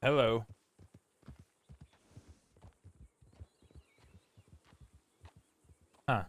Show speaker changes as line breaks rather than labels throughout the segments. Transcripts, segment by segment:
Hello. Huh.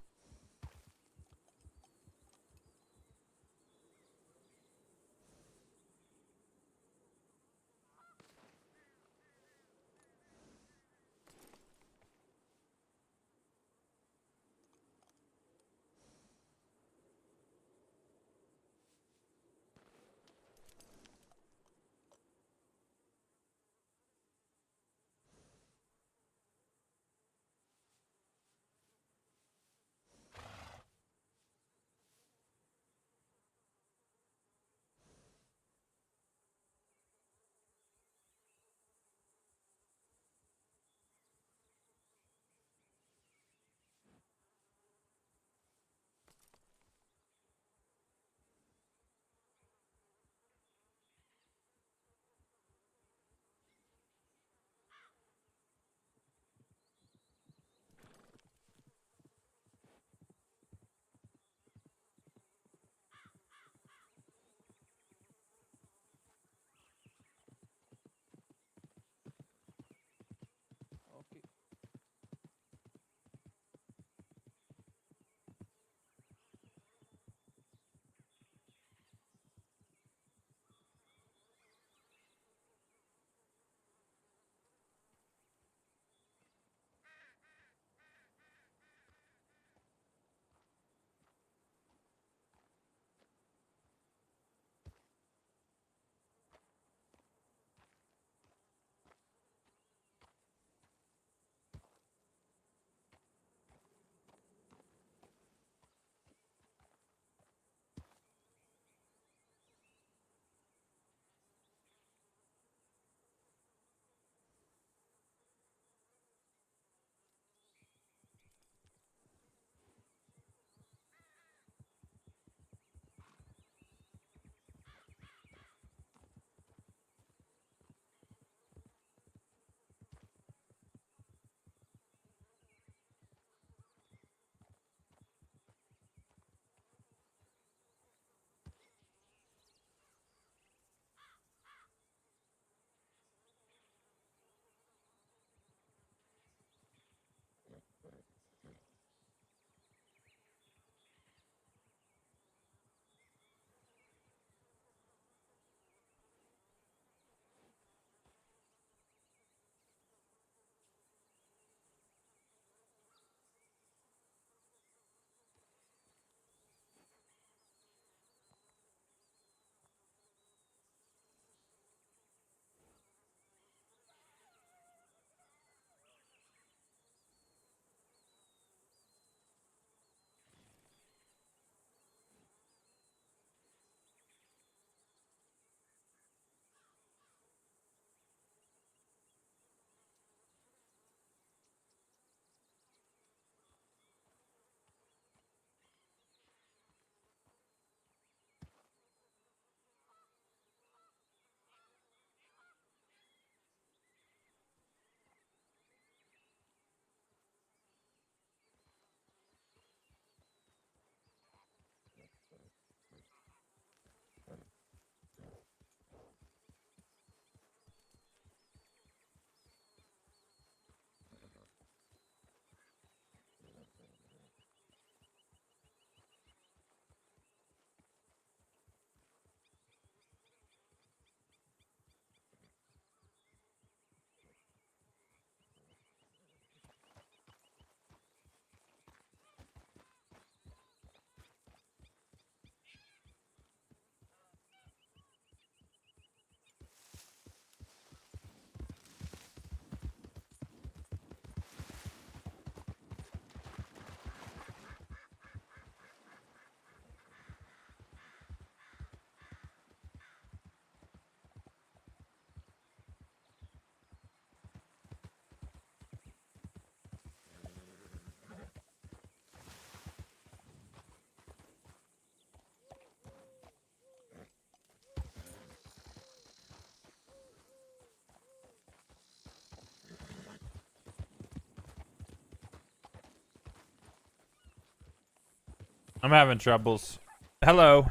I'm having troubles. Hello.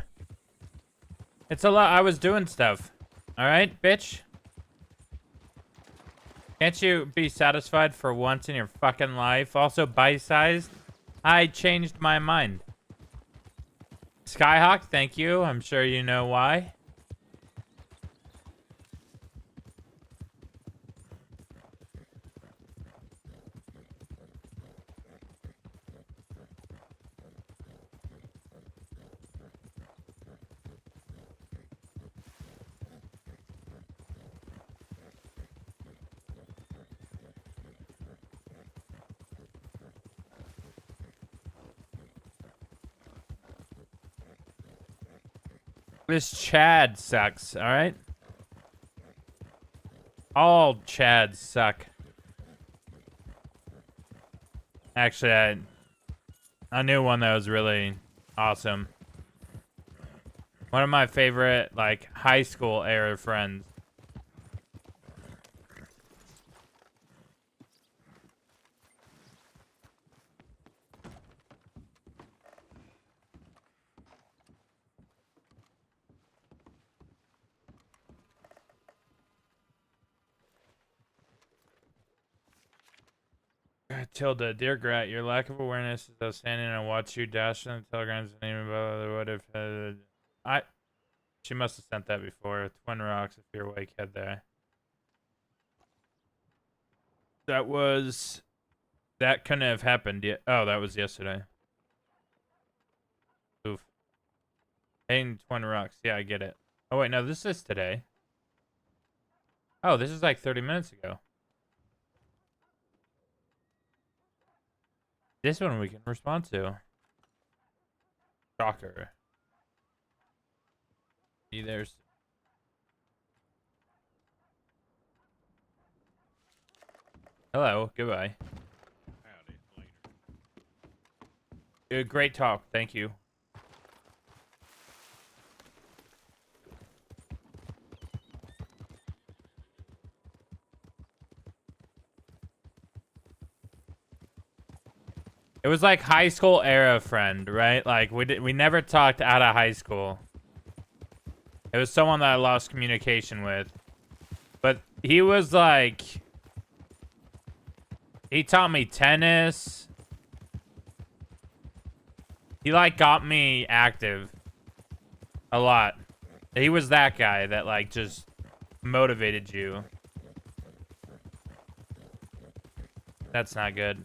It's a lot. I was doing stuff. All right, bitch. Can't you be satisfied for once in your fucking life? Also, bite-sized? I changed my mind. Skyhawk, thank you. I'm sure you know why. This Chad sucks, alright? All Chads suck. Actually, I knew one that was really awesome. One of my favorite, like, high school era friends. Tilda, dear Grat, your lack of awareness is outstanding. I watch you dash on the telegrams and even about what if she must have sent that before. Twin Rocks, if you're awake, head there. That couldn't have happened yet. Oh, that was yesterday. Oof. Hey, Twin Rocks. Yeah, I get it. Oh wait, no, this is today. Oh, this is like 30 minutes ago. This one we can respond to. Shocker. There's. Hello. Goodbye.
Howdy. Later.
Great talk. Thank you. It was like high school era friend, right? Like we never talked out of high school. It was someone that I lost communication with. But he was like, he taught me tennis. He like got me active a lot. He was that guy that like just motivated you. That's not good.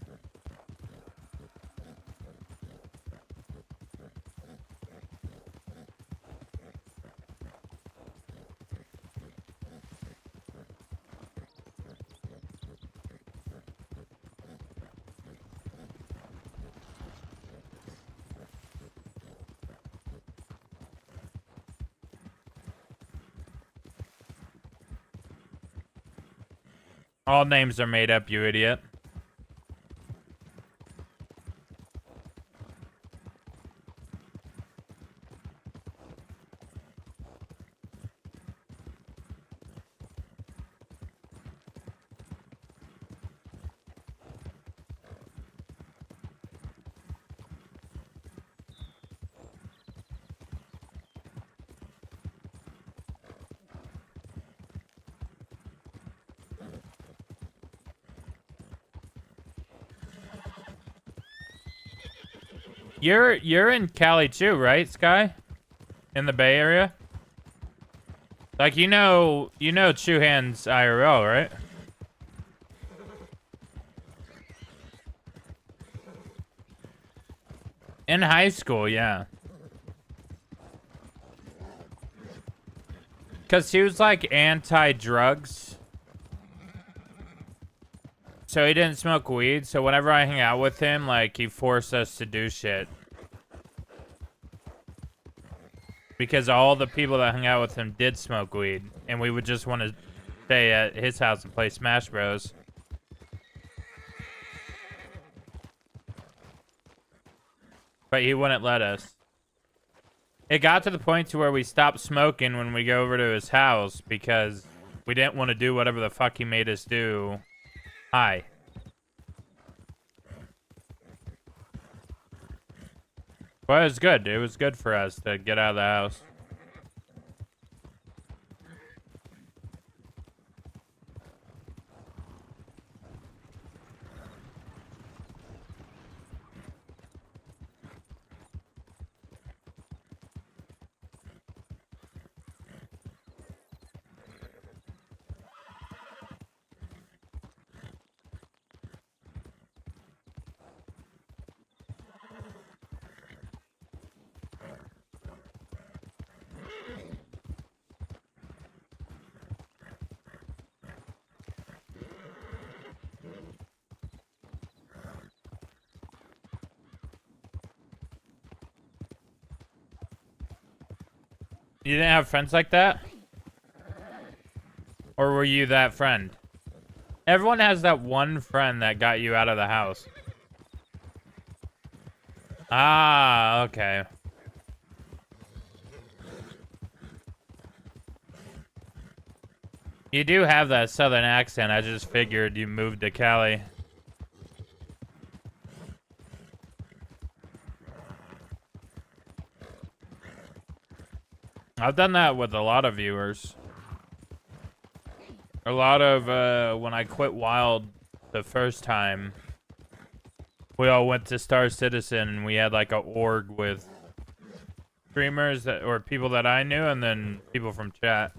All names are made up, you idiot. You're in Cali too, right, Sky? In the Bay Area? Like you know Chuhan's IRL, right? In high school, yeah. Cause he was like anti-drugs. So he didn't smoke weed, so whenever I hang out with him, like, he forced us to do shit. Because all the people that hung out with him did smoke weed, and we would just want to stay at his house and play Smash Bros. But he wouldn't let us. It got to the point to where we stopped smoking when we go over to his house, because we didn't want to do whatever the fuck he made us do. Hi. Well, it was good. It was good for us to get out of the house. You didn't have friends like that? Or were you that friend? Everyone has that one friend that got you out of the house. Ah, okay. You do have that southern accent. I just figured you moved to Cali. I've done that with a lot of viewers. A lot of, when I quit Wild the first time, we all went to Star Citizen and we had like a org with streamers that, or people that I knew, and then people from chat.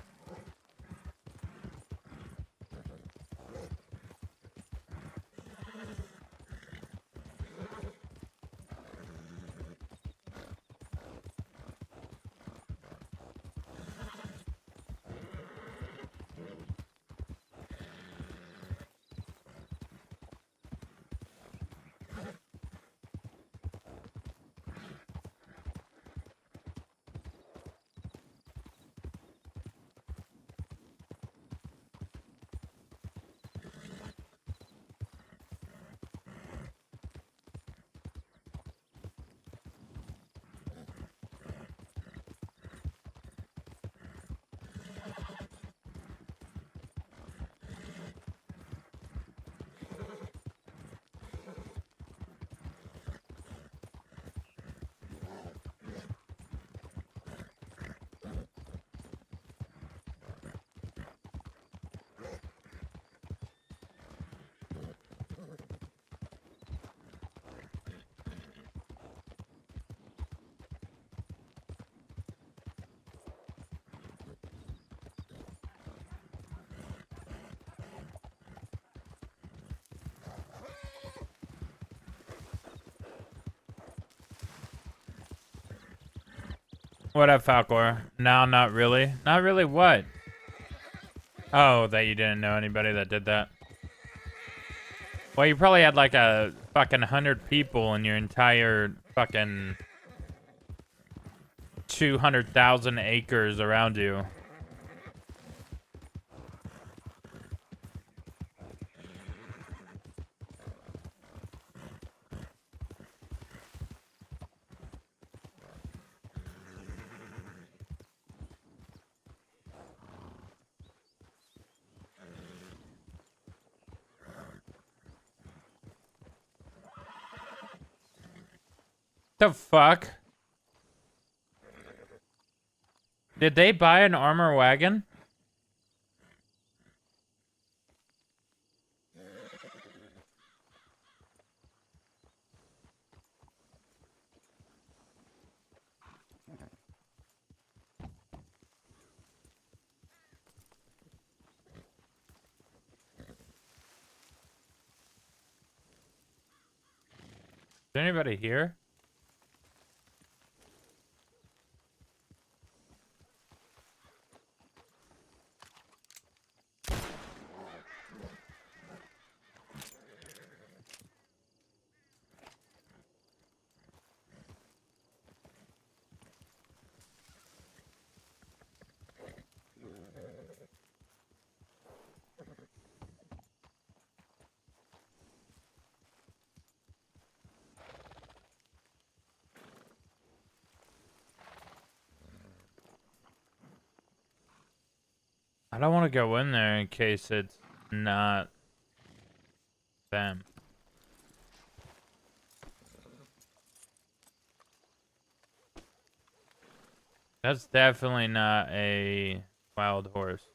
What up, Falcor? No, not really. Not really what? Oh, that you didn't know anybody that did that. Well, you probably had like a fucking 100 people in your entire fucking 200,000 acres around you. The fuck? Did they buy an armor wagon? Is anybody here? I don't want to go in there in case it's not them. That's definitely not a wild horse.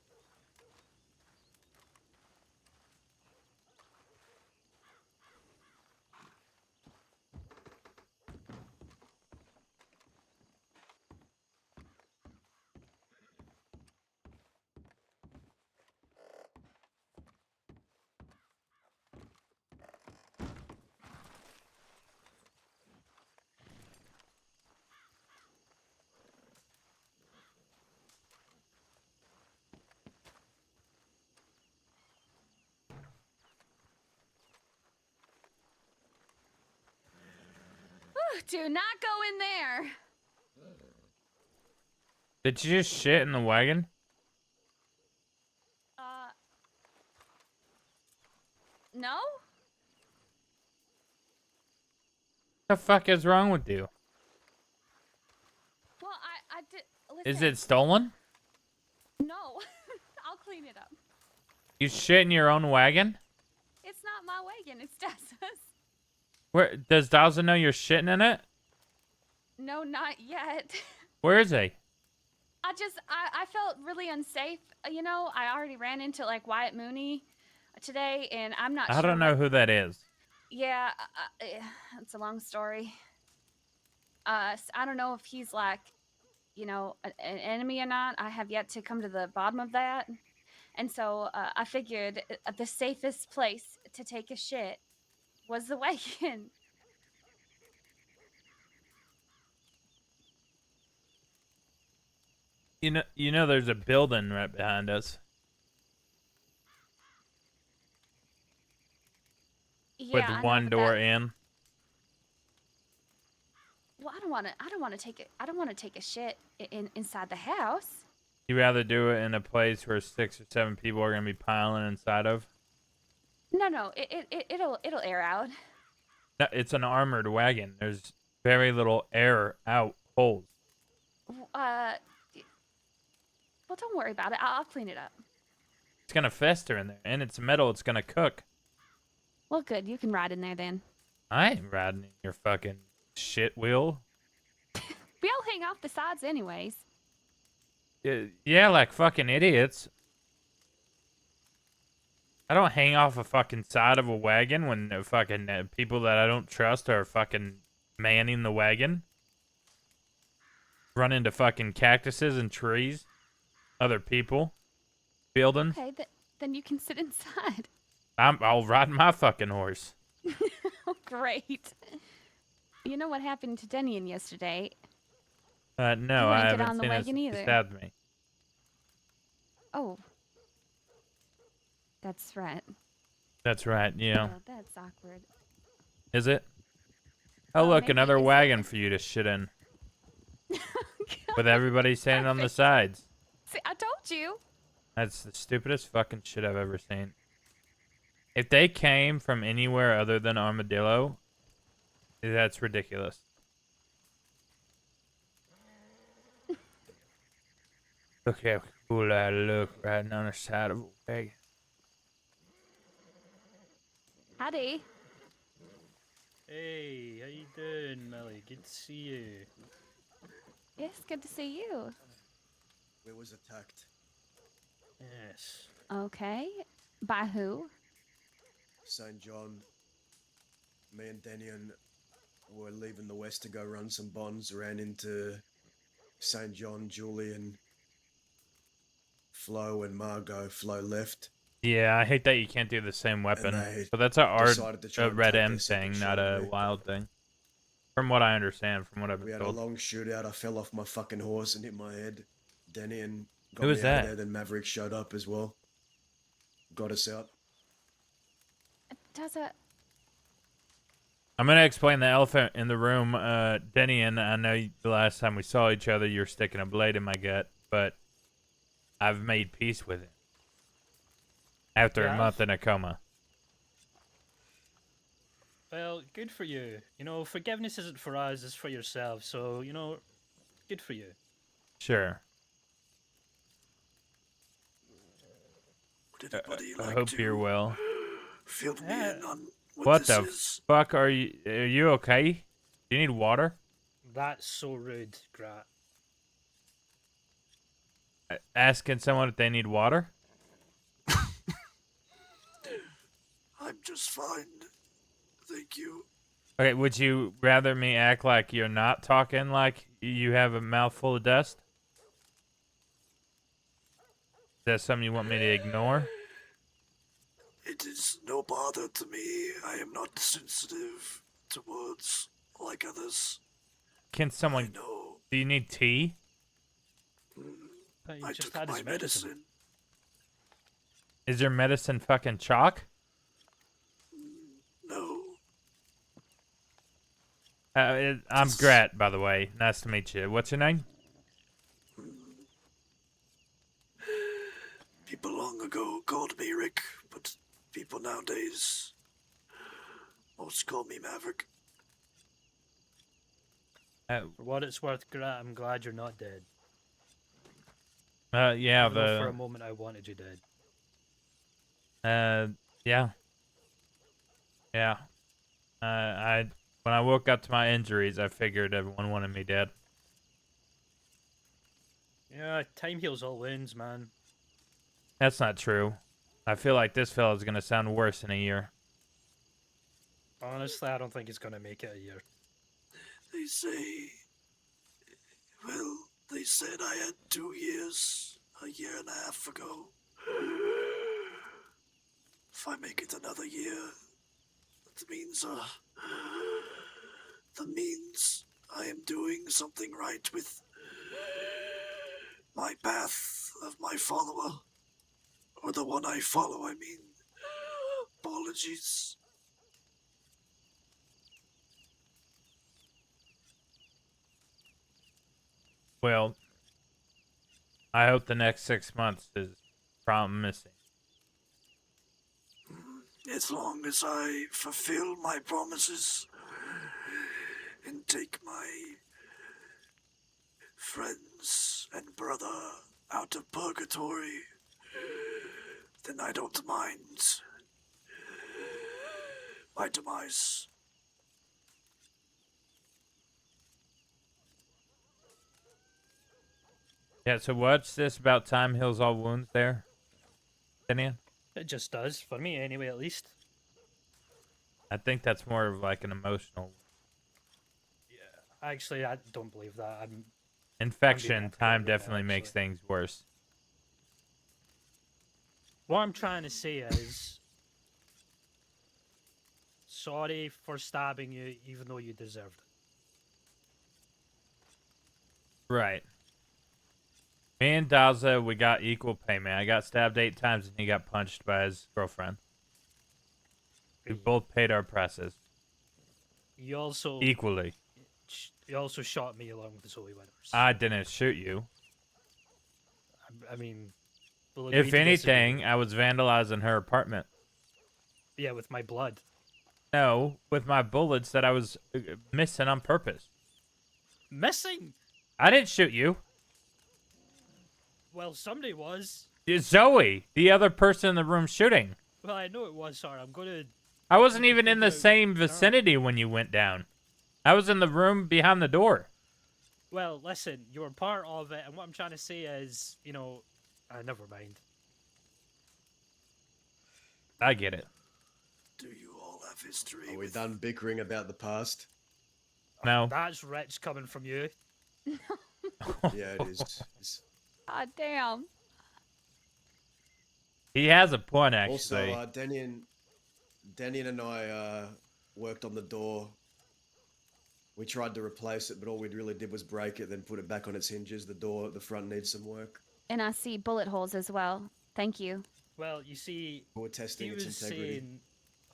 Do not go in there.
Did you just shit in the wagon?
No?
What the fuck is wrong with you?
Well, I did. Listen.
Is it stolen?
No. I'll clean it up.
You shit in your own wagon?
It's not my wagon. It's Tessa's.
Where does Dawson know you're shitting in it?
No, not yet.
Where is he?
I felt really unsafe. You know, I already ran into like Wyatt Mooney today, and I'm not sure.
I don't know who that is.
Yeah, it's a long story. I don't know if he's like, you know, an enemy or not. I have yet to come to the bottom of that. And so I figured the safest place to take a shit was the wagon.
You know, there's a building right behind us with
Yeah,
one door in.
Well, I don't want to take it. I don't want to take a shit inside the house.
You rather do it in a place where 6 or 7 people are gonna be piling inside of?
No, it'll air out.
No, it's an armored wagon. There's very little air out holes.
Well, don't worry about it. I'll clean it up.
It's gonna fester in there, and it's metal. It's gonna cook.
Well, good. You can ride in there then.
I ain't riding in your fucking shit wheel.
We all hang off the sides anyways.
Yeah, like fucking idiots. I don't hang off a fucking side of a wagon when the fucking people that I don't trust are fucking manning the wagon. Run into fucking cactuses and trees. Other people. Buildings.
Okay, then you can sit inside.
I'll ride my fucking horse.
Oh, great. You know what happened to Denian yesterday?
No, I haven't
on the
seen
wagon
it.
either.
He stabbed me.
Oh. That's right.
That's right, yeah.
Oh, that's awkward.
Is it? Oh, look,
maybe
another
it's
wagon for you to shit in. With everybody standing on the sides.
See, I told you.
That's the stupidest fucking shit I've ever seen. If they came from anywhere other than Armadillo, that's ridiculous. Look how cool I look riding on the side of a wagon.
Howdy.
Hey, how you doing, Millie? Good to see you.
Yes, good to see you.
We was attacked.
Yes.
Okay. By who?
St. John. Me and Denian were leaving the west to go run some bonds. Ran into St. John, Julian, Flo, and Margot. Flo left.
Yeah, I hate that you can't do the same weapon. But that's a Red M thing, not a Wild thing. From what I understand, from what I've been told.
We had a long shootout. I fell off my fucking horse and hit my head. Denian got
Who was
me out
that?
of there. Then Maverick showed up as well. Got us out.
I'm gonna explain the elephant in the room. Denian, I know the last time we saw each other, you're sticking a blade in my gut, but I've made peace with it. After a month in a coma.
Well, good for you. You know, forgiveness isn't for us, it's for yourself. So, you know, good for you.
Sure.
Would anybody
I
like
hope
to
you're well.
fill me in on
What
this
the
is?
fuck are you? Are you okay? Do you need water?
That's so rude, Grat.
Asking someone if they need water?
I'm just fine. Thank you.
Okay, would you rather me act like you're not talking like you have a mouthful of dust? Is that something you want me to ignore?
It is no bother to me. I am not sensitive to words like others.
Can someone...
No,
Do you need tea?
But you
I
just
took
had
my
his
medicine.
Is your medicine fucking chalk?
No,
I'm Grat, by the way. Nice to meet you. What's your name?
called me Rick, but people nowadays most call me Maverick.
For what it's worth, Grat, I'm glad you're not dead.
Yeah,
Even though for a
the
moment I wanted you dead.
yeah, yeah. I when I woke up to my injuries, I figured everyone wanted me dead.
Yeah, time heals all wounds, man.
That's not true. I feel like this fella's gonna sound worse in a year.
Honestly, I don't think it's gonna make it a year.
They say, well, they said I had 2 years, a year and a half ago. If I make it another year, that means I am doing something right with my path of my follower. Or the one I follow, I mean. Apologies.
Well, I hope the next 6 months is promising.
As long as I fulfill my promises and take my friends and brother out of purgatory, then I don't mind my demise.
Yeah. So what's this about? Time heals all wounds. There, Dinian?
It just does, for me anyway, at least.
I think that's more of like an emotional
Actually, I don't believe that.
infection.
upfront
Time
with you,
definitely makes
actually.
things worse.
What I'm trying to say is, sorry for stabbing you, even though you deserved it.
Right. Me and Daza, we got equal payment. I got stabbed 8 times and he got punched by his girlfriend. We both paid our prices
You also
equally.
you also shot me along with the Zoe Winners.
I didn't shoot you.
I mean, we'll agree
If
to disagree.
anything, I was vandalizing her apartment.
Yeah, with my blood.
No, with my bullets that I was missing on purpose.
Missing?
I didn't shoot you.
Well, somebody was.
It's Zoe, the other person in the room shooting.
Well, I know it was, sorry. I'm gonna...
I wasn't even in the
figure out-
same vicinity when you went down. I was in the room behind the door.
Well, listen, you were part of it, and what I'm trying to say is, never mind.
I get it.
Do you all have history?
Are we
with-
done bickering about the past?
No.
That's rich coming from you.
Yeah, it is. It's-
God damn.
He has a point,
Also,
actually.
Daniel and I worked on the door. We tried to replace it, but all we really did was break it, then put it back on its hinges. The door at the front needs some work.
And I see bullet holes as well. Thank you.
Well, you see,
We're testing
he
its
was
integrity.
saying,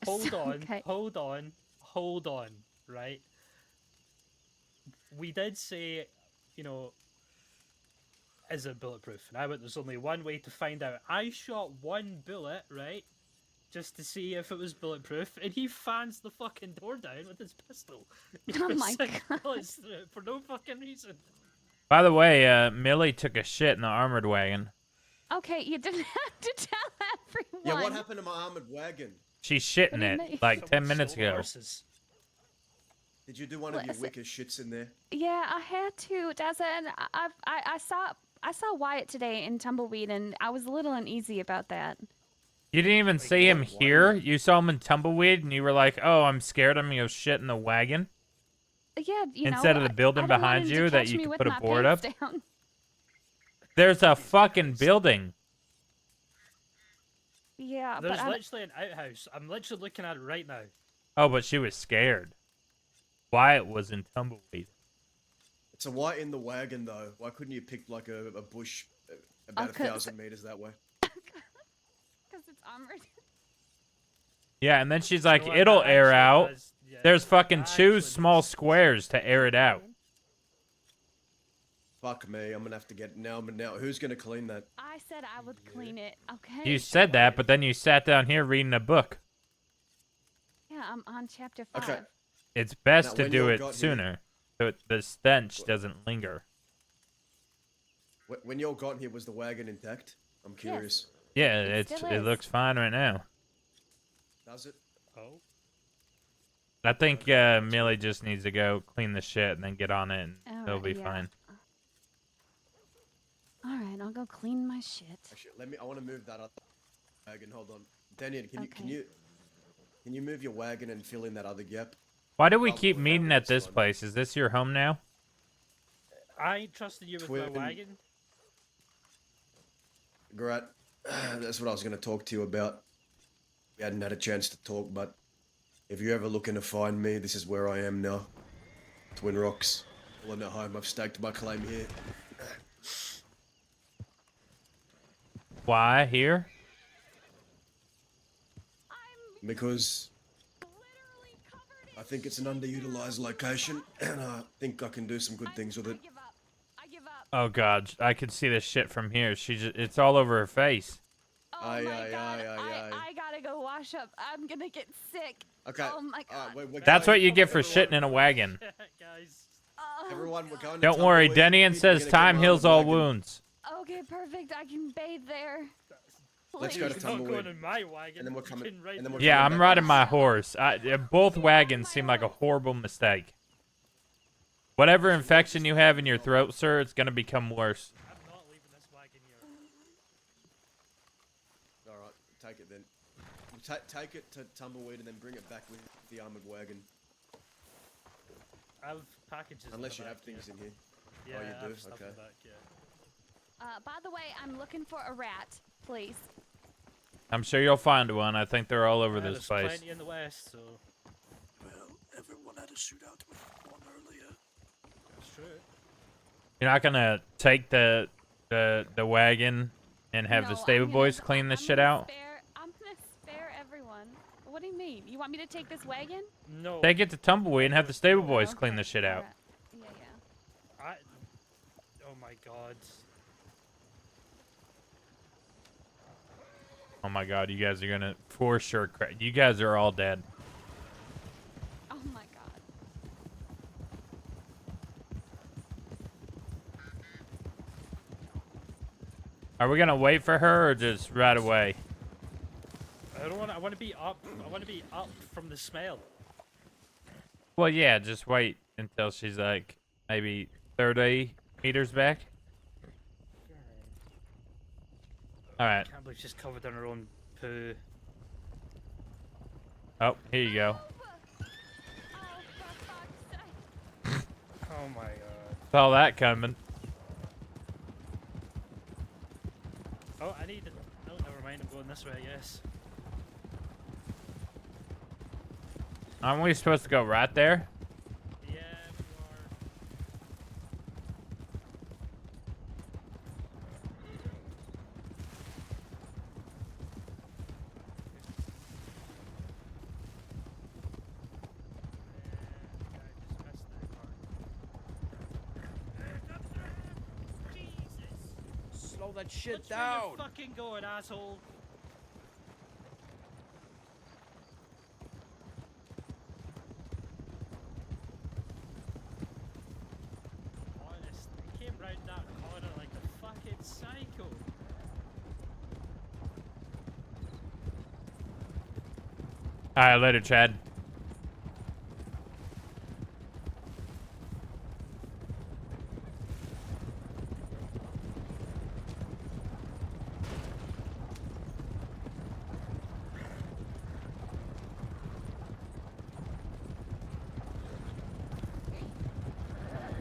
hold on,
Okay.
hold on, right? We did say, is it bulletproof? And I went, there's only one way to find out. I shot one bullet, right? Just to see if it was bulletproof, and he fans the fucking door down with his pistol. He
Oh
put
my
6
God.
bullets through it for no fucking reason.
By the way, Millie took a shit in the armored wagon.
Okay, you didn't have to tell everyone.
Yeah, what happened to my armored wagon?
She's shitting
What do you
it
mean?
like 10
Someone
minutes
stole
ago.
horses.
Did you do one of your
Listen.
wicker shits in there?
Yeah, I had to, Dazza, and I saw Wyatt today in Tumbleweed, and I was a little uneasy about that.
You didn't even see him
why
here.
not?
You saw him in Tumbleweed, and you were like, "Oh, I'm scared. I'm gonna go shit in the wagon."
Yeah,
Instead of the building
I didn't want
behind
him to
you that
catch
you
me
could
with
put a
my
board
pants
up.
down.
There's a fucking building.
Yeah,
There's
but
literally an outhouse. I'm literally looking at it right now.
Oh, but she was scared. Wyatt was in Tumbleweed.
It's a white in the wagon, though. Why couldn't you pick like a bush about
Okay,
1,000 meters that way?
because it's armored.
Yeah, and then she's
You
like,
know what,
"It'll
that
air
actually
out."
does- yeah,
There's fucking
that
two
actually
small
makes-
squares to air it out.
Fuck me, I'm gonna have to get now. But now, who's gonna clean that?
I said I would clean it. Okay.
You said that, but then you sat down here reading a book.
Yeah, I'm on chapter 5.
Okay.
It's best
Now,
to
when
do
you
it
got here-
sooner, so the stench doesn't linger.
When y'all got here, was the wagon intact? I'm curious.
Yeah,
It still
it
is.
looks fine right now.
Does it?
Oh.
I think Millie just needs to go clean the shit and then get on it, and
All
it'll
right,
be
yeah.
fine.
All right, I'll go clean my shit.
Actually, I want to move that up wagon. Hold on, Daniel. Can
Okay.
you move your wagon and fill in that other gap?
Why do we
Well,
keep
well,
meeting at
that's
this
fine.
place? Is this your home now?
I ain't trusting you with my
Twin-
wagon.
Grat, that's what I was going to talk to you about. We hadn't had a chance to talk, but if you're ever looking to find me, this is where I am now. Twin Rocks. Well, no home. I've staked my claim here.
Why here?
Because
Literally covered in
I think it's an underutilized location, and I think I can do some good things with it.
I give up. I give up.
Oh god, I can see this shit from here. It's all over her face.
Oh
Aye,
my
aye,
god.
aye, aye, aye.
I gotta go wash up. I'm gonna get sick.
Okay.
Oh my god.
we're
That's
going-
what you get for
everyone-
shitting in a wagon.
Guys.
Everyone, we're going to
Don't worry,
Tumbleweed.
Denian
You're
says
gonna
time
come
heals
on the
all
wagon.
wounds.
Okay, perfect. I can bathe there.
Let's
Please.
go to
He's not going
Tumbleweed.
in my wagon.
And then we're
You
coming-
can ride
and then
the-
we're
Yeah,
coming
I'm
back.
riding my horse. Both wagons seem like a horrible mistake. Whatever infection you have in your throat, sir, it's gonna become worse.
I'm not leaving this wagon here.
All right, take it then. Take it to Tumbleweed and then bring it back with the armored wagon.
I have packages. in
Unless
the
you have
back,
things
yeah.
in here.
Yeah,
Oh, you
I have
do?
stuff in
Okay.
the back, yeah.
By the way, I'm looking for a rat, please.
I'm sure you'll find one. I think they're all over this
There's
place.
plenty in the west, so
Well, everyone had a shootout with one earlier.
that's true.
You're not gonna take the wagon and have
No,
the
I'm
stable
gonna-
boys clean this
I'm
shit
gonna
out?
I'm gonna spare everyone. What do you mean? You want me to take this wagon?
No.
Take it to Tumbleweed and have the stable boys clean
Okay,
the shit out.
alright. Yeah, yeah.
I. Oh my god.
Oh my god, you guys are gonna for sure you guys are all dead.
Oh my god.
Are we gonna wait for her or just right away?
I don't want. I want to be up. I want to be up from the smell.
Well, yeah, just wait until she's like maybe 30 meters back. All right.
Can't believe she's covered in her own poo.
Oh, here you go.
Oh, for fuck's sake.
Oh my god.
Saw that coming.
Oh, I need. Oh, never mind. I'm going this way. I guess.
Aren't we supposed to go right there?
Yeah, we are.
Slow that shit
Which way
down.
you fucking going, asshole? Honest, he came round that corner like a fucking psycho.
All right, later, Chad.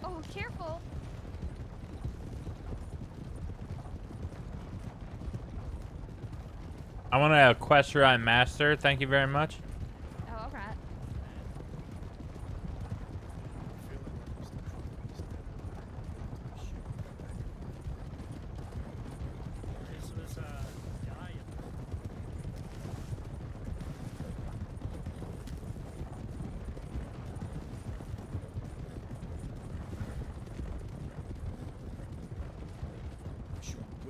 Oh, careful.
I want a Equestrian Master. Thank you very much.
Oh, alright.
This was a guy.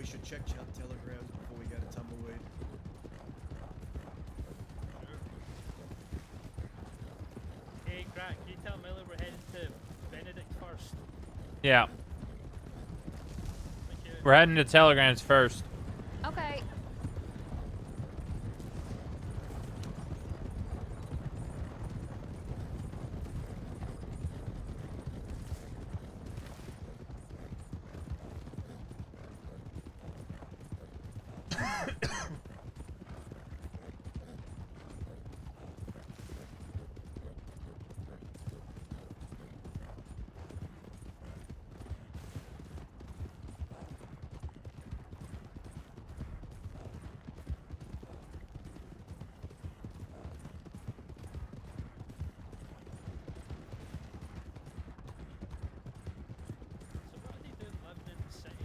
we should check out telegrams before we go to Tumbleweed.
Hey, Grat, can you tell Miller we're heading to Benedict first?
Yeah.
Thank you.
We're heading to telegrams first.
Okay.
So what are they doing living in the city?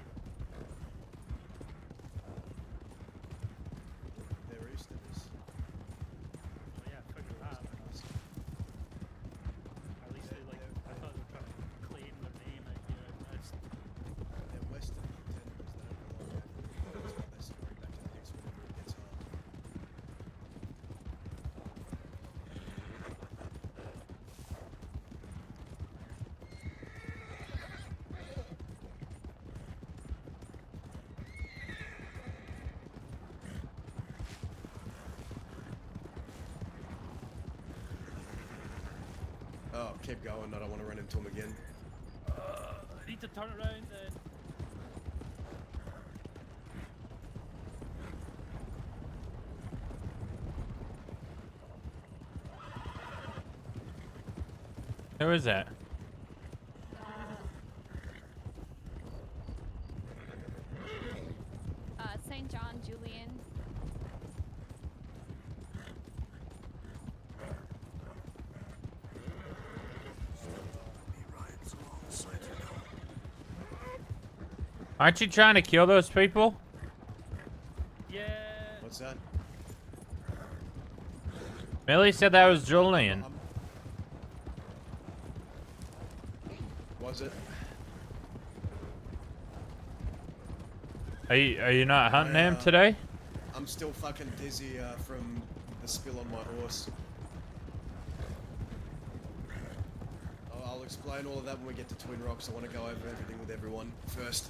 They're Easterners.
Oh yeah, I figured that. At least they like, I thought they were trying to claim their name out here out west.
They're Western contenders. They don't belong out here. That's why they scurry back to the east whenever it gets hard. Oh, keep going. I don't want to run into him again.
I need to turn around then.
Who is that?
St. John Julian.
He rides alongside you now.
Aren't you trying to kill those people?
Yeah.
What's that?
Millie said that was Julian.
Was it?
Are you not hunting him
I,
today?
I'm still fucking dizzy from the spill on my horse. I'll explain all of that when we get to Twin Rocks. I want to go over everything with everyone first.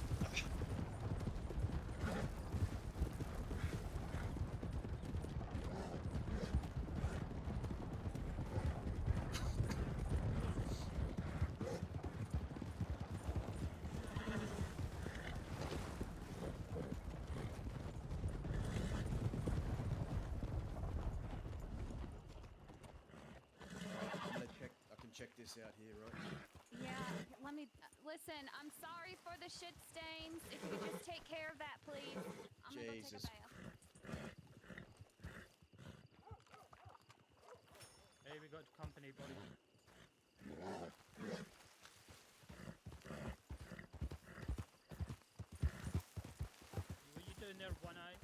I can check this out here, right?
Yeah, let me listen. I'm sorry for the shit stains. If you could just take care of that, please. I'm gonna go take a
Jesus.
bath.
Hey, we got company, buddy. What you doing there, One Eye?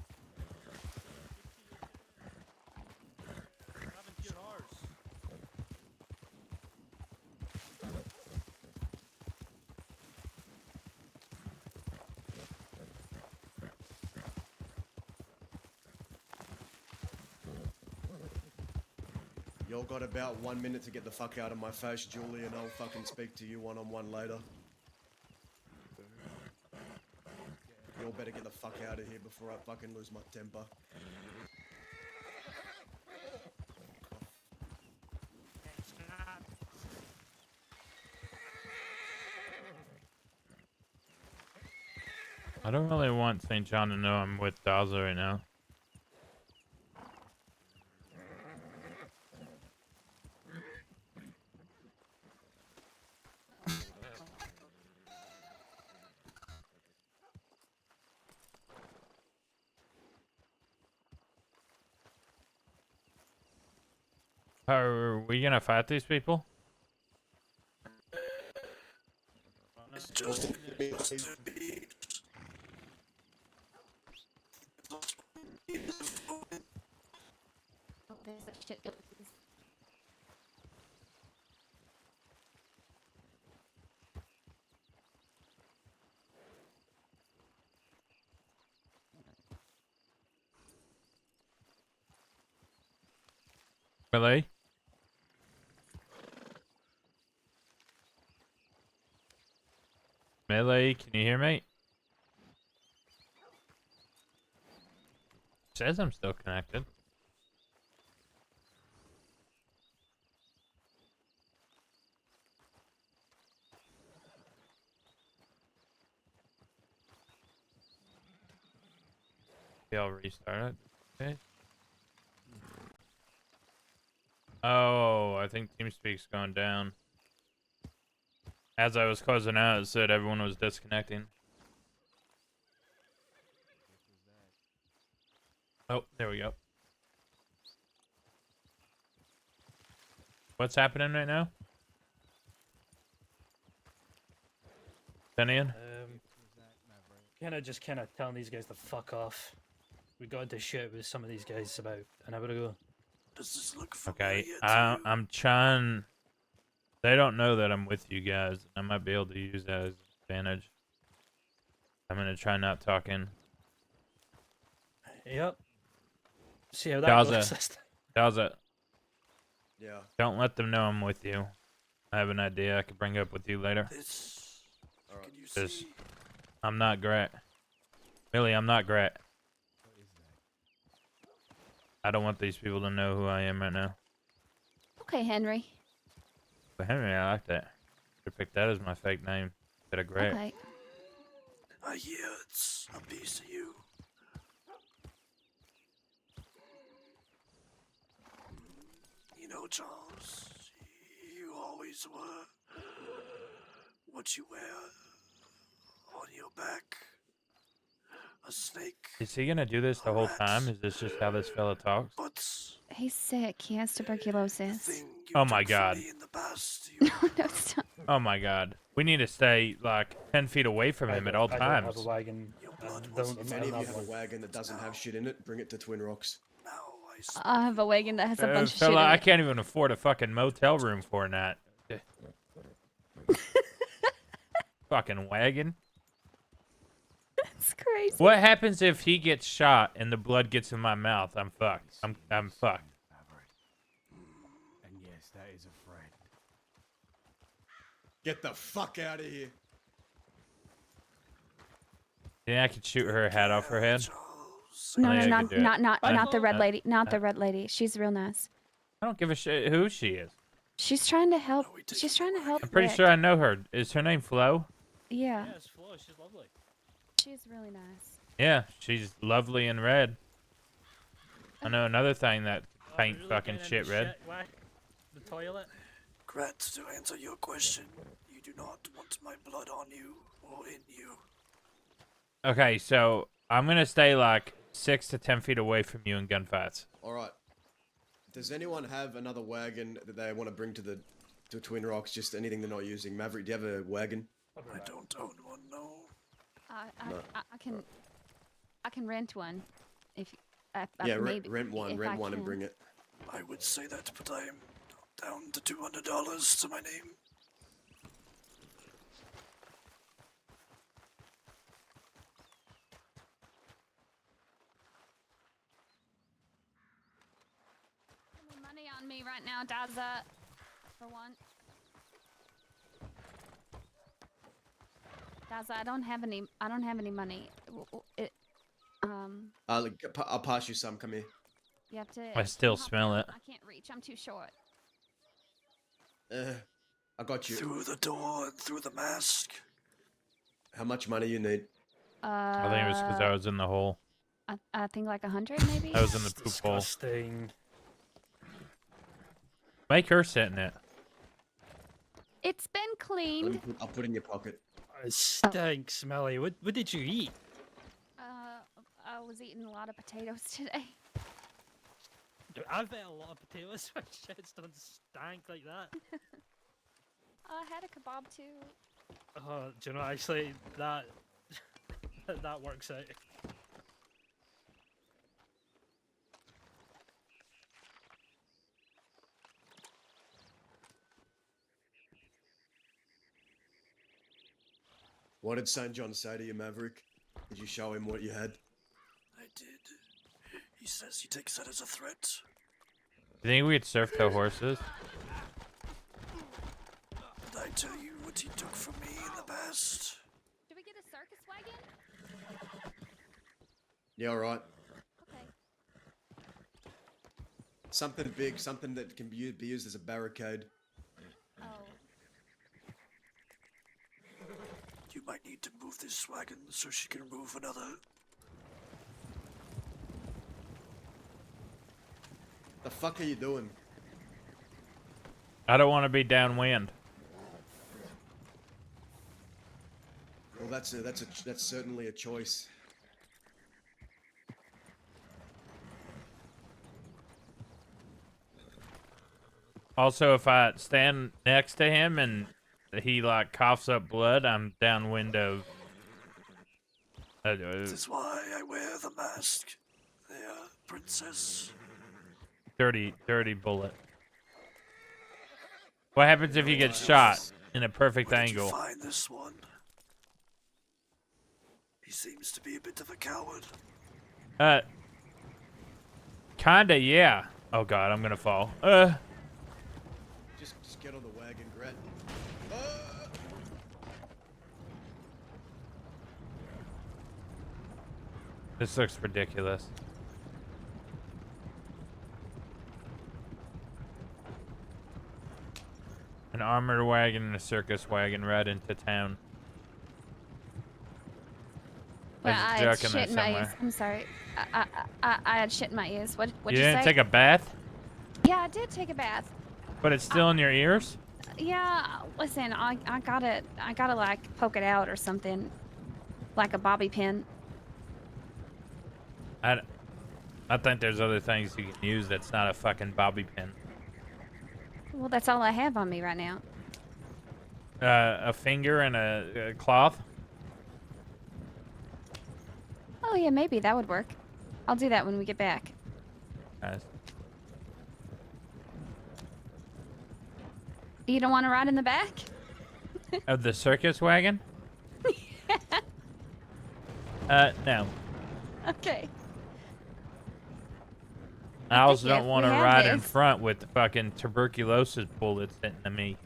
What happened to your horse?
Y'all got about 1 minute to get the fuck out of my face, Julie, and I'll fucking speak to you one-on-one later. Y'all better get the fuck out of here before I fucking lose my temper.
I don't really want St. John to know I'm with Daza right now. Are we gonna fight these people?
It's just to be.
Oh, there's that shit.
Really? Millie, can you hear me? Says I'm still connected. Maybe I'll restart it. Okay. Oh, I think TeamSpeak's going down. As I was closing out, it said everyone was disconnecting. Oh, there we go. What's happening right now? Fenian?
Kind of telling these guys to fuck off. We got into shit with some of these guys about an hour ago.
Does this look
Okay,
familiar to you?
I'm trying. They don't know that I'm with you guys. I might be able to use that as an advantage. I'm gonna try not talking.
Yep. See how that
Gaza.
goes.
How's it?
Yeah.
Don't let them know I'm with you. I have an idea I could bring up with you later.
This.
Alright.
Can you
This-
see?
I'm not Grat. Millie, I'm not Grat. I don't want these people to know who I am right now.
Okay, Henry.
But Henry, I like that. Should pick that as my fake name. Instead of Grat.
Okay.
I hear it's a piece of you. You know, Charles, you always were what you wear on your back. A snake.
Is he gonna do this the whole time? Is this just how this fella talks?
But
He's sick. He has
the
tuberculosis.
thing you
Oh my
took from
God.
me in the past, you
No, stop.
Oh my god. We need to stay like 10 feet away from him at all
I don't have
times.
a wagon.
Your blood
Don't-
wasn't
If
I
any of
don't
you
have
have a
one.
wagon that doesn't have shit in it, bring it to Twin Rocks.
now I see.
I have a wagon that has a bunch of shit
Fella,
in
I
it.
can't even afford a fucking motel room for that. Fucking wagon.
That's crazy.
What happens if he gets shot and the blood gets in my mouth? I'm fucked. I'm fucked.
And yes, that is a friend.
Get the fuck out of here.
Yeah, I could shoot her head off her head.
Charles,
No,
Oh,
no,
yeah, you
not
could do it.
not the red
Uh,
lady. Not the red lady. She's real nice.
I don't give a shit who she is.
She's trying to help.
we take
She's
the
trying to help.
I'm pretty
Rick.
sure I know her. Is her name Flo?
Yeah,
Yeah, it's Flo. She's lovely.
she's really nice.
Yeah, she's lovely in red. I know another thing that
Oh,
paint
really
fucking
getting
shit
into
red.
whack the toilet.
Grat, to answer your question, you do not want my blood on you or in you.
Okay, so I'm gonna stay like 6 to 10 feet away from you in gunfights.
Alright. Does anyone have another wagon that they want to bring to Twin Rocks? Just anything they're not using? Maverick, do you have a wagon?
I don't own one, no.
No.
I can rent one if
Yeah,
maybe,
rent one
if I
and
can.
bring it.
I would say that, but I am down to $200 to my name.
Any money on me right now, Daza? For one. Daza, I don't have any. I don't have any money.
I'll pass you some. Come here.
You have to.
I still
help me
smell
out.
it.
I can't reach. I'm too short.
I got you.
Through the door and through the mask.
How much money you need?
I think it was because I was in the hole.
I think like 100 maybe.
I was in the poop hole.
Disgusting.
Make her sit in it.
It's been cleaned.
I'll put it in your pocket.
It stinks, smelly. What did you eat?
I was eating a lot of potatoes today.
Dude, I've ate a lot of potatoes. My shit's don't stank like that.
I had a kebab too.
Oh, do you know, actually, that that works out.
What did St. John say to you, Maverick? Did you show him what you had?
I did. He says he takes that as a threat.
You think we could surf tow horses?
Did I tell you what he took from me in the past?
Should we get a circus wagon?
Yeah, all right.
Okay.
Something big, something that can be used as a barricade.
Oh.
You might need to move this wagon so she can move another.
The fuck are you doing?
I don't want to be downwind.
Well, that's certainly a choice.
Also, if I stand next to him and he like coughs up blood, I'm downwind of.
This is why I wear the mask. There, princess.
dirty bullet. What happens if you get shot in a perfect
Where did you
angle?
find this one? He seems to be a bit of a coward.
Kinda, yeah. Oh god, I'm gonna fall.
Just get on the wagon, Grat.
This looks ridiculous. An armored wagon and a circus wagon right into town.
Well,
There's a
I had
joke in there
shit in my ears.
somewhere.
I'm sorry. I had shit in my ears. What'd
You
you
didn't
say?
take a bath,
Yeah, I did take a bath.
but it's still in your ears?
Yeah, listen, I gotta like poke it out or something, like a bobby pin.
I think there's other things you can use that's not a fucking bobby pin.
Well, that's all I have on me right now.
A finger and a cloth?
Oh yeah, maybe that would work. I'll do that when we get back.
Nice.
You don't want to ride in the back?
Of the circus wagon? No.
Okay.
I also
if
don't want to
we have
ride in
this-
front with the fucking tuberculosis bullets hitting to me.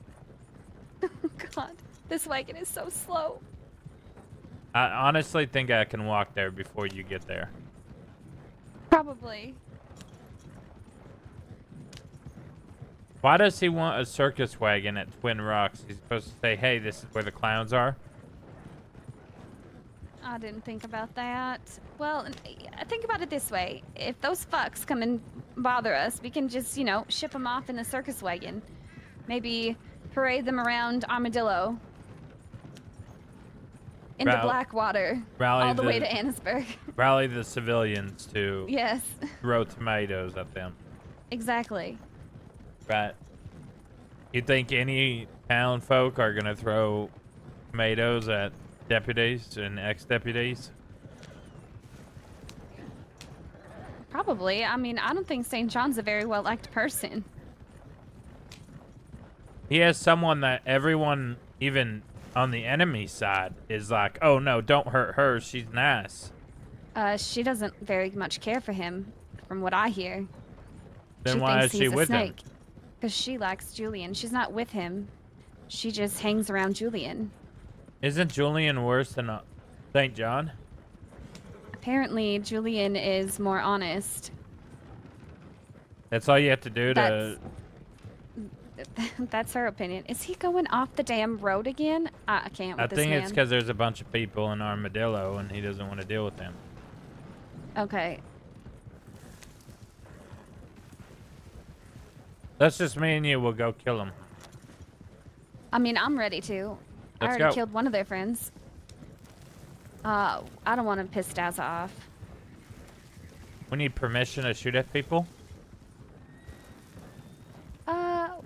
Oh God, this wagon is so slow.
I honestly think I can walk there before you get there.
Probably.
Why does he want a circus wagon at Twin Rocks? He's supposed to say, hey, this is where the clowns are.
I didn't think about that. Well, think about it this way. If those fucks come and bother us, we can just, ship them off in the circus wagon. Maybe parade them around Armadillo. Into
Rally-
Blackwater.
rally
all the way
the-
to Annisburg.
Rally the civilians to
Yes,
throw tomatoes at them.
exactly.
Right. You think any town folk are gonna throw tomatoes at deputies and ex-deputies?
Probably. I mean, I don't think St. John's a very well-liked person.
He has someone that everyone, even on the enemy side, is like, oh no, don't hurt her, she's nice.
She doesn't very much care for him, from what I hear.
Then
she
why
thinks
is she
he's a
with him?
snake. Because she likes Julian. She's not with him. She just hangs around Julian.
Isn't Julian worse than St. John?
Apparently, Julian is more honest.
That's all you have to do to...
That's her opinion. Is he going off the damn road again? I can't with
I
this
think
man.
it's because there's a bunch of people in Armadillo and he doesn't want to deal with them.
Okay.
That's just me and you. We'll go kill him.
I mean, I'm ready to. I
Let's
already
go.
killed one of their friends. I don't want to piss Dazza off.
We need permission to shoot at people.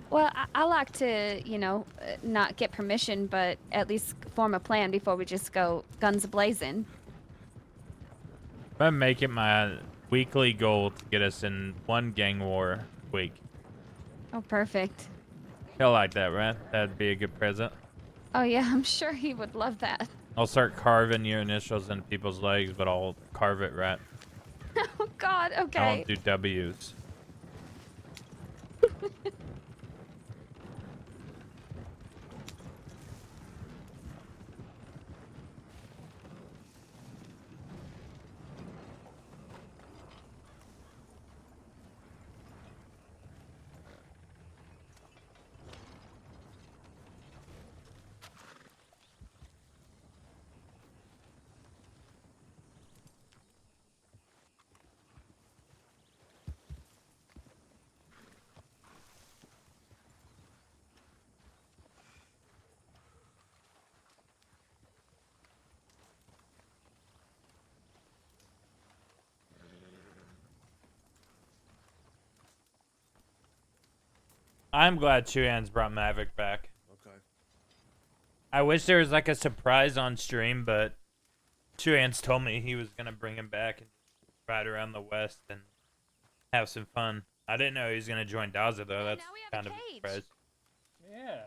Well, I like to, not get permission, but at least form a plan before we just go guns a-blazing.
I'm gonna make it my weekly goal to get us in one gang war week.
Oh, perfect.
He'll like that, right? That'd be a good present.
Oh, yeah, I'm sure he would love that.
I'll start carving your initials into people's legs, but I'll carve it right.
Oh, God,
I
okay.
won't do W's. I'm glad Chuan's brought Maverick back.
Okay.
I wish there was like a surprise on stream, but Chuan's told me he was gonna bring him back and ride around the West and have some fun. I didn't know he was gonna join Daza though.
Hey,
That's
now we have
kind
a
of a
cage.
surprise.
Yeah.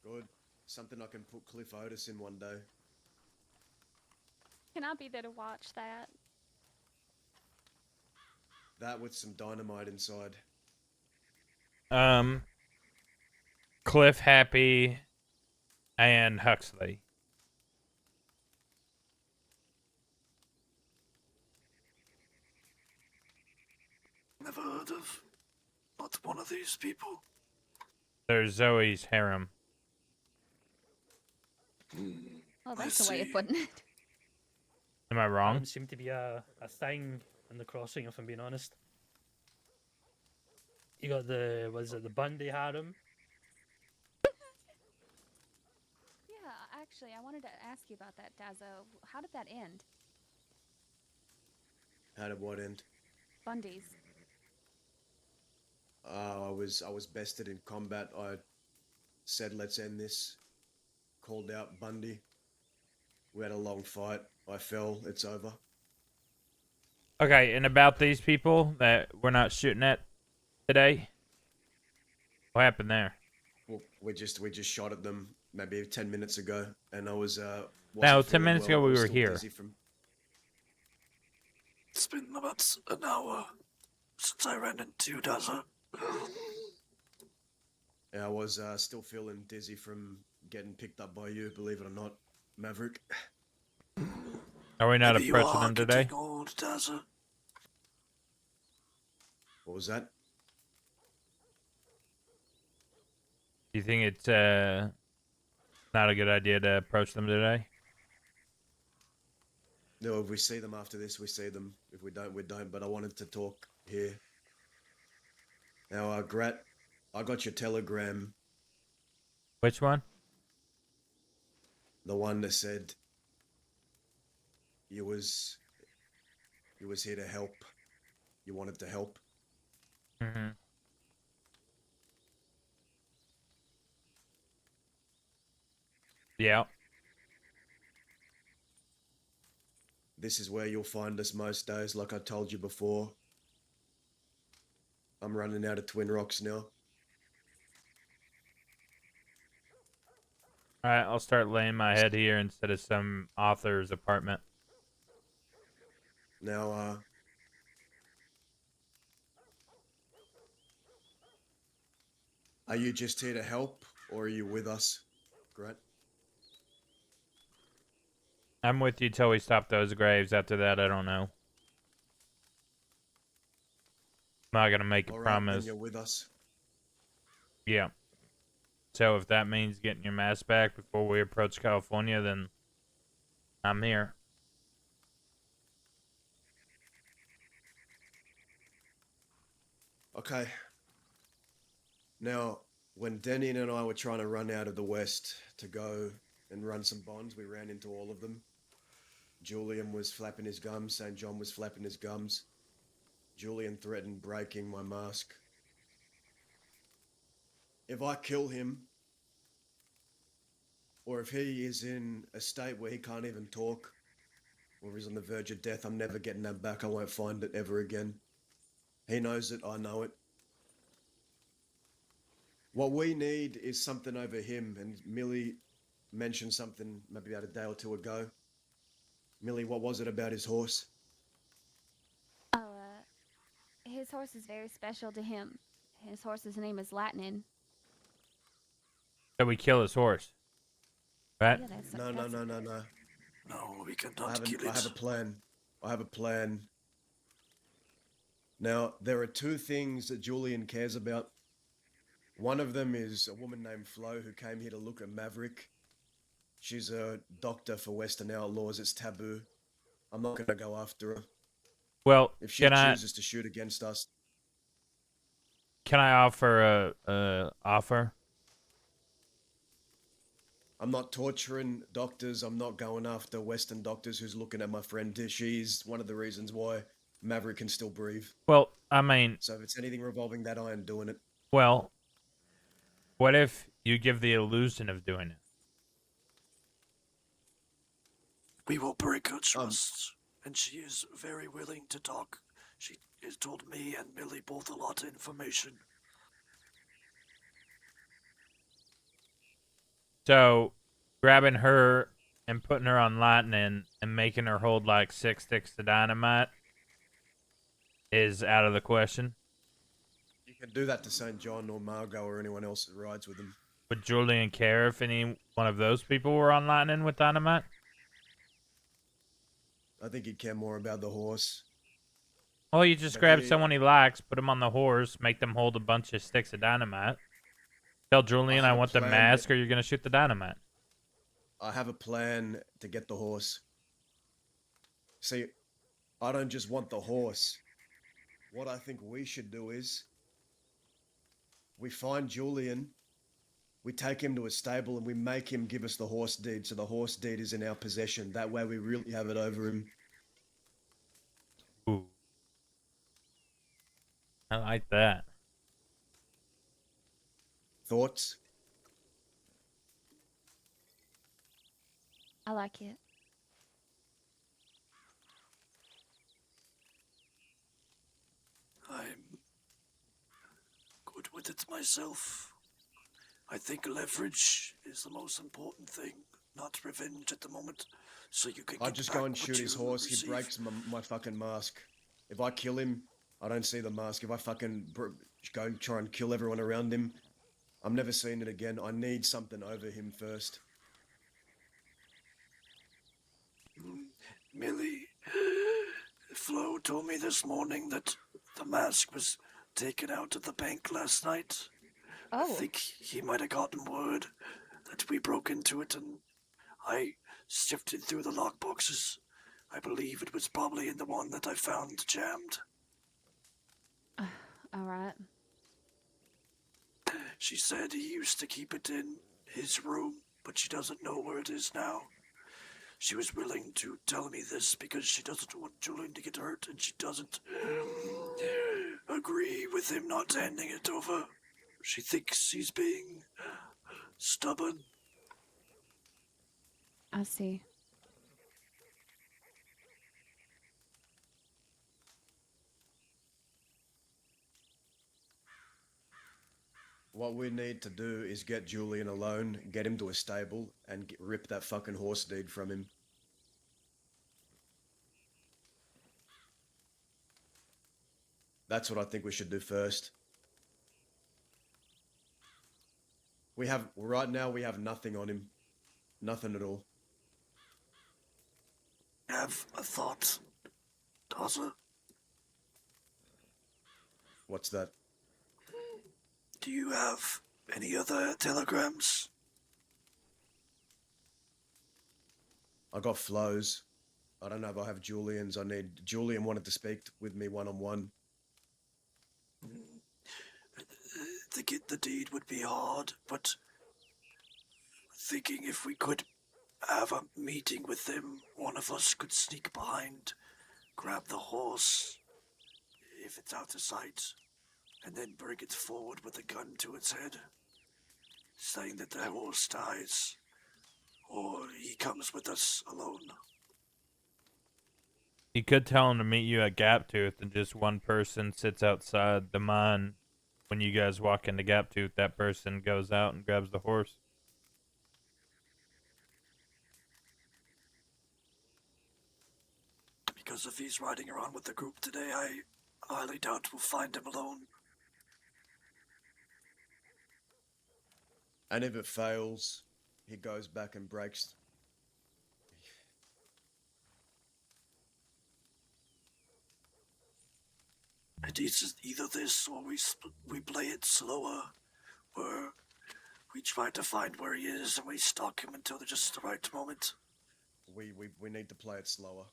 Good. Something I can put Cliff Otis in one day.
Can I be there to watch that?
That with some dynamite inside.
Cliff, Happy, and Huxley.
Never heard of. Not one of these people.
There's Zoe's harem.
Well,
I
that's the way of
see.
putting it.
Am I wrong?
Harem seemed to be a thing in the crossing, if I'm being honest. You got the, was it the Bundy harem?
Yeah, actually, I wanted to ask you about that, Dazo. How did that end?
How did what end?
Bundy's.
I was bested in combat. I said, let's end this. Called out Bundy. We had a long fight. I fell. It's over.
Okay, and about these people that we're not shooting at today, what happened there?
Well, we just shot at them maybe 10 minutes ago, and I was
No,
wasn't
10
feeling
minutes
well.
ago
I
we
was
were
still
here.
dizzy from.
It's been about an hour since I ran into Daza.
Yeah, I was still feeling dizzy from getting picked up by you. Believe it or not, Maverick.
Are we not
Maybe you
approaching
are
them today?
getting old, Daza.
What was that?
Do you think it's not a good idea to approach them today?
No, if we see them after this, we see them. If we don't, we don't. But I wanted to talk here. Now, Grat, I got your telegram.
Which one?
The one that said you was here to help. You wanted to help.
Mm-hmm. Yeah.
This is where you'll find us most days, like I told you before. I'm running out of Twin Rocks now.
All right, I'll start laying my head here instead of some author's apartment.
Now, are you just here to help, or are you with us, Grat?
I'm with you till we stop those graves. After that, I don't know. I'm not gonna make a
All right, then
promise.
you're with us.
Yeah. So if that means getting your mask back before we approach California, then I'm here.
Okay. Now, when Denny and I were trying to run out of the West to go and run some bonds, we ran into all of them. Julian was flapping his gums. St. John was flapping his gums. Julian threatened breaking my mask. If I kill him, or if he is in a state where he can't even talk, or he's on the verge of death, I'm never getting that back. I won't find it ever again. He knows it, I know it. What we need is something over him, and Millie mentioned something maybe about a day or two ago. Millie, what was it about his horse?
Oh, his horse is very special to him. His horse's name is Latinin.
So we kill his horse. Right?
Yeah, that's
No,
that's
no.
No, we
I
cannot kill it.
I have a plan. I have a plan. Now, there are two things that Julian cares about. One of them is a woman named Flo who came here to look at Maverick. She's a doctor for Western Outlaws. It's taboo. I'm not going to go after her.
Well,
If she
can I
chooses to shoot against us,
offer a offer?
I'm not torturing doctors. I'm not going after Western doctors who's looking at my friend. She's one of the reasons why Maverick can still breathe.
Well, I mean,
So if it's anything revolving that, I am doing it.
well, what if you give the illusion of doing it?
We will break her trust, and she is very willing to talk. She has told me and Millie both a lot of information.
So, grabbing her and putting her on lightning and making her hold like 6 sticks of dynamite is out of the question.
You can do that to St. John or Margot or anyone else that rides with them.
Would Julian care if any one of those people were on lightning with dynamite?
I think he'd care more about the horse.
Well, you just
But
grab
he-
someone he likes, put him on the horse, make them hold a bunch of sticks of dynamite. Tell Julian
I
I
have a
want the
plan,
mask
but-
or you're going to shoot the dynamite.
I have a plan to get the horse. See, I don't just want the horse. What I think we should do is we find Julian, we take him to a stable, and we make him give us the horse deed. So the horse deed is in our possession. That way we really have it over him.
Ooh. I like that.
Thoughts?
I like it.
I'm good with it myself. I think leverage is the most important thing, not revenge at the moment. So you can.
I
get
just
back
go and
what
shoot his
you
horse. He
receive.
breaks my fucking mask. If I kill him, I don't see the mask. If I fucking go and try and kill everyone around him, I'm never seeing it again. I need something over him first.
Millie, Flo told me this morning that the mask was taken out of the bank last night. I
Oh,
think he might have gotten word that we broke into it, and I sifted through the lockboxes. I believe it was probably in the one that I found jammed.
all right.
She said he used to keep it in his room, but she doesn't know where it is now. She was willing to tell me this because she doesn't want Julian to get hurt, and she doesn't agree with him not handing it over. She thinks he's being stubborn.
I see.
What we need to do is get Julian alone, get him to a stable, and rip that fucking horse deed from him. That's what I think we should do first. Right now we have nothing on him. Nothing at all.
Have a thought, Daza.
What's that?
Do you have any other telegrams?
I got Flo's. I don't know if I have Julian's. Julian wanted to speak with me one-on-one.
To get the deed would be hard, but thinking if we could have a meeting with them, one of us could sneak behind, grab the horse, if it's out of sight, and then bring it forward with a gun to its head, saying that the horse dies, or he comes with us alone.
You could tell him to meet you at Gaptooth and just one person sits outside the mine. When you guys walk into Gaptooth, that person goes out and grabs the horse.
Because if he's riding around with the group today, I highly doubt we'll find him alone.
And if it fails, he goes back and breaks.
It is either this or we play it slower, where we try to find where he is and we stalk him until just the right moment.
We need to play it slower.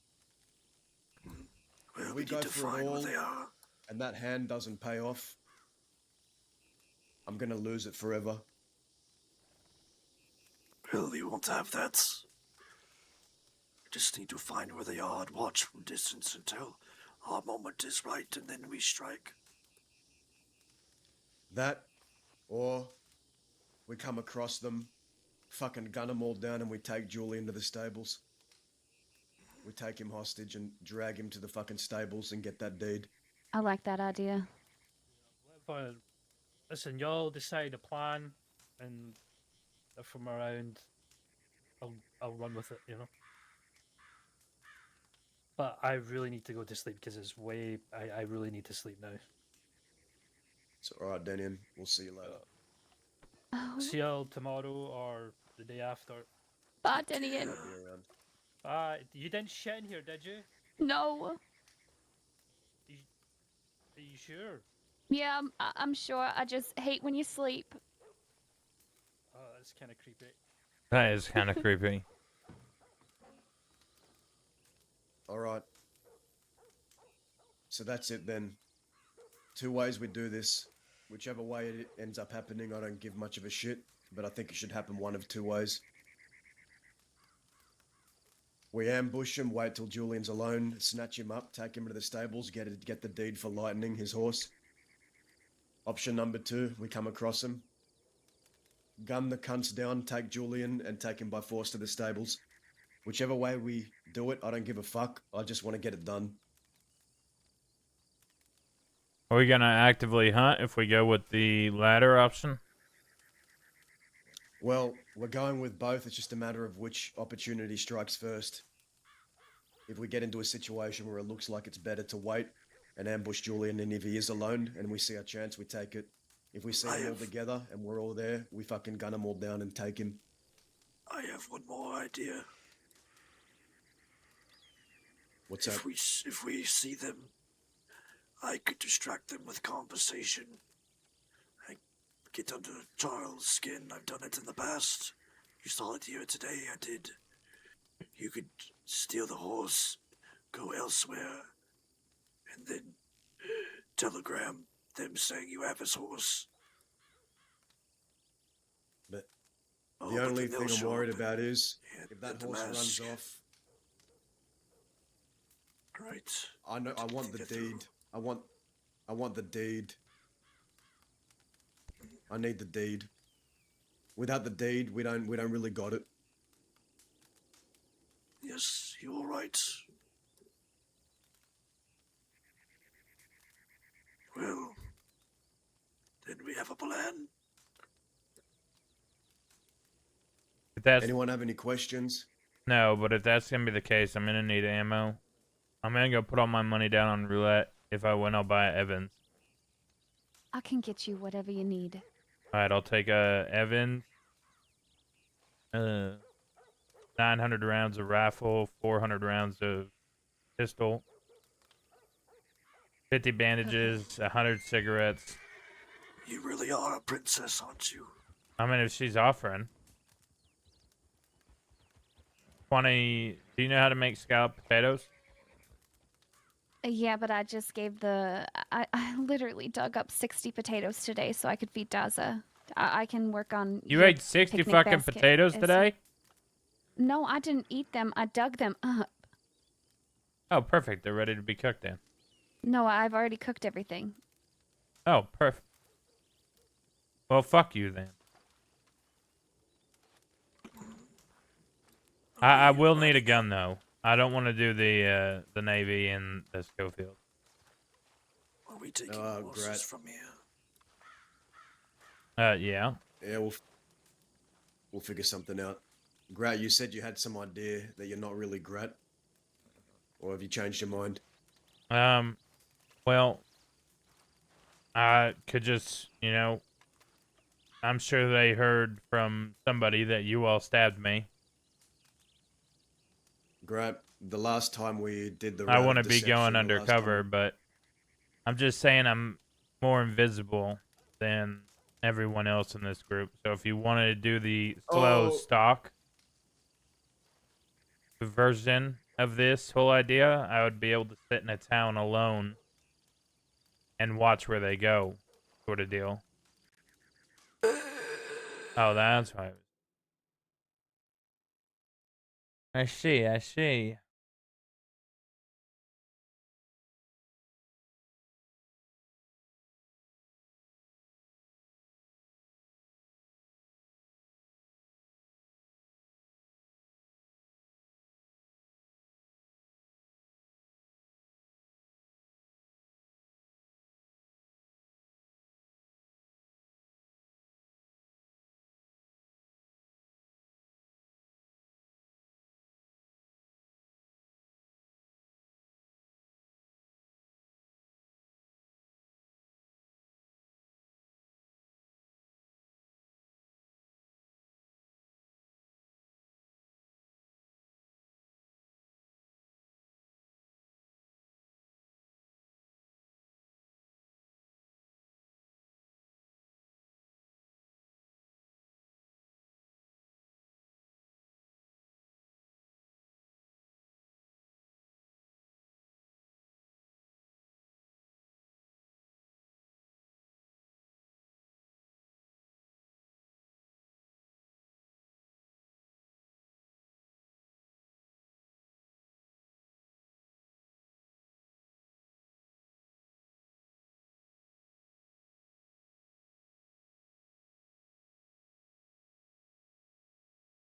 Well,
If
we
we go
need to
for it
find where
all,
they are.
and that hand doesn't pay off, I'm gonna lose it forever.
Well, we won't have that. We just need to find where they are and watch from distance until our moment is right, and then we strike.
That, or we come across them, fucking gun them all down, and we take Julian to the stables. We take him hostage and drag him to the fucking stables and get that deed.
I like that idea.
But listen, y'all decide a plan, and if I'm around, I'll run with it, you know. But I really need to go to sleep because it's way. I really need to sleep now.
So, alright, Daniel, we'll see you later.
Oh,
See y'all tomorrow or the day after.
bye, Denian.
I'll be around.
You didn't shit in here, did you?
No.
Are you sure?
Yeah, I'm sure. I just hate when you sleep.
Oh, that's kind of creepy.
That is kind of creepy.
Alright. So that's it then. 2 ways we do this. Whichever way it ends up happening, I don't give much of a shit. But I think it should happen one of 2 ways. We ambush him, wait till Julian's alone, snatch him up, take him to the stables, get the deed for Lightning, his horse. Option number 2, we come across him, gun the cunts down, take Julian, and take him by force to the stables. Whichever way we do it, I don't give a fuck. I just want to get it done.
Are we gonna actively hunt if we go with the latter option?
Well, we're going with both. It's just a matter of which opportunity strikes first. If we get into a situation where it looks like it's better to wait and ambush Julian, and if he is alone and we see our chance, we take it. If we see them all together and we're all there, we fucking gun them all down and take him.
I have one more idea.
What's that?
If we see them, I could distract them with conversation. I get under Charles' skin. I've done it in the past. You saw it here today. I did. You could steal the horse, go elsewhere, and then telegram them saying you have his horse.
But
Oh,
the
but
only
then
thing
they'll
I'm
show
worried
up
about
and-
is
and
if that
get the
horse runs
mask.
off.
Right.
I know. I want the
Get through.
deed. I want the deed. I need the deed. Without the deed, we don't really got it.
Yes, you're right. Well, then we have a plan.
If that's
Anyone have any questions?
no, but if that's gonna be the case, I'm gonna need ammo. I'm gonna go put all my money down on roulette. If I win, I'll buy Evans.
I can get you whatever you need.
All right, I'll take Evans. 900 rounds of rifle, 400 rounds of pistol, 50 bandages, 100 cigarettes.
You really are a princess, aren't you?
I mean, if she's offering 20. Do you know how to make scalloped potatoes?
Yeah, but I just gave I literally dug up 60 potatoes today so I could feed Daza. I can work on.
You
your
ate 60
picnic
fucking
basket
potatoes
as-
today?
No, I didn't eat them. I dug them up.
Oh, perfect. They're ready to be cooked then.
No, I've already cooked everything.
Oh, perfect. Well, fuck you then. I will need a gun though. I don't want to do the Navy in the Schofield.
Are we taking
Oh,
horses
Grat.
from here?
Yeah.
Yeah, we'll figure something out. Grat, you said you had some idea that you're not really Grat, or have you changed your mind?
Well, I could just, I'm sure they heard from somebody that you all stabbed me.
Grat, the last time we did the
I
route
want to
of
be
deception,
going
the last time
undercover, but I'm just saying I'm more invisible than everyone else in this group. So if you wanted to do the slow
Oh,
stalk version of this whole idea, I would be able to sit in a town alone and watch where they go, sort of deal. Oh, that's why. I see, I see.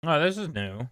Oh, this is new.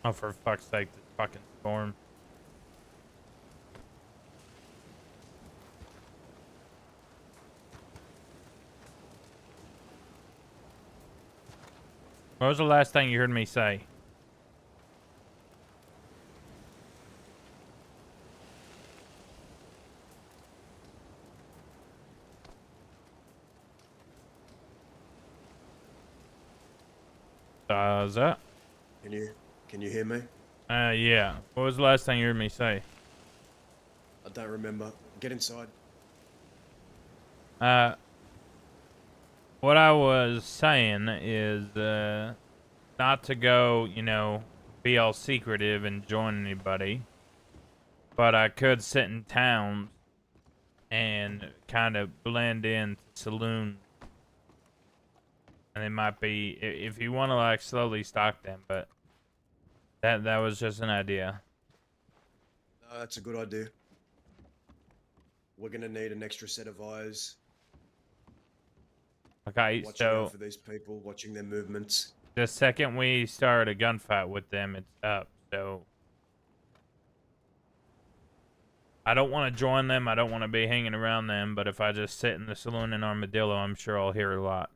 Oh, for fuck's sake, this fucking storm. What was the last thing you heard me say? Does it?
can you hear me?
Yeah. What was the last thing you heard me say?
I don't remember. Get inside.
What I was saying is, not to go, be all secretive and join anybody, but I could sit in towns and kind of blend into saloons. And it might be, if you want to, like, slowly stock them, but that was just an idea.
No, that's a good idea. We're gonna need an extra set of eyes
Okay,
watching out
so
for these people, watching their movements.
the second we start a gunfight with them, it's up. So I don't want to join them. I don't want to be hanging around them. But if I just sit in the saloon in Armadillo, I'm sure I'll hear a lot.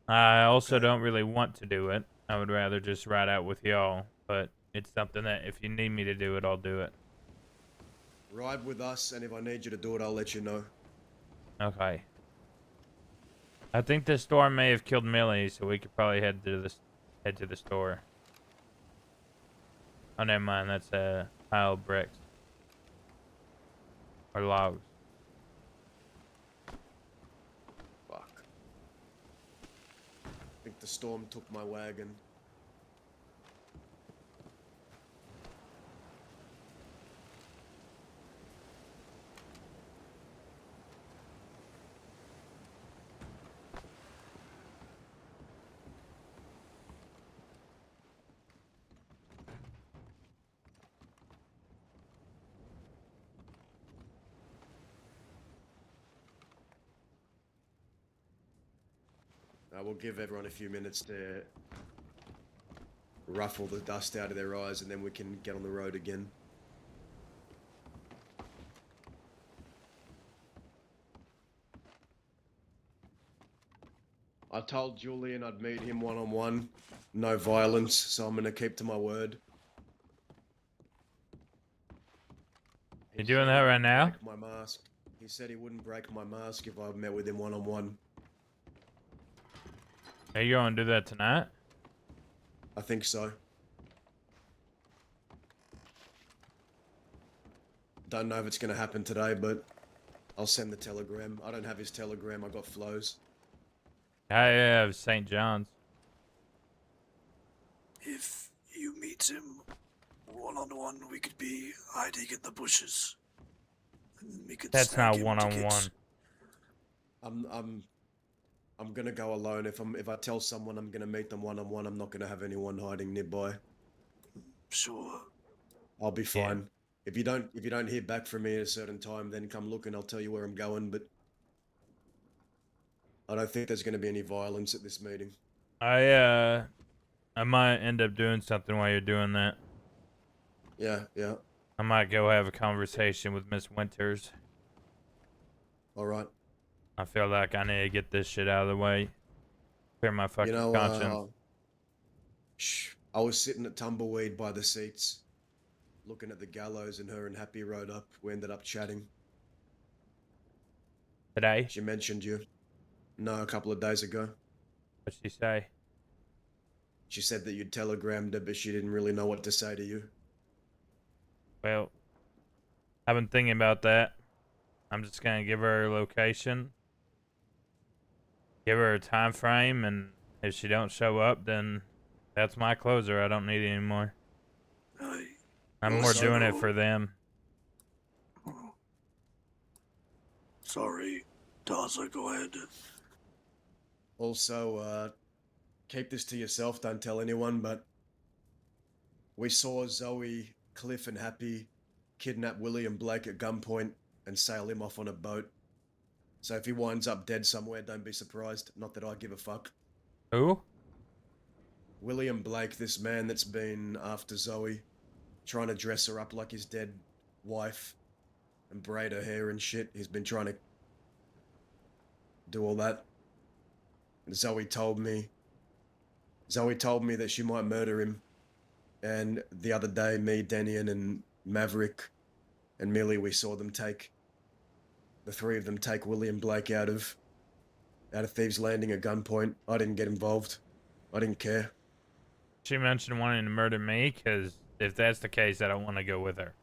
I also
Okay.
don't really want to do it. I would rather just ride out with y'all. But it's something that if you need me to do it, I'll do it.
Ride with us, and if I need you to do it, I'll let you know.
Okay. I think the storm may have killed Millie, so we could probably head to the store. Oh, never mind. That's a pile of bricks or logs.
Fuck. I think the storm took my wagon. We'll give everyone a few minutes to ruffle the dust out of their eyes, and then we can get on the road again. I told Julian I'd meet him one-on-one. No violence, so I'm gonna keep to my word.
You doing that right now?
Break my mask. He said he wouldn't break my mask if I met with him one-on-one.
Are you going to do that tonight?
I think so. Don't know if it's gonna happen today, but I'll send the telegram. I don't have his telegram, I got Flo's.
I have St. John's.
If you meet him one-on-one, we could be hiding in the bushes. And we could
That's
snag
not
him to
one-on-one.
get-
I'm gonna go alone. If I tell someone I'm gonna meet them one-on-one, I'm not gonna have anyone hiding nearby.
Sure.
I'll be fine. If you don't hear back from me at a certain time, then come look and I'll tell you where I'm going, but I don't think there's gonna be any violence at this meeting.
I might end up doing something while you're doing that.
Yeah.
I might go have a conversation with Miss Winters.
Alright.
I feel like I need to get this shit out of the way. Clear my fucking
You know,
conscience.
I was sitting at Tumbleweed by the seats, looking at the gallows, and her and Happy rode up. We ended up chatting.
Today?
She mentioned you. No, a couple of days ago.
What'd she say?
She said that you'd telegrammed her, but she didn't really know what to say to you.
Well, I've been thinking about that. I'm just gonna give her a location, give her a time frame, and if she don't show up, then that's my closer. I don't need it anymore. I'm more
Also-
doing it for them.
Sorry, Daza, go ahead.
Also, keep this to yourself, don't tell anyone, but we saw Zoe, Cliff, and Happy kidnap William Blake at gunpoint and sail him off on a boat. So if he winds up dead somewhere, don't be surprised. Not that I give a fuck.
Who?
William Blake, this man that's been after Zoe, trying to dress her up like his dead wife and braid her hair and shit. He's been trying to do all that. And Zoe told me that she might murder him. And the other day, me, Denian, and Maverick and Millie, we saw them the three of them take William Blake out of Thieves Landing at gunpoint. I didn't get involved. I didn't care.
She mentioned wanting to murder me, because if that's the case, I don't want to go with her.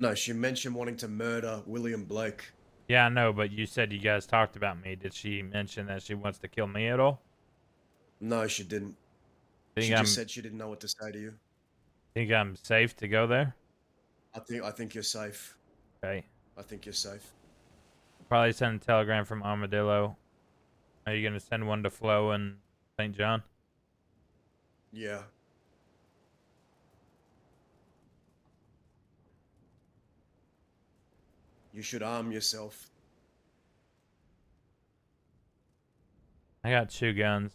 No, she mentioned wanting to murder William Blake.
Yeah, I know, but you said you guys talked about me. Did she mention that she wants to kill me at all?
No, she didn't.
Think
She
I'm
just said she didn't know what to say to you.
think I'm safe to go there?
I think you're safe.
Okay.
I think you're safe.
Probably send a telegram from Armadillo. Are you gonna send one to Flo and St. John?
Yeah. You should arm yourself.
I got 2 guns.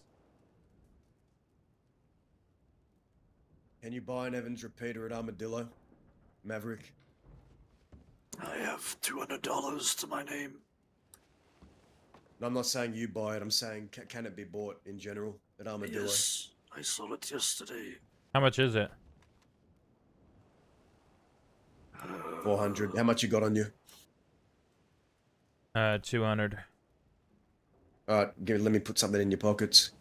Can you buy an Evans repeater at Armadillo? Maverick?
I have $200 to my name.
No, I'm not saying you buy it. I'm saying can it be bought in general at Armadillo?
Yes, I sold it yesterday.
How much is it?
400. How much you got on you?
200.
All right, let me put something in your pockets.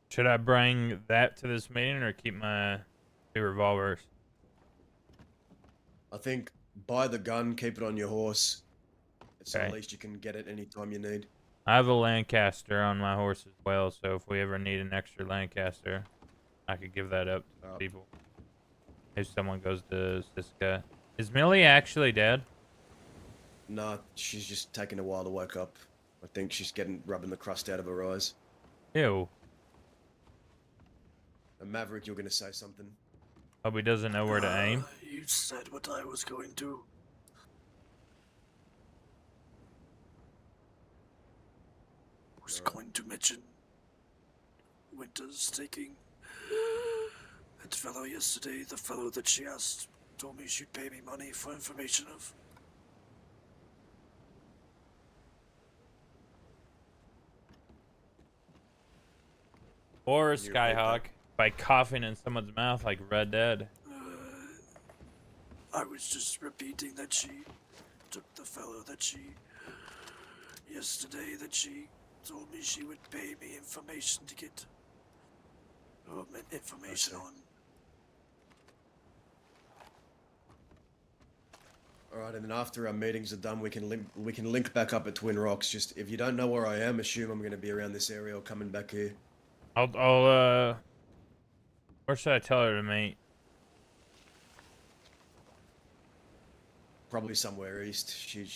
Should I bring that to this meeting or keep my 2 revolvers?
I think buy the gun, keep it on your horse. So
Okay.
at least you can get it anytime you need.
I have a Lancaster on my horse as well, so if we ever need an extra Lancaster, I could give that up to people. If someone goes to Siska. Is Millie actually dead?
Nah, she's just taking a while to wake up. I think she's rubbing the crust out of her eyes.
Ew.
And Maverick, you're gonna say something.
Hope he doesn't know where to aim.
You said what I was going to. Was going to mention Winter's taking that fellow yesterday. The fellow that she asked told me she'd pay me money for information of.
Or a
You're
Skyhawk by coughing in someone's mouth like Red Dead.
I was just repeating that she took the fellow that she yesterday that she told me she would pay me information to get information on.
All right, and then after our meetings are done, we can link back up at Twin Rocks. Just if you don't know where I am, assume I'm gonna be around this area or coming back here.
Where should I tell her to meet?
Probably somewhere east.
She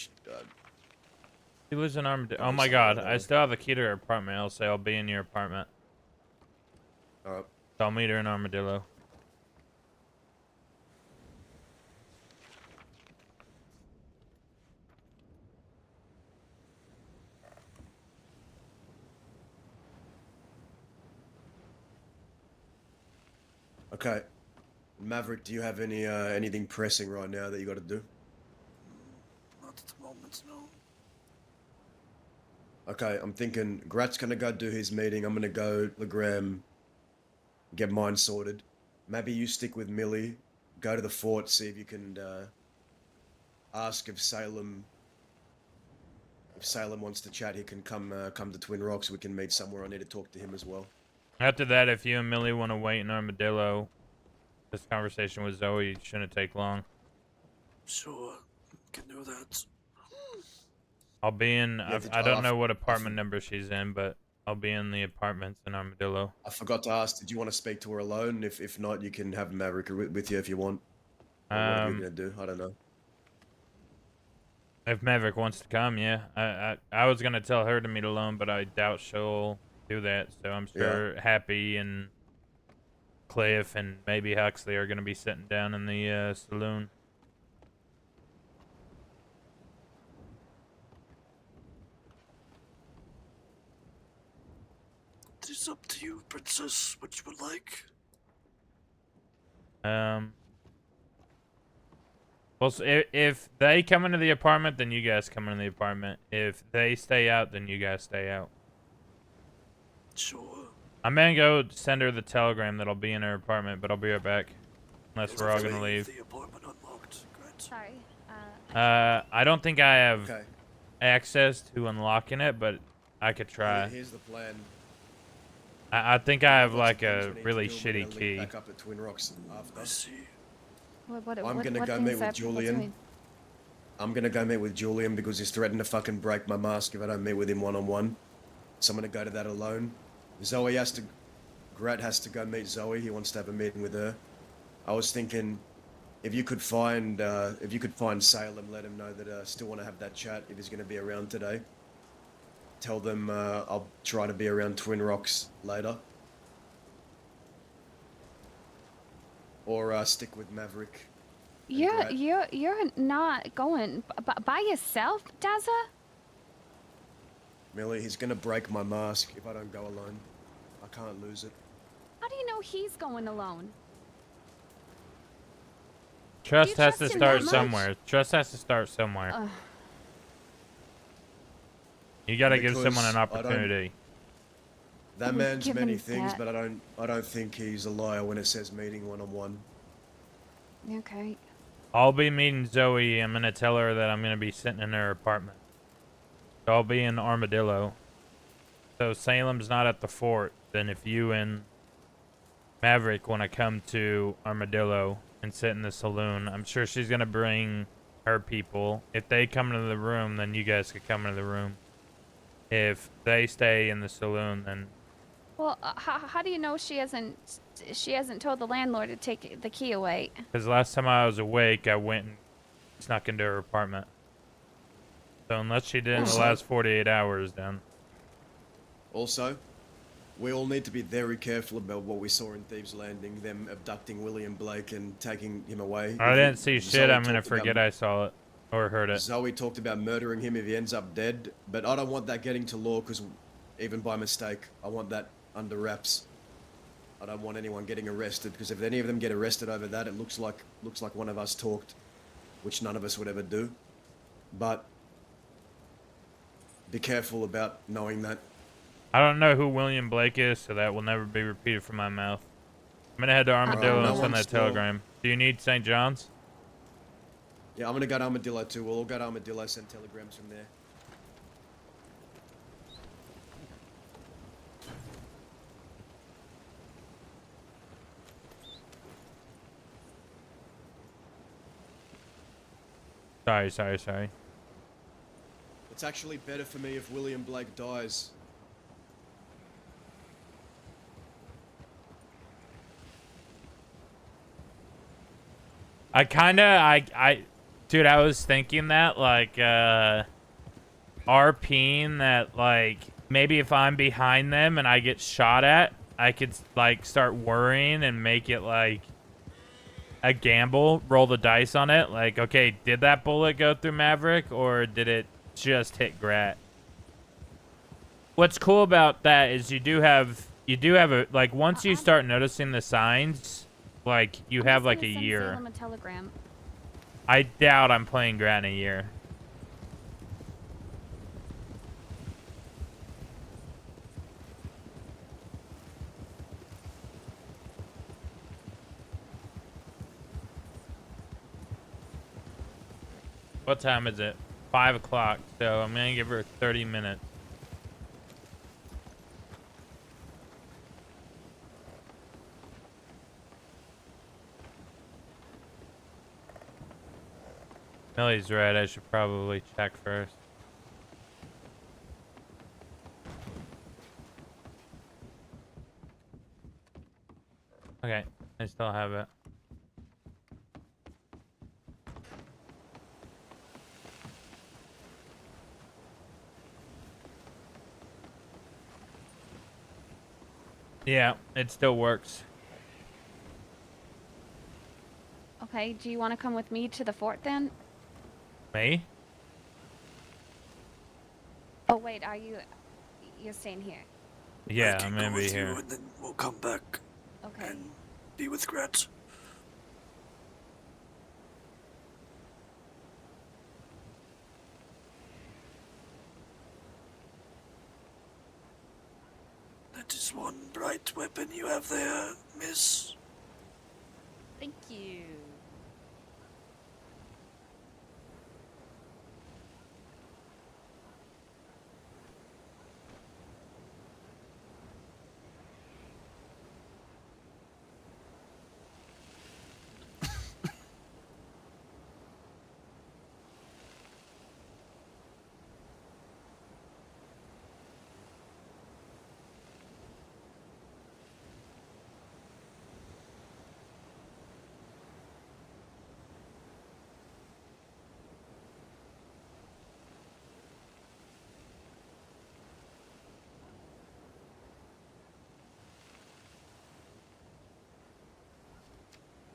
lives in Armadillo. Oh
Probably
my
somewhere
god,
that
I
way.
still have the key to her apartment. I'll say I'll be in your apartment.
All right.
So I'll meet her in Armadillo.
Okay. Maverick, do you have anything pressing right now that you got to do?
Not at the moment, no.
Okay, I'm thinking Grat's gonna go do his meeting. I'm gonna go Legram, get mine sorted. Maybe you stick with Millie, go to the fort, see if you can ask if Salem wants to chat. He can come to Twin Rocks. We can meet somewhere. I need to talk to him as well.
After that, if you and Millie want to wait in Armadillo, this conversation with Zoe shouldn't take long.
Sure, can do that.
I'll be in.
Yeah,
I don't know what apartment number she's in, but I'll be in the apartments in Armadillo.
I forgot to ask. Did you want to speak to her alone? If not, you can have Maverick with you if you want. Or whatever you're gonna do. I don't know.
If Maverick wants to come, yeah. I was gonna tell her to meet alone, but I doubt she'll do that. So I'm sure Happy and Cliff and maybe Huxley are gonna be sitting down in the saloon.
It's up to you, Princess, what you would like.
Well, so if they come into the apartment, then you guys come into the apartment. If they stay out, then you guys stay out.
sure.
I'm gonna go send her the telegram that'll be in her apartment, but I'll be right back. Unless we're all
Hopefully
gonna leave.
The apartment unlocked. Great.
Sorry.
I don't think I have
Okay.
access to unlocking it, but I could try.
Here's the plan.
I think I have
I've got
like
some things
a
we need to
really
do, and we're
shitty
gonna link
key.
back up at Twin Rocks after.
I see.
I'm gonna go meet with Julian. I'm gonna go meet with Julian because he's threatened to fucking break my mask if I don't meet with him one-on-one. So I'm gonna go to that alone. Grat has to go meet Zoe. He wants to have a meeting with her. I was thinking, if you could find Salem, let him know that I still want to have that chat if he's gonna be around today. Tell them I'll try to be around Twin Rocks later. Or stick with Maverick.
You're not going by yourself, Daza?
Millie, he's gonna break my mask if I don't go alone. I can't lose it.
How do you know he's going alone?
Trust has to
trust him
start
that much?
somewhere. Trust has to start somewhere. You gotta give someone an
Because I don't-
opportunity.
That
We've
man's
given
many things,
that-
but I don't think he's a liar when it says meeting one-on-one.
Okay.
I'll be meeting Zoe. I'm gonna tell her that I'm gonna be sitting in her apartment. So I'll be in Armadillo. So Salem's not at the fort. Then if you and Maverick want to come to Armadillo and sit in the saloon, I'm sure she's gonna bring her people. If they come into the room, then you guys could come into the room. If they stay in the saloon, then
Well, how do you know she hasn't told the landlord to take the key away?
because last time I was awake, I went and snuck into her apartment. So unless she did in the
Also-
last 48 hours, then
Also, we all need to be very careful about what we saw in Thieves Landing, them abducting William Blake and taking him away.
I
If
didn't see
Zoe
shit. I'm gonna
talked about-
forget I saw it or heard it.
Zoe talked about murdering him if he ends up dead, but I don't want that getting to law because even by mistake, I want that under wraps. I don't want anyone getting arrested because if any of them get arrested over that, it looks like one of us talked, which none of us would ever do. But be careful about knowing that.
I don't know who William Blake is, so that will never be repeated from my mouth. I'm gonna head to Armadillo
no
and send
one's
that telegram. Do you need St. John's?
Yeah, I'm gonna go to Armadillo too. We'll all go to Armadillo, send telegrams from there.
Sorry.
It's actually better for me if William Blake dies.
Dude, I was thinking that, like, RPing that, like, maybe if I'm behind them and I get shot at, I could, like, start worrying and make it, like, a gamble, roll the dice on it. Like, okay, did that bullet go through Maverick or did it just hit Grat? What's cool about that is you do have a, like, once you start noticing the signs, like, you have, like, a year.
Salem a telegram.
I doubt I'm playing Grat in a year. What time is it? 5 o'clock, so I'm gonna give her 30 minutes. Millie's right, I should probably check first. Okay, I still have it. Yeah, it still works.
Okay, do you want to come with me to the fort then?
Me?
Oh wait, you're staying here?
Yeah,
I can
I'm
go
gonna be
with
here.
you and then we'll come back
Okay.
and be with Grat. That is one bright weapon you have there, miss.
Thank you.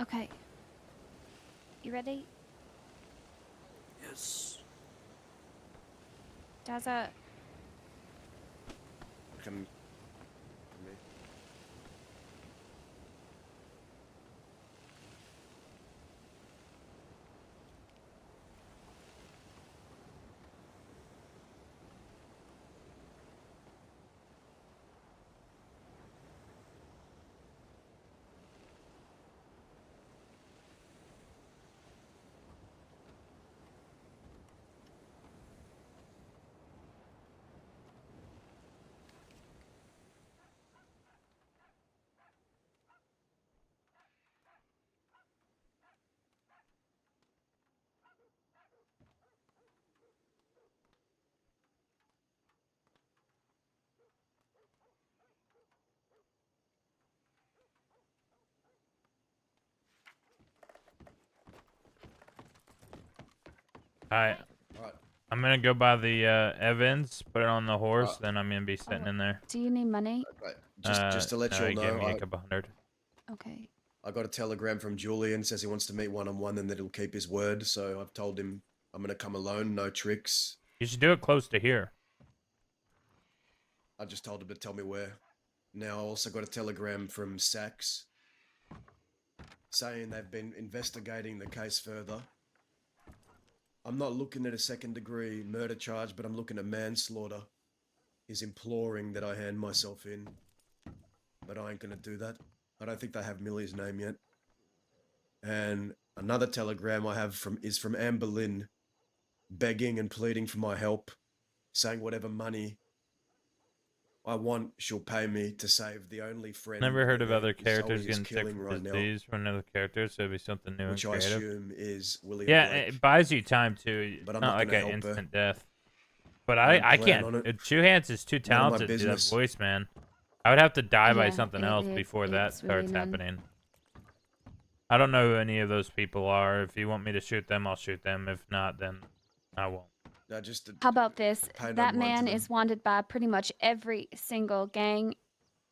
Okay. You ready?
Yes.
Daza,
Can
Alright,
Alright.
I'm gonna go by the Evans, put it on the horse,
Alright.
then I'm gonna be sitting in there.
do you need money?
Okay. Just to let
No,
you all
he gave
know,
me a couple hundred.
Okay.
I got a telegram from Julian, says he wants to meet one-on-one and that he'll keep his word, so I've told him I'm gonna come alone, no tricks.
You should do it close to here.
I just told him to tell me where. Now I also got a telegram from Sachs saying they've been investigating the case further. I'm not looking at a second-degree murder charge, but I'm looking at manslaughter. He's imploring that I hand myself in, but I ain't gonna do that. I don't think they have Millie's name yet. And another telegram I have is from Amber Lynn, begging and pleading for my help, saying whatever money I want, she'll pay me to save the only friend.
Never heard of
that
other characters
Zoe is
getting sick
killing
from
right now,
disease from another character, so it'd be something new
which
and
I
creative.
assume is William
Yeah,
Blake.
it buys you time too.
But I'm
not
not
like
gonna
an
help her.
instant death. But
I don't
I
plan
can't.
on it.
Two Hands is too
None of my
talented to do that
business.
voice, man. I would have to die by
Yeah,
something else before that
it's really
starts
none.
happening. I don't know who any of those people are. If you want me to shoot them, I'll shoot them. If not, then I won't.
No, just to
How about this?
pay no
That
mind to
man
them.
is wanted by pretty much every single gang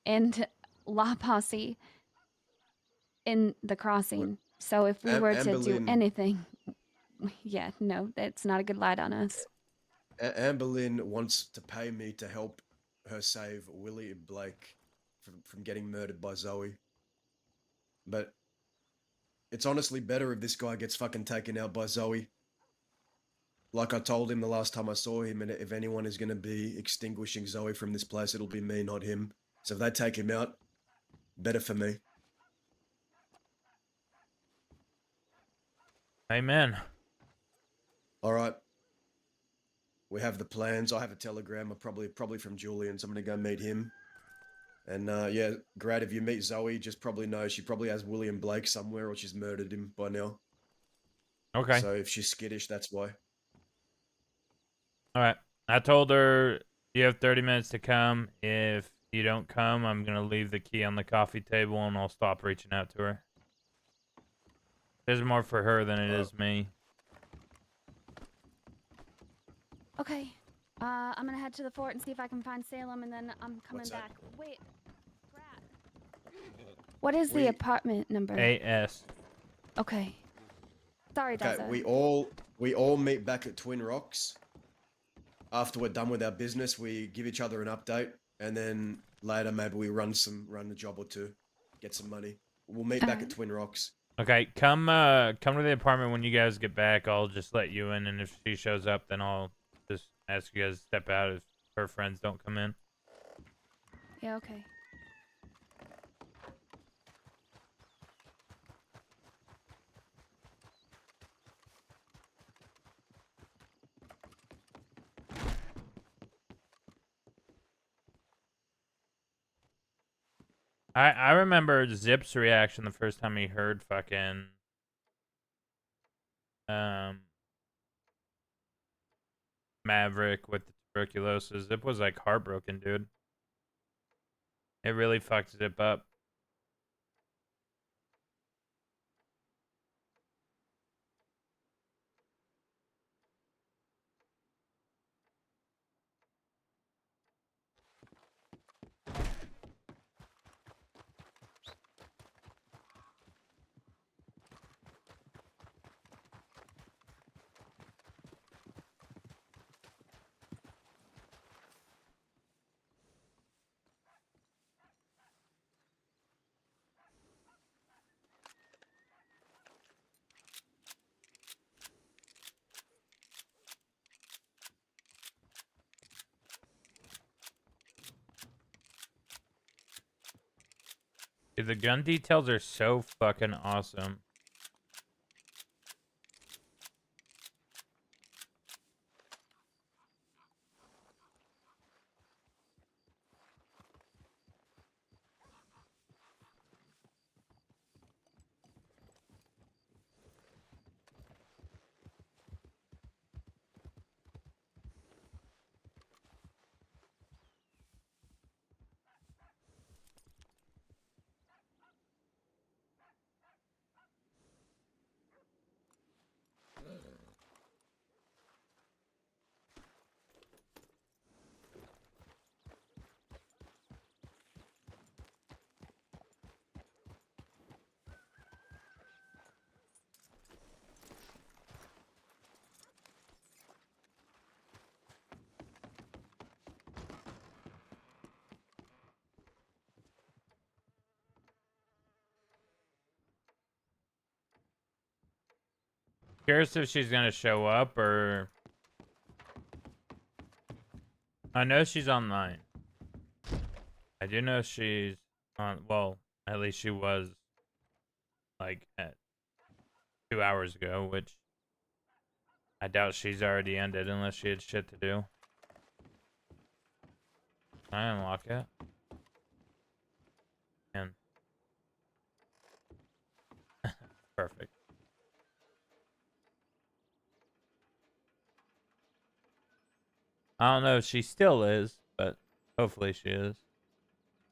and La Posse in the crossing. So if we were to
Amber
do
Lynn-
anything, yeah, no, that's not a good light on us.
Amber Lynn wants to pay me to help her save Willie Blake from getting murdered by Zoe. But it's honestly better if this guy gets fucking taken out by Zoe. Like I told him the last time I saw him, and if anyone is going to be extinguishing Zoe from this place, it'll be me, not him. So if they take him out, better for me.
Amen.
All right. We have the plans. I have a telegram, probably from Julian, so I'm going to go meet him. And yeah, Grat, if you meet Zoe, just probably know she probably has William Blake somewhere, or she's murdered him by now.
Okay.
So if she's skittish, that's why.
All right. I told her you have 30 minutes to come. If you don't come, I'm going to leave the key on the coffee table and I'll stop reaching out to her. There's more for her than it is me.
Okay. I'm gonna head to the fort and see if I can find Salem, and then I'm coming
What's that?
back. Wait, Grat. What is the
We-
apartment number?
AS.
Okay. Sorry,
Okay,
Daza.
we all meet back at Twin Rocks. After we're done with our business, we give each other an update, and then later maybe we run a job or two, get some money. We'll meet back at
Alright.
Twin Rocks.
Okay, come to the apartment when you guys get back. I'll just let you in, and if she shows up, then I'll just ask you guys to step out if her friends don't come in.
Yeah, okay.
I remember Zip's reaction the first time he heard fucking Maverick with the tuberculosis. Zip was like heartbroken, dude. It really fucked Zip up. Dude, the gun details are so fucking awesome. Curious if she's gonna show up or... I know she's online. I do know she's on... Well, at least she was like at 2 hours ago, which I doubt she's already ended unless she had shit to do. Can I unlock it? And perfect. I don't know if she still is, but hopefully she is.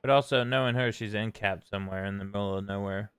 But also, knowing her, she's in cap somewhere in the middle of nowhere.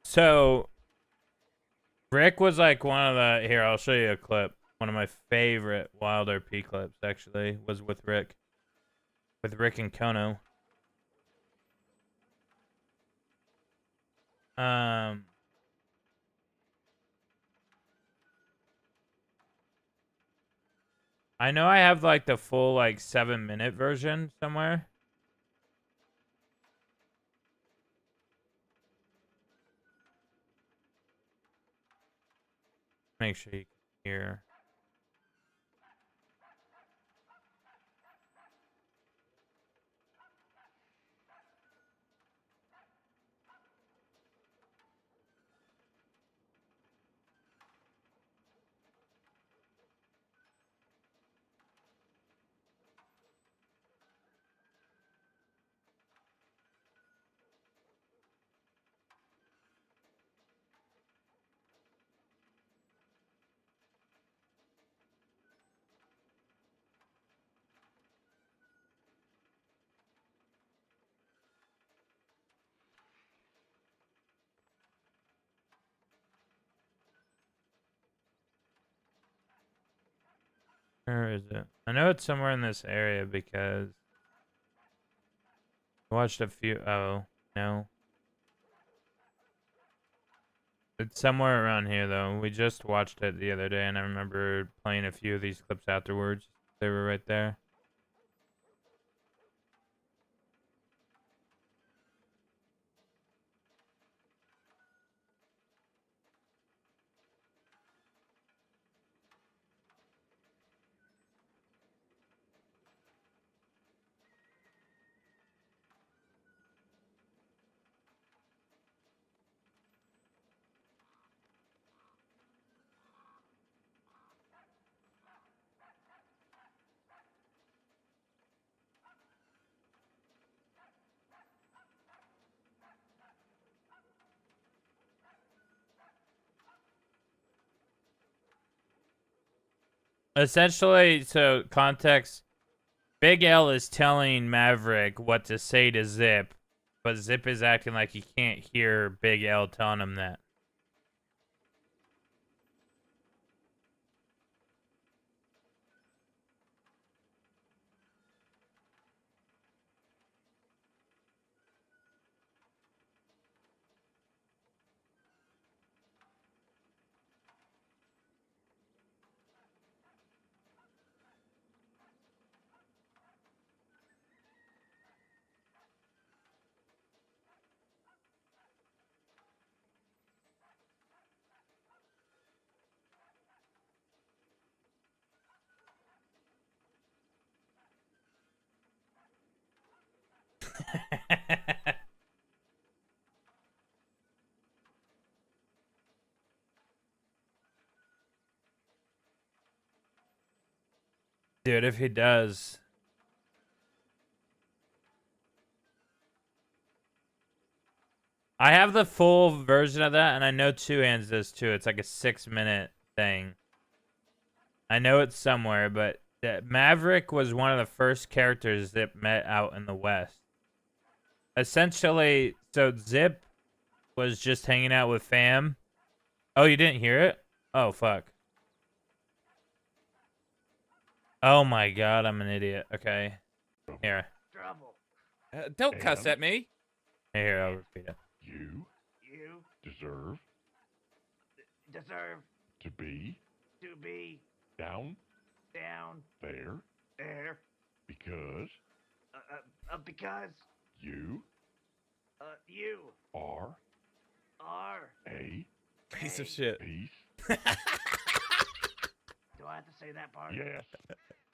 So, Rick was like one of the... Here, I'll show you a clip. One of my favorite WildRP clips, actually, was with Rick. With Rick and Kono. I know I have like the full like 7-minute version somewhere. Make sure you can hear. Where is it? I know it's somewhere in this area because I watched a few. Oh, no. It's somewhere around here, though. We just watched it the other day, and I remember playing a few of these clips afterwards. They were right there. Essentially, so context, Big L is telling Maverick what to say to Zip, but Zip is acting like he can't hear Big L telling him that. Dude, if he does. I have the full version of that, and I know Two Hands does too. It's like a 6-minute thing. I know it's somewhere, but Maverick was one of the first characters Zip met out in the West. Essentially, so Zip was just hanging out with fam. Oh, you didn't hear it? Oh, fuck. Oh my god, I'm an idiot. Okay. Here.
Trouble.
Don't cuss at me.
Here, I'll repeat it.
You
You
deserve
deserve
to be
to be
down
down
there
there
because
because
you
you
are
are.
a
Piece of shit.
piece.
Do I have to say that part?
Yes.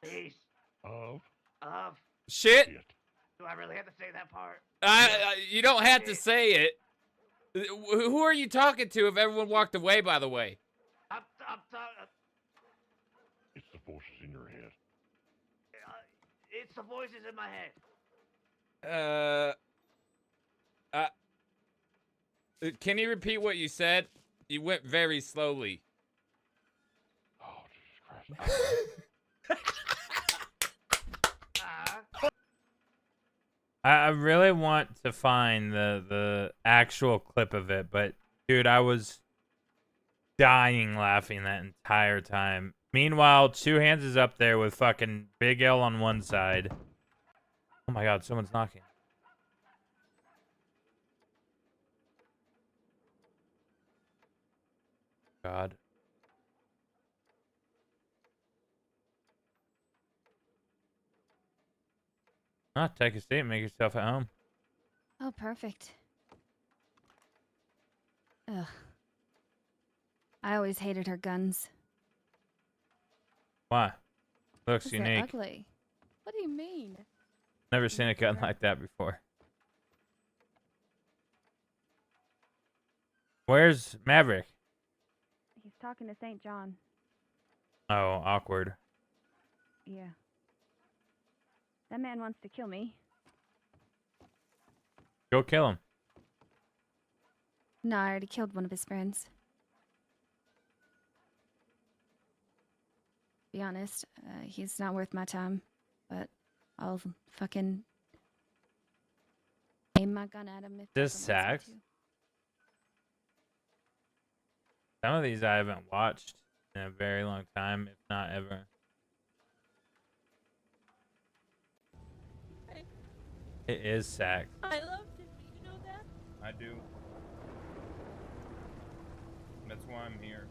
Piece
Of
of.
Shit.
shit.
Do I really have to say that part?
You don't have to say it. Who are you talking to if everyone walked away, by the way?
I'm
It's the voices in your head.
it's the voices in my head.
Can you repeat what you said? You went very slowly.
Oh, Jesus Christ.
I really want to find the actual clip of it, but dude, I was dying laughing that entire time. Meanwhile, Two Hands is up there with fucking Big L on one side. Oh my god, someone's knocking. God. Ah, take a seat, make yourself at home.
Oh, perfect. Ugh. I always hated her guns.
Why? Looks
'Cause they're
unique.
ugly. What do you mean?
Never seen a gun like that before. Where's Maverick?
He's talking to St. John.
Oh, awkward.
Yeah. That man wants to kill me.
Go kill him.
No, I already killed one of his friends. Be honest, he's not worth my time, but I'll fucking aim my gun at him if
This
someone wants me
Sax?
to.
Some of these I haven't watched in a very long time, if not ever. It is sack.
I loved him. You know that?
I do. That's why I'm here.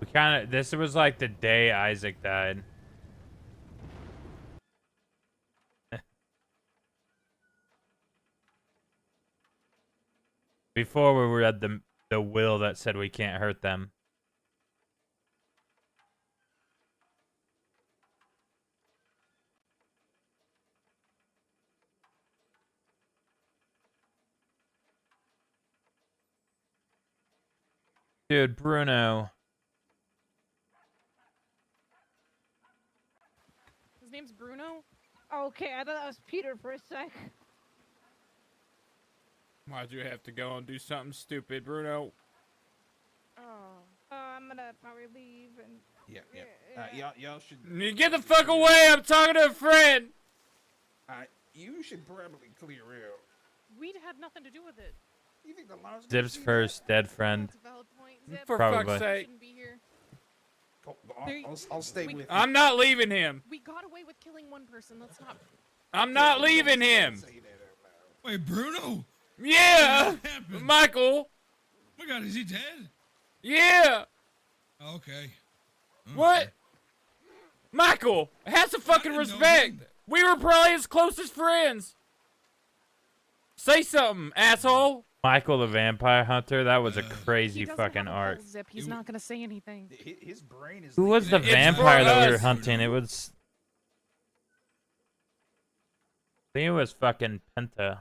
We kind of, this was like the day Isaac died. Before we read the will that said we can't hurt them. Dude, Bruno.
His name's Bruno? Okay, I thought that was Peter for a sec.
Why'd you have to go and do something stupid, Bruno?
Oh. I'm gonna probably leave and...
Y'all should.
Get the fuck away! I'm talking to a friend!
You should probably clear out.
We'd had nothing to do with it.
You think the law's gonna
Zip's
see
first dead friend.
That's a valid point. Zip,
For
Probably.
fuck's sake.
shouldn't be here.
that? I'll stay with you.
I'm not leaving him.
We got away with killing one person. Let's not...
I'm not leaving him.
Say that out loud.
Wait, Bruno?
Yeah!
What happened?
Michael!
Oh my God, is he dead?
Yeah!
Okay.
What? Michael! Have some fucking
I didn't know
respect!
him.
We were probably his closest friends! Say something, asshole!
Michael the Vampire Hunter, that was a
He
crazy
doesn't
fucking
have a
arc.
pulse, Zip. He's not gonna say anything.
His brain is.
Who was the
It's
vampire that we were
us.
hunting? It was... I think it was fucking Penta.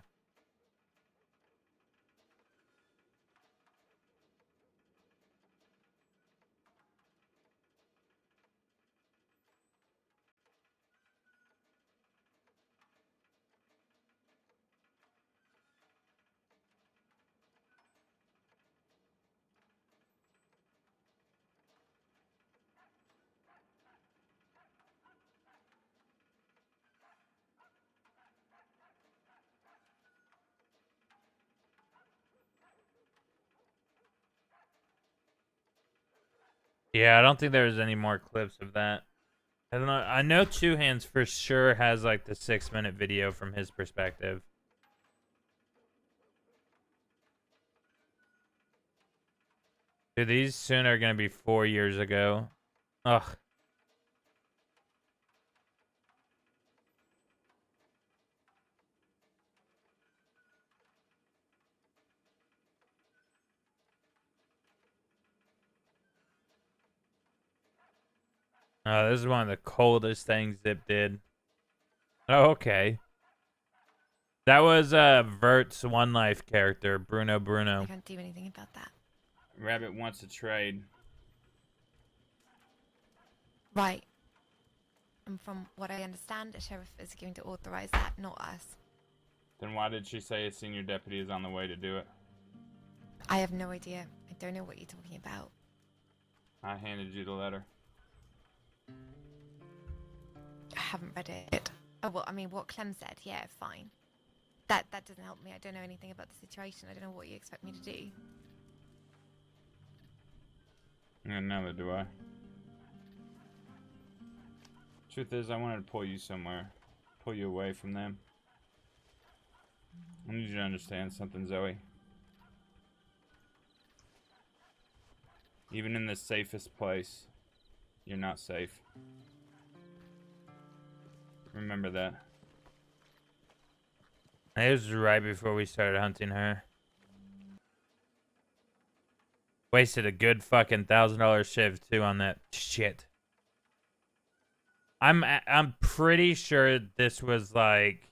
Yeah, I don't think there's any more clips of that. I don't know. I know Two Hands for sure has like the 6-minute video from his perspective. Dude, these soon are gonna be 4 years ago. Ugh. This is one of the coldest things Zip did. Oh, okay. That was Vert's One Life character, Bruno.
I can't do anything about that.
Rabbit wants to trade.
Right. And from what I understand, the sheriff is going to authorize that, not us.
Then why did she say a senior deputy is on the way to do it?
I have no idea. I don't know what you're talking about.
I handed you the letter.
I haven't read it. Oh, well, I mean, what Clem said, yeah, fine. That doesn't help me. I don't know anything about the situation. I don't know what you expect me to do.
And neither do I. Truth is, I wanted to pull you somewhere. Pull you away from them. I need you to understand something, Zoe. Even in the safest place, you're not safe. Remember that. It was right before we started hunting her. Wasted a good fucking $1,000 shiv too on that shit. I'm pretty sure this was like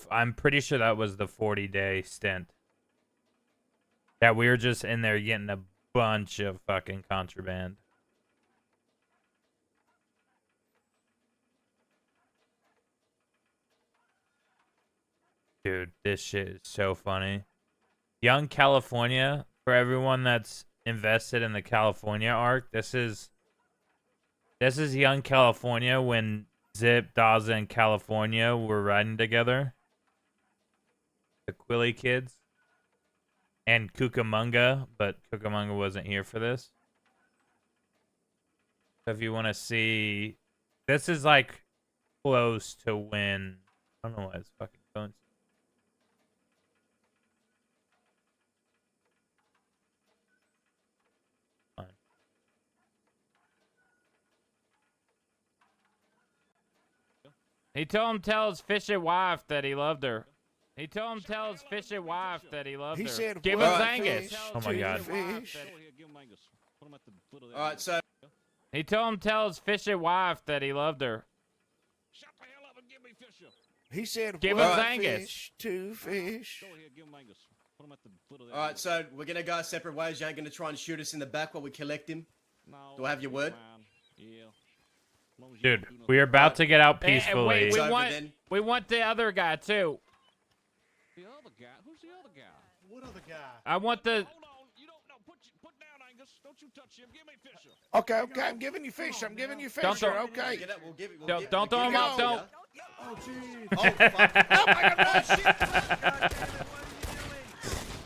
I'm pretty sure that was the 40-day stint. That we were just in there getting a bunch of fucking contraband. Dude, this shit is so funny. Young California, for everyone that's invested in the California arc, this is Young California when Zip, Daza, and California were riding together. The Quilly kids. And Cucamonga, but Cucamonga wasn't here for this. So if you want to see, this is like close to when, I don't know why it's fucking going. Fine. He told him tell his fishy wife that he loved her. He told him tell his fishy wife that he loved her.
He said,
Give
"What
us
fish
Angus. Oh my
to
god.
fish?"
All right, so
He told him tell his fishy wife that he loved her.
Shut the hell up and give me Fisher.
He said,
Give
"What
us Angus.
fish to fish?"
Go ahead, give him Angus. Put him at the foot of that.
all right, so we're gonna go separate ways. You ain't gonna try and shoot us in the back while we collect him.
No,
Do I have your word?
fine. Yeah. As long as you
Dude,
don't do nothing
we are about
Right.
to get out
Hey,
peacefully.
wait,
It's
we
over
want
then.
we want the other guy too.
The other guy? Who's the other guy?
What other guy?
I want the.
Hold on. You don't know. Put down Angus. Don't you touch him. Give me Fisher.
Okay, okay, I'm giving you Fisher. I'm giving you
Don't
Fisher.
throw-
Okay.
Get it, we'll give it. We'll
Don't-
give it-
don't
we'll
throw
give
him
it
out,
to you.
don't.
Oh, jeez.
Oh, fuck.
Oh my God! No, shit.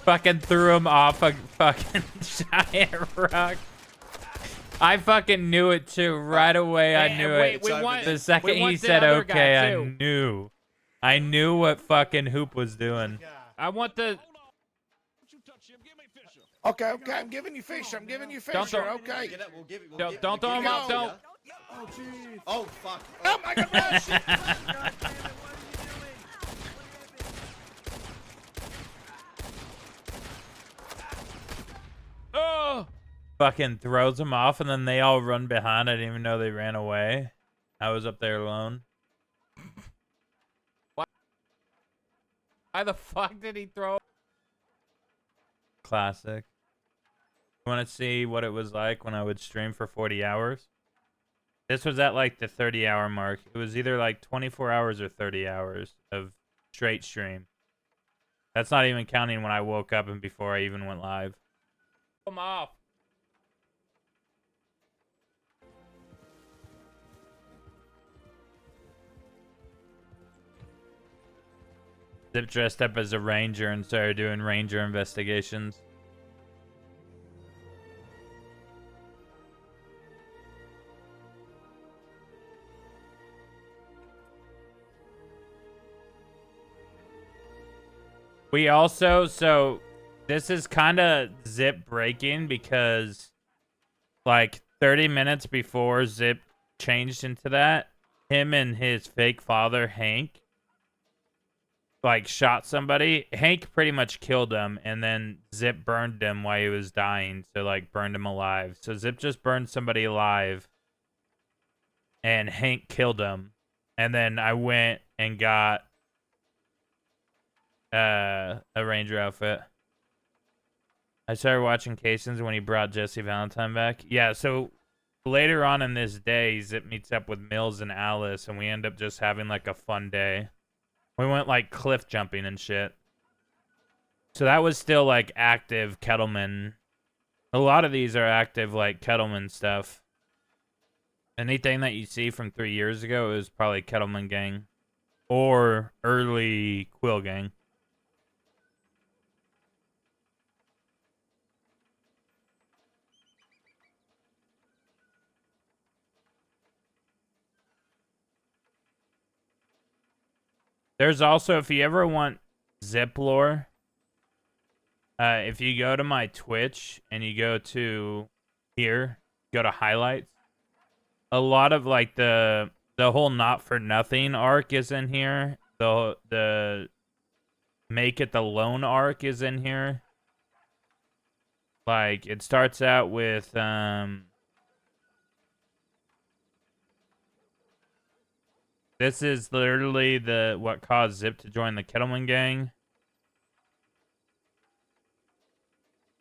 Fucking threw him off a fucking giant rock. I fucking knew it too. Right away, I
Hey,
knew
wait,
it.
we
over
want
then.
The second
we
he
want the
said
other guy,
okay, I
too.
knew. I knew what fucking Hoop was doing.
I want the.
Hold on. Don't you touch him. Give me Fisher.
Okay, okay, I'm giving you Fisher. I'm giving you
Don't
Fisher.
throw-
Okay.
Get it, we'll give it. We'll
Don't-
give it-
don't
we'll
throw
give
him
it
out,
to you.
don't.
Oh, jeez.
Oh, fuck.
Oh my God! No, shit.
Oh! Fucking throws him off, and then they all run behind. I didn't even know they ran away. I was up there alone.
Why the fuck did he throw?
Classic. You want to see what it was like when I would stream for 40 hours? This was at like the 30-hour mark. It was either like 24 hours or 30 hours of straight stream. That's not even counting when I woke up and before I even went live. Come off. Zip dressed up as a ranger and started doing ranger investigations. We also, so this is kind of Zip breaking because like 30 minutes before Zip changed into that, him and his fake father, Hank, like shot somebody. Hank pretty much killed him, and then Zip burned him while he was dying, so like burned him alive. So Zip just burned somebody alive, and Hank killed him. And then I went and got a ranger outfit. I started watching Cason's when he brought Jesse Valentine back. Yeah, so later on in this day, Zip meets up with Mills and Alice, and we end up just having like a fun day. We went like cliff jumping and shit. So that was still like active Kettleman. A lot of these are active like Kettleman stuff. Anything that you see from 3 years ago is probably Kettleman gang or early Quill gang. There's also, if you ever want Zip lore, if you go to my Twitch and you go to here, go to highlights, a lot of like the whole Not For Nothing arc is in here. The Make It the Lone arc is in here. Like it starts out with this is literally what caused Zip to join the Kettleman gang.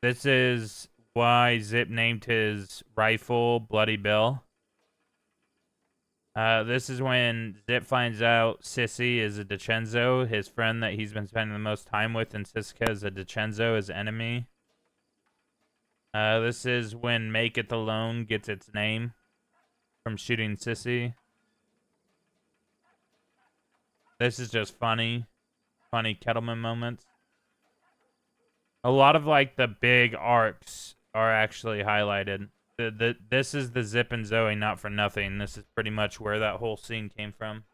This is why Zip named his rifle Bloody Bill. This is when Zip finds out Sissy is a DiCenzo, his friend that he's been spending the most time with, and Siska is a DiCenzo, his enemy. This is when Make It the Lone gets its name from shooting Sissy. This is just funny Kettleman moments. A lot of like the big arcs are actually highlighted. This is the Zip and Zoe Not For Nothing. This is pretty much where that whole scene came from.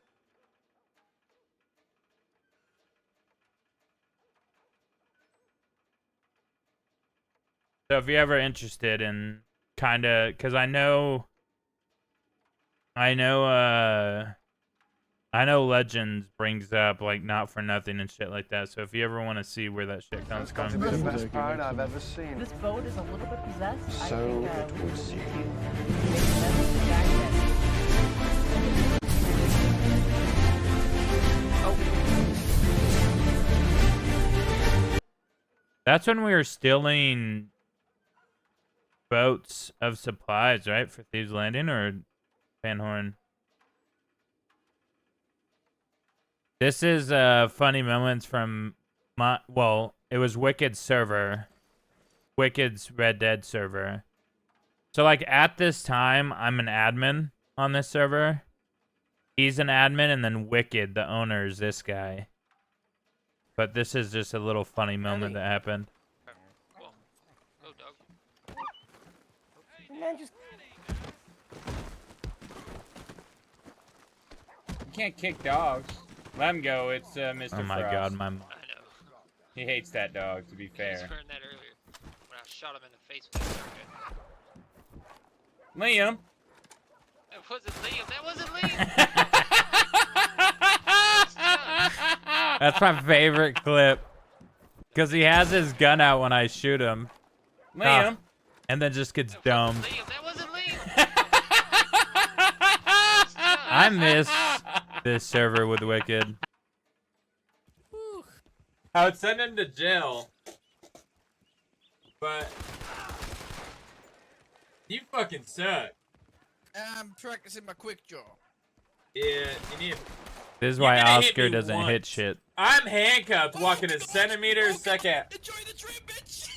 So if you're ever interested in kind of, because I know Legends brings up like Not For Nothing and shit like that. So if you ever want to see where that shit comes from,
The best part I've ever seen.
This boat is a little bit possessed.
So
I
it
think,
would
we
seem.
need to make sense of the fact that-
that's when we were stealing boats of supplies, right, for Thieves Landing or Van Horn. This is funny moments from my, well, it was Wicked's server. Wicked's Red Dead server. So like at this time, I'm an admin on this server. He's an admin, and then Wicked, the owner, is this guy. But this is just a little funny moment that happened.
Man, just
You can't kick dogs. Let him go. It's Mr.
Oh my
Frost.
god, my
I know.
He hates that dog, to be
I just
fair.
learned that earlier when I shot him in the face with that shotgun.
Liam!
That wasn't Liam. That wasn't Liam.
That's my favorite clip. Because he has his gun out when I shoot him.
Liam!
And then just gets domed.
Liam. That wasn't Liam.
I miss this server with Wicked.
I would send him to jail. But you fucking suck.
I'm practicing my quick draw.
Yeah, you need.
This is
You're
why
gonna hit
Oscar
me
doesn't hit
once.
shit.
I'm handcuffed, walking a centimeter a second.
Enjoy the train, bitch.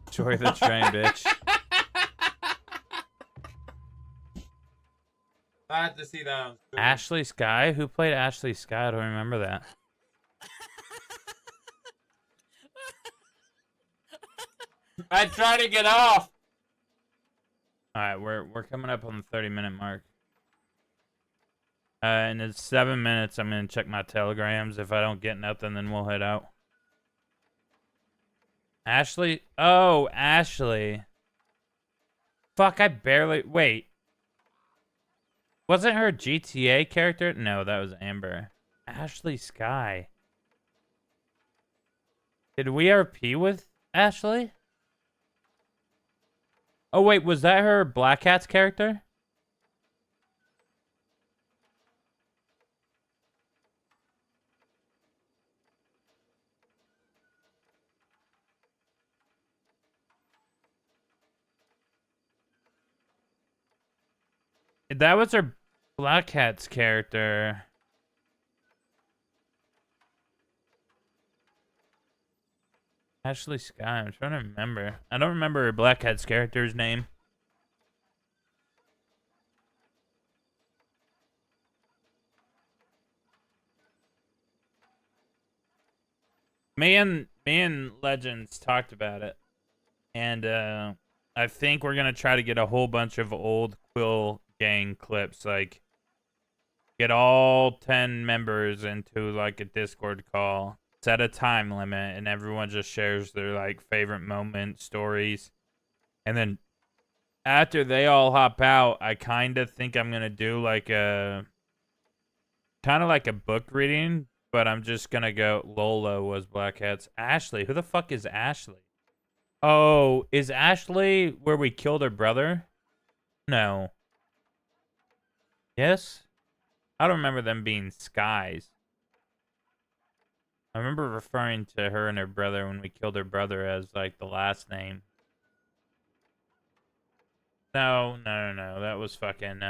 Enjoy the train, bitch.
I have to see that on screen.
Ashley Sky? Who played Ashley Sky? I don't remember that.
I try to get off.
Alright, we're coming up on the 30-minute mark. In the 7 minutes, I'm gonna check my telegrams. If I don't get nothing, then we'll head out. Ashley? Oh, Ashley. Fuck, I barely... Wait. Wasn't her GTA character? No, that was Amber. Ashley Sky. Did we RP with Ashley? Oh, wait, was that her Black Cat's character? That was her Black Cat's character. Ashley Sky, I'm trying to remember. I don't remember her Black Cat's character's name. Me and Legends talked about it. And I think we're gonna try to get a whole bunch of old Quill Gang clips, like get all 10 members into like a Discord call, set a time limit, and everyone just shares their like favorite moment stories. And then after they all hop out, I kind of think I'm gonna do like a kind of like a book reading, but I'm just gonna go Lola was Black Cat's. Ashley, who the fuck is Ashley? Oh, is Ashley where we killed her brother? No. Yes? I don't remember them being skies. I remember referring to her and her brother when we killed her brother as like the last name. No. That was fucking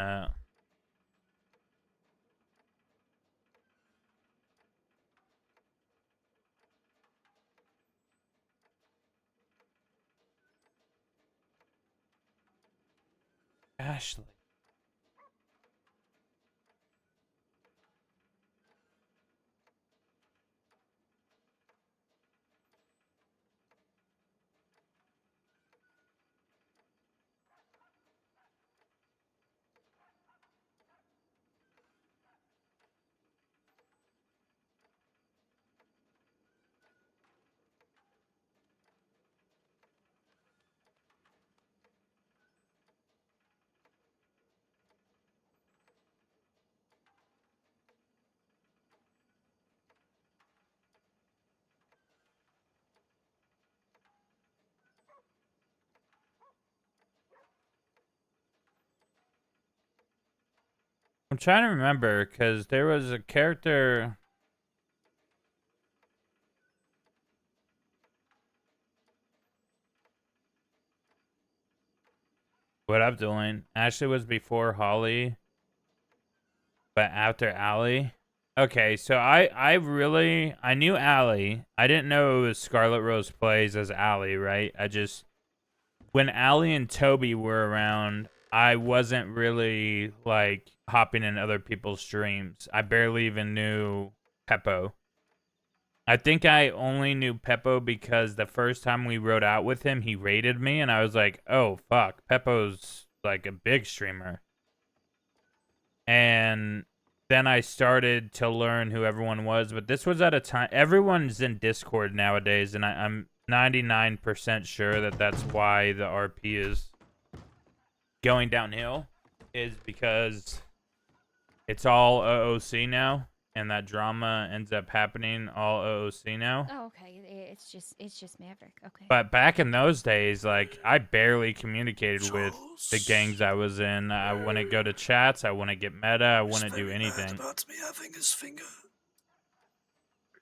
Ashley. I'm trying to remember because there was a character. What up, Dylan? Ashley was before Holly, but after Allie. Okay, so I knew Allie. I didn't know it was Scarlet Rose plays as Allie, right? When Allie and Toby were around, I wasn't really like hopping in other people's streams. I barely even knew Peppo. I think I only knew Peppo because the first time we rode out with him, he raided me, and I was like, oh, fuck, Peppo's like a big streamer. And then I started to learn who everyone was, but this was at a time, everyone's in Discord nowadays, and I'm 99% sure that that's why the RP is going downhill, is because it's all OOC now. And that drama ends up happening all OOC now.
Oh, okay. It's just Maverick. Okay.
But back in those days, like, I barely communicated with the gangs I was in. I wouldn't go to chats. I wouldn't get meta. I wouldn't do anything.
About me having his finger.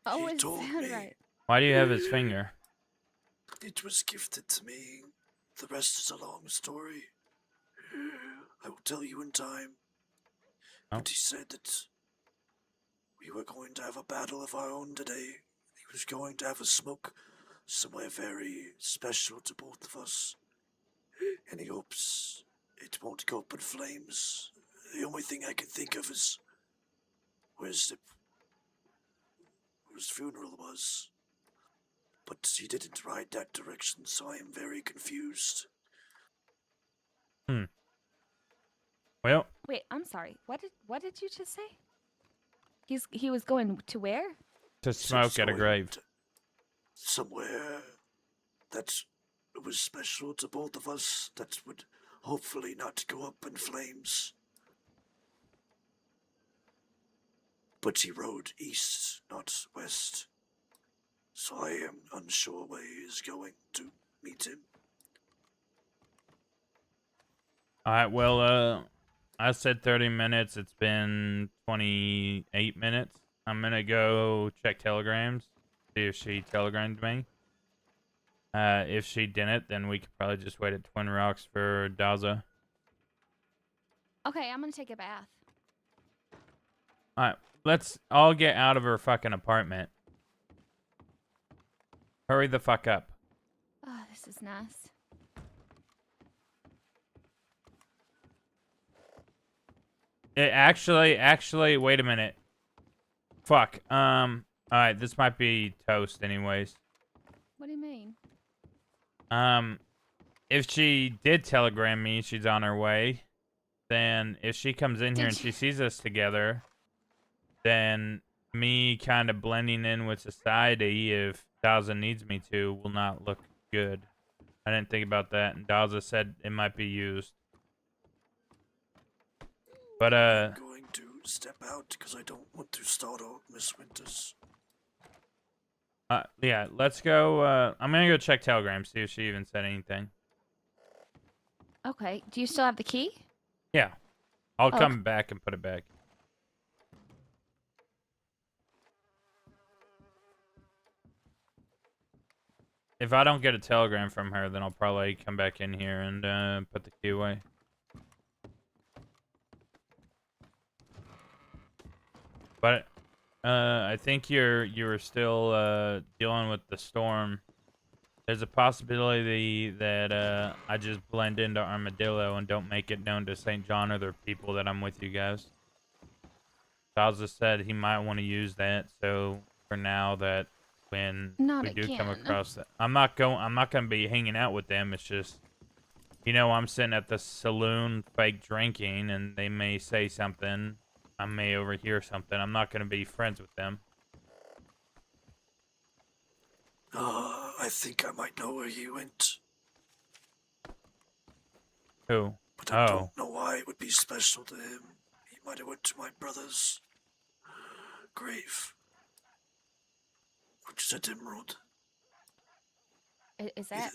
Oh,
He
is
told
that
me
right?
Why do you have his finger?
it was gifted to me. The rest is a long story. I will tell you in time.
Oh.
But he said that we were going to have a battle of our own today. He was going to have a smoke somewhere very special to both of us. And he hopes it won't go up in flames. The only thing I can think of is where his funeral was. But he didn't ride that direction, so I am very confused.
Well.
Wait, I'm sorry. What did you just say? He was going to where?
To smoke at a grave.
Somewhere that was special to both of us, that would hopefully not go up in flames. But he rode east, not west. So I am unsure where he is going to meet him.
Alright, well, I said 30 minutes. It's been 28 minutes. I'm gonna go check telegrams, see if she telegrammed me. If she didn't, then we could probably just wait at Twin Rocks for Daza.
Okay, I'm gonna take a bath.
Alright, let's all get out of her fucking apartment. Hurry the fuck up.
Oh, this is nice.
It actually, wait a minute. Fuck. Alright, this might be toast anyways.
What do you mean?
If she did telegram me, she's on her way. Then if she comes in here and she sees us together, then me kind of blending in with society, if Daza needs me to, will not look good. I didn't think about that, and Daza said it might be used. But
I'm going to step out because I don't want to startle Miss Winters.
Yeah, let's go. I'm gonna go check telegram, see if she even said anything.
Okay. Do you still have the key?
Yeah. I'll
Oh,
come back and put it back. If I don't get a telegram from her, then I'll probably come back in here and put the key away. But I think you were still dealing with the storm. There's a possibility that I just blend into Armadillo and don't make it known to St. John or their people that I'm with you guys. Salza said he might want to use that, so for now that when
Not
we do come
again.
across that, I'm not gonna be hanging out with them. It's just, you know, I'm sitting at the saloon fake drinking and they may say something. I may overhear something. I'm not gonna be friends with them.
I think I might know where he went.
Who?
But I don't know why it would be special to him. He might have went to my brother's grave, which is at Emerald.
Is that?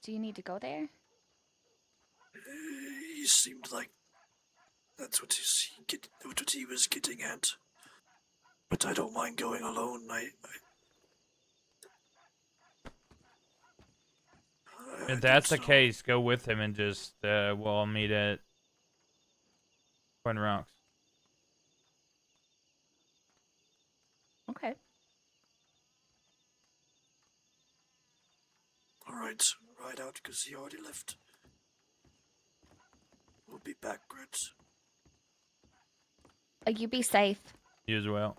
Do you need to go there?
He seemed like that's what what he was getting at. But I don't mind going alone.
If that's the case, go with him and just we'll all meet at Twin Rocks.
Okay.
Alright, ride out because he already left. We'll be back, Grat.
You be safe.
You as well.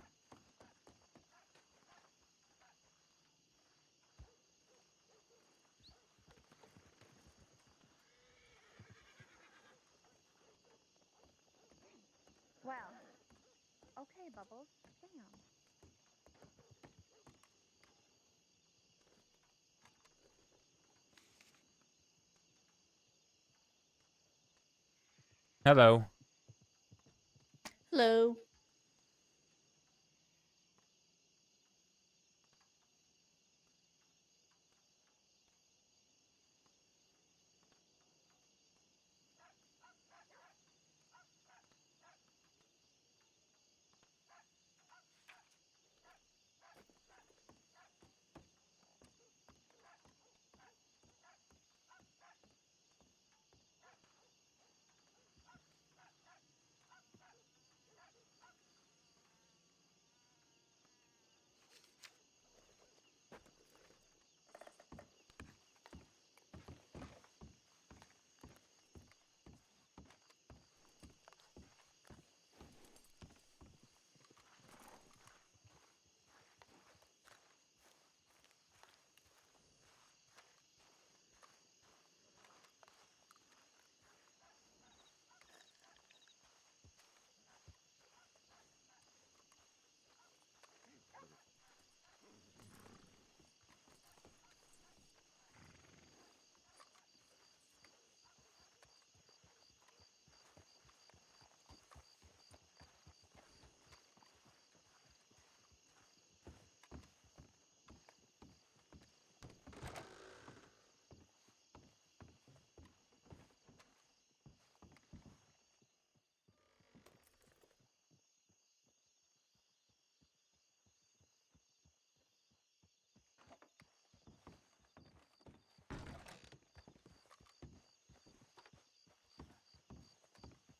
Well, okay, Bubbles. Damn.
Hello.
Hello.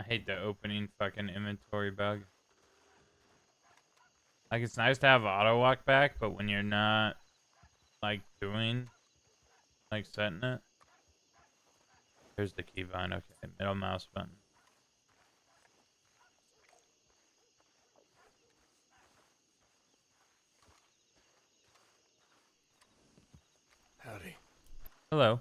I hate the opening fucking inventory bug. Like, it's nice to have auto walk back, but when you're not, like, doing, like, setting it. Here's the keybind. Okay, middle mouse button.
Howdy.
Hello.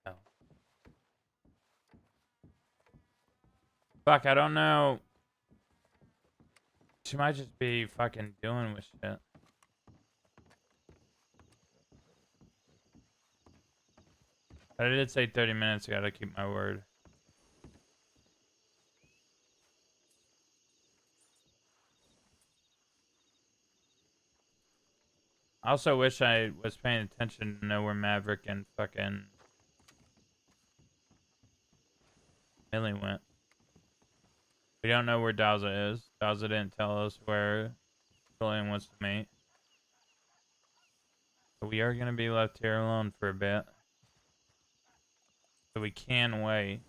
Oh. Fuck, I don't know. She might just be fucking dealing with shit. But I did say 30 minutes. I gotta keep my word. I also wish I was paying attention to know where Maverick and fucking Millie went. We don't know where Dowza is. Dowza didn't tell us where Julian wants to meet. But we are gonna be left here alone for a bit. So we can wait.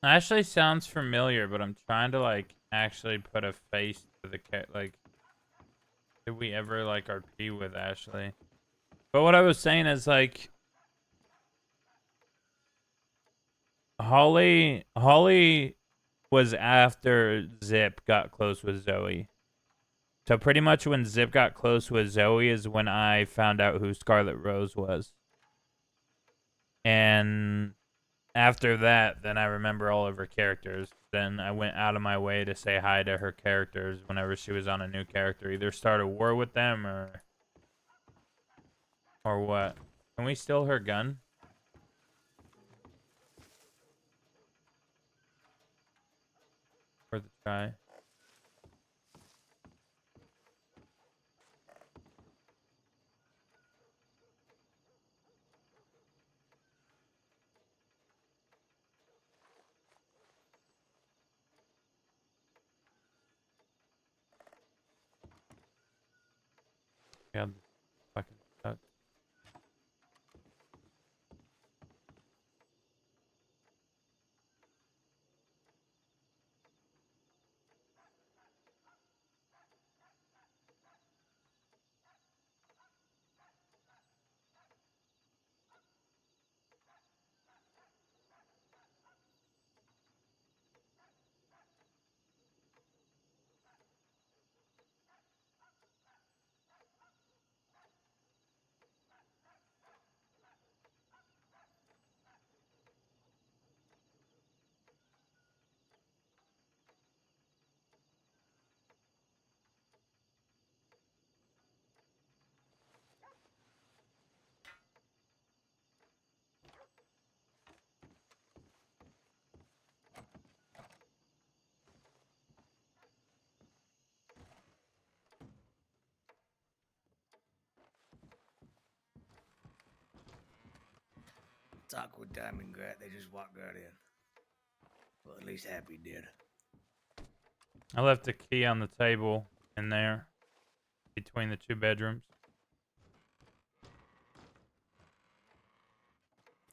Ashley sounds familiar, but I'm trying to like actually put a face to the cat. Like, did we ever like RP with Ashley? But what I was saying is like, Holly was after Zip got close with Zoe. So pretty much when Zip got close with Zoe is when I found out who Scarlet Rose was. And after that, then I remember all of her characters. Then I went out of my way to say hi to her characters whenever she was on a new character. Either start a war with them or what. Can we steal her gun? Worth a try. God, fucking sucks.
Talk with Diamond Grat, they just walked right in. Well, at least Happy did.
I left the key on the table in there between the two bedrooms.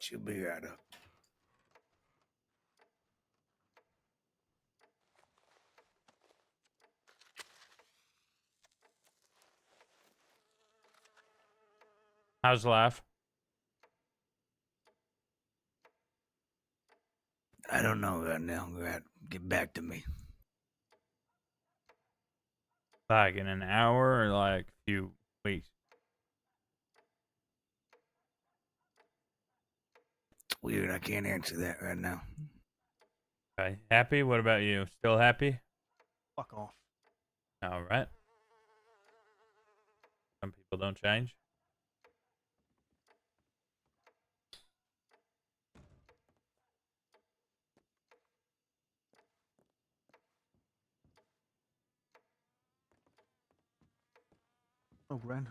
She'll be right up.
How's life?
I don't know right now, Grat. Get back to me.
Like in an hour or like a few weeks?
It's weird, I can't answer that right now.
Okay. Happy? What about you? Still happy?
Fuck off.
All right. Some people don't change.
Oh, Grant.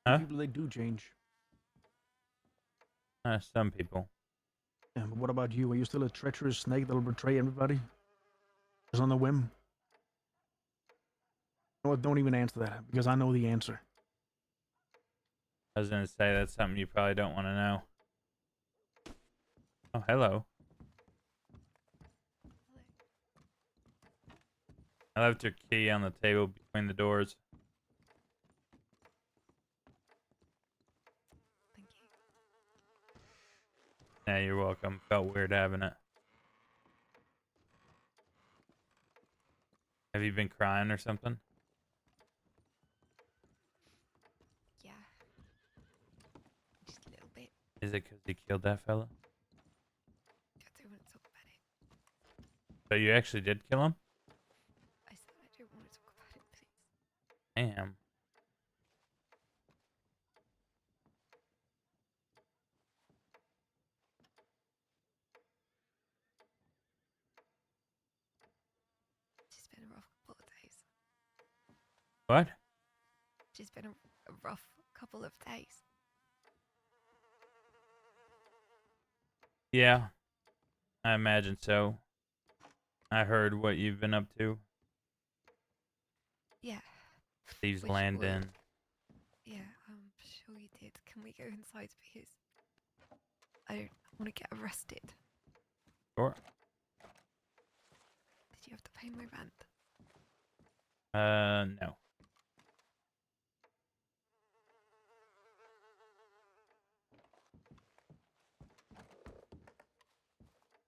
Huh?
People, they do change.
Some people.
Yeah, but what about you? Are you still a treacherous snake that'll betray everybody? Just on a whim? You know what? Don't even answer that, because I know the answer.
I was gonna say that's something you probably don't want to know. Oh, hello. I left your key on the table between the doors.
Thank you.
Yeah, you're welcome. Felt weird having it. Have you been crying or something?
Yeah. Just a little bit.
Is it because you killed that fella?
I don't want to talk about it.
So you actually did kill him?
I said I don't want to talk about it, please.
Damn.
It's been a rough couple of days.
What?
It's been a rough couple of days.
Yeah, I imagine so. I heard what you've been up to.
Yeah.
Thieves
Which
Landing.
will- Yeah, I'm sure you did. Can we go inside, because I don't want to get arrested.
Sure.
Did you have to pay my rent?
No.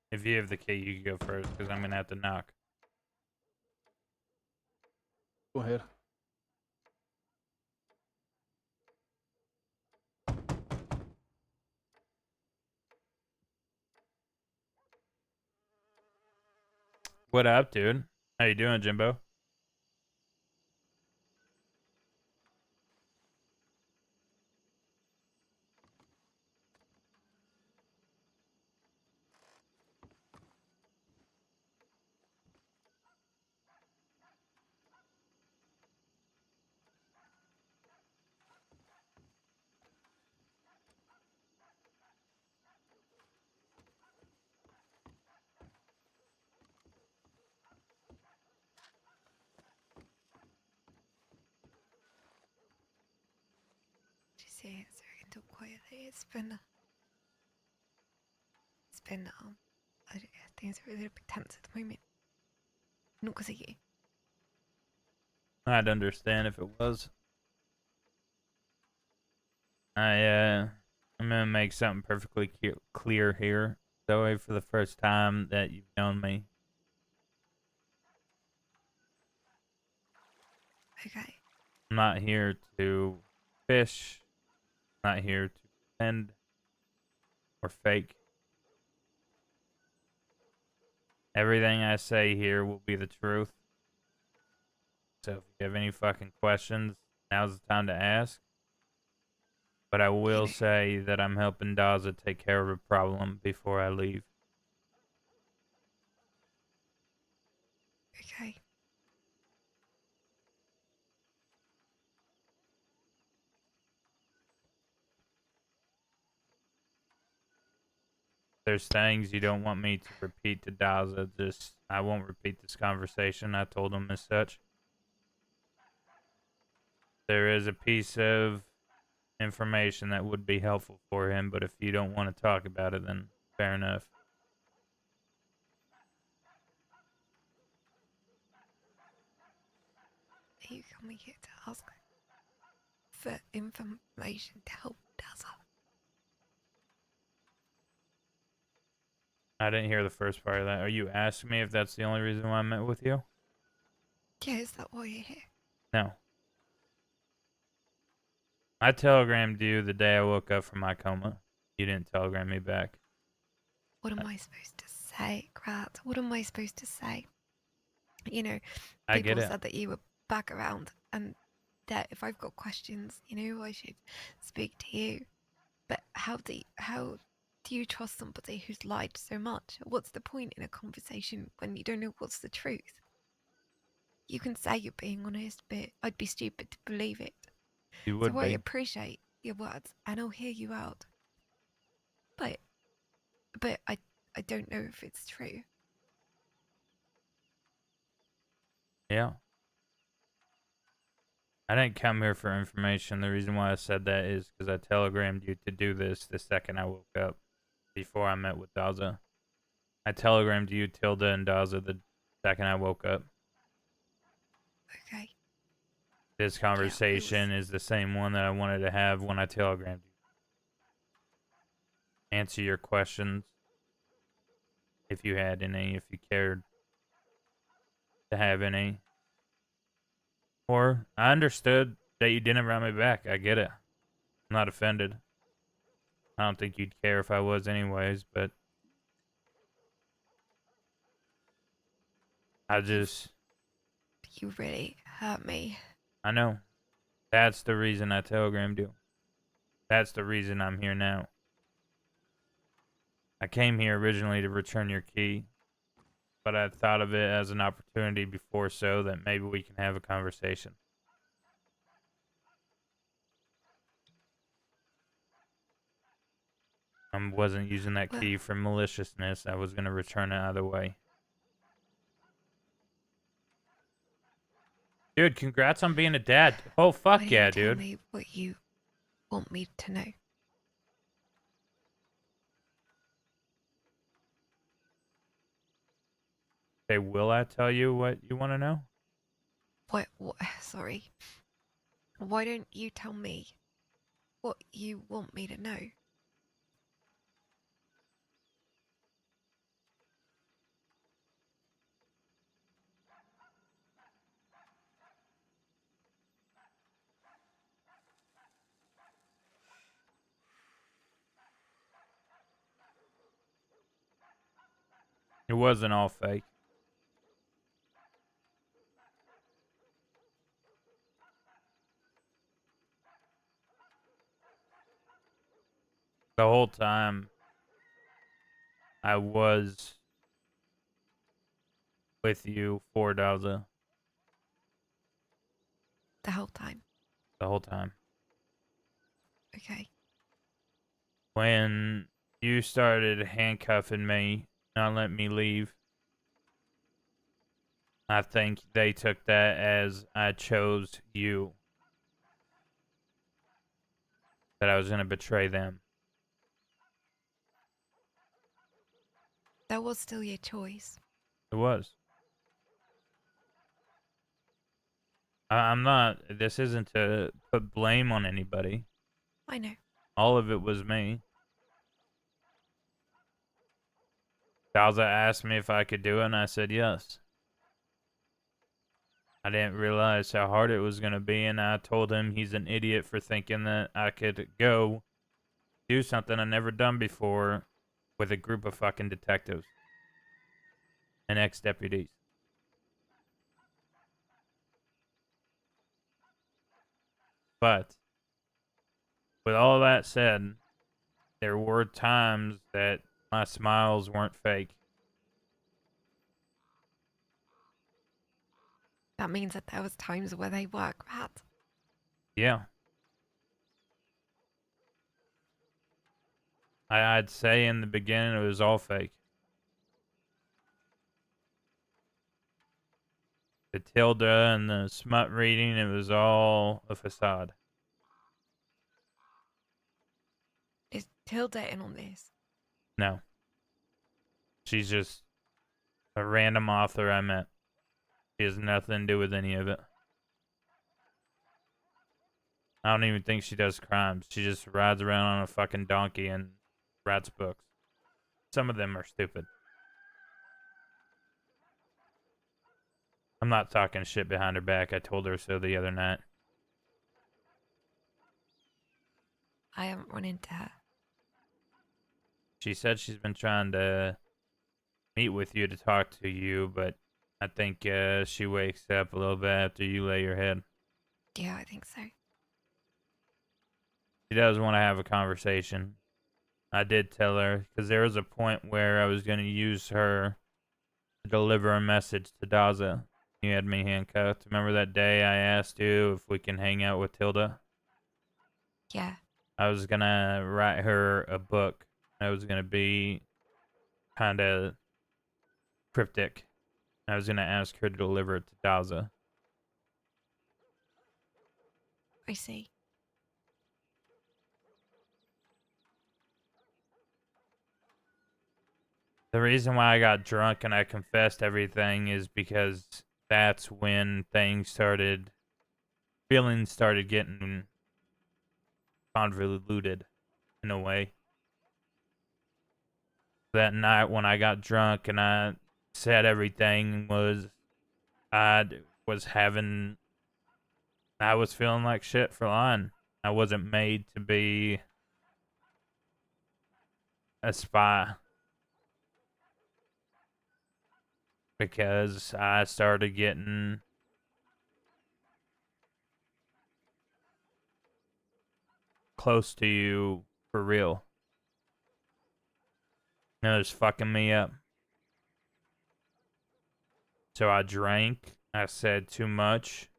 If you have the key, you can go first, because I'm gonna have to knock.
Go ahead.
What up, dude? How you doing, Jimbo?
Did you see it so I can talk quietly? Things are a little bit tense at the moment. Not because of you.
I'd understand if it was. I'm gonna make something perfectly clear here, Zoe, for the first time that you've known me.
Okay.
I'm not here to fish. I'm not here to pretend or fake. Everything I say here will be the truth. So if you have any fucking questions, now's the time to ask. But I will say that I'm helping Daza take care of a problem before I leave.
Okay.
There's things you don't want me to repeat to Daza. I won't repeat this conversation. I told him as such. There is a piece of information that would be helpful for him, but if you don't want to talk about it, then fair enough.
Are you coming here to ask for information to help Dazzle?
I didn't hear the first part of that. Are you asking me if that's the only reason why I met with you?
Yeah, is that why you're here?
No. I telegrammed you the day I woke up from my coma. You didn't telegram me back.
What am I supposed to say, Grat? What am I supposed to say? You know,
I get
people
it.
said that you were back around and that if I've got questions, I should speak to you. But how do you trust somebody who's lied so much? What's the point in a conversation when you don't know what's the truth? You can say you're being honest, but I'd be stupid to believe it.
You would
So I
be.
appreciate your words and I'll hear you out. But I don't know if it's true.
Yeah. I didn't come here for information. The reason why I said that is because I telegrammed you to do this the second I woke up, before I met with Daza. I telegrammed you, Tilda, and Daza the second I woke up.
Okay.
This conversation is the same one that I wanted to have when I telegrammed you. Answer your questions, if you had any, if you cared to have any. Or, I understood that you didn't write me back. I get it. I'm not offended. I don't think you'd care if I was anyways, but
You really hurt me.
I know. That's the reason I telegrammed you. That's the reason I'm here now. I came here originally to return your key, but I thought of it as an opportunity before so that maybe we can have a conversation. I wasn't using that key for maliciousness. I was going to return it either way. Dude, congrats on being a dad. Oh, fuck yeah,
Tell
dude.
me what you want me to know.
Okay, will I tell you what you want to know?
What? Sorry. Why don't you tell me what you want me to know?
It wasn't all fake. The whole time I was with you for Daza.
The whole time.
The whole time.
Okay.
When you started handcuffing me, not letting me leave, I think they took that as I chose you. That I was going to betray them.
That was still your choice.
It was. I'm not. This isn't to put blame on anybody.
I know.
All of it was me. Daza asked me if I could do it, and I said yes. I didn't realize how hard it was going to be, and I told him he's an idiot for thinking that I could go do something I've never done before with a group of fucking detectives and ex-deputies. But with all that said, there were times that my smiles weren't fake.
That means that there was times where they were, Grat.
Yeah. I'd say in the beginning it was all fake. The Tilda and the smut reading, it was all a facade.
Is Tilda in on this?
No. She's just a random author I met. She has nothing to do with any of it. I don't even think she does crimes. She just rides around on a fucking donkey and writes books. Some of them are stupid. I'm not talking shit behind her back. I told her so the other night.
I haven't run into her.
She said she's been trying to meet with you to talk to you, but I think she wakes up a little bit after you lay your head.
Yeah, I think so.
She does want to have a conversation. I did tell her, because there was a point where I was going to use her to deliver a message to Daza. You had me handcuffed. Remember that day I asked you if we can hang out with Tilda?
Yeah.
I was going to write her a book. I was going to be kind of cryptic. I was going to ask her to deliver it to Daza.
I see.
The reason why I got drunk and I confessed everything is because that's when feelings started getting convoluted in a way. That night when I got drunk and I said everything I was feeling like shit for lying. I wasn't made to be a spy. Because I started getting close to you for real. And it was fucking me up. So I drank. I said too much.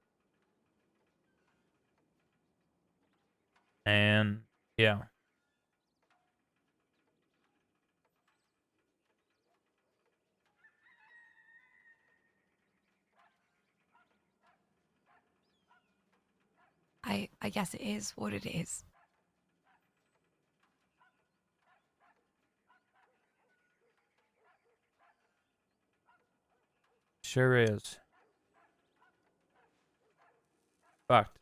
And yeah.
I guess it is what it is.
Sure is. Fucked.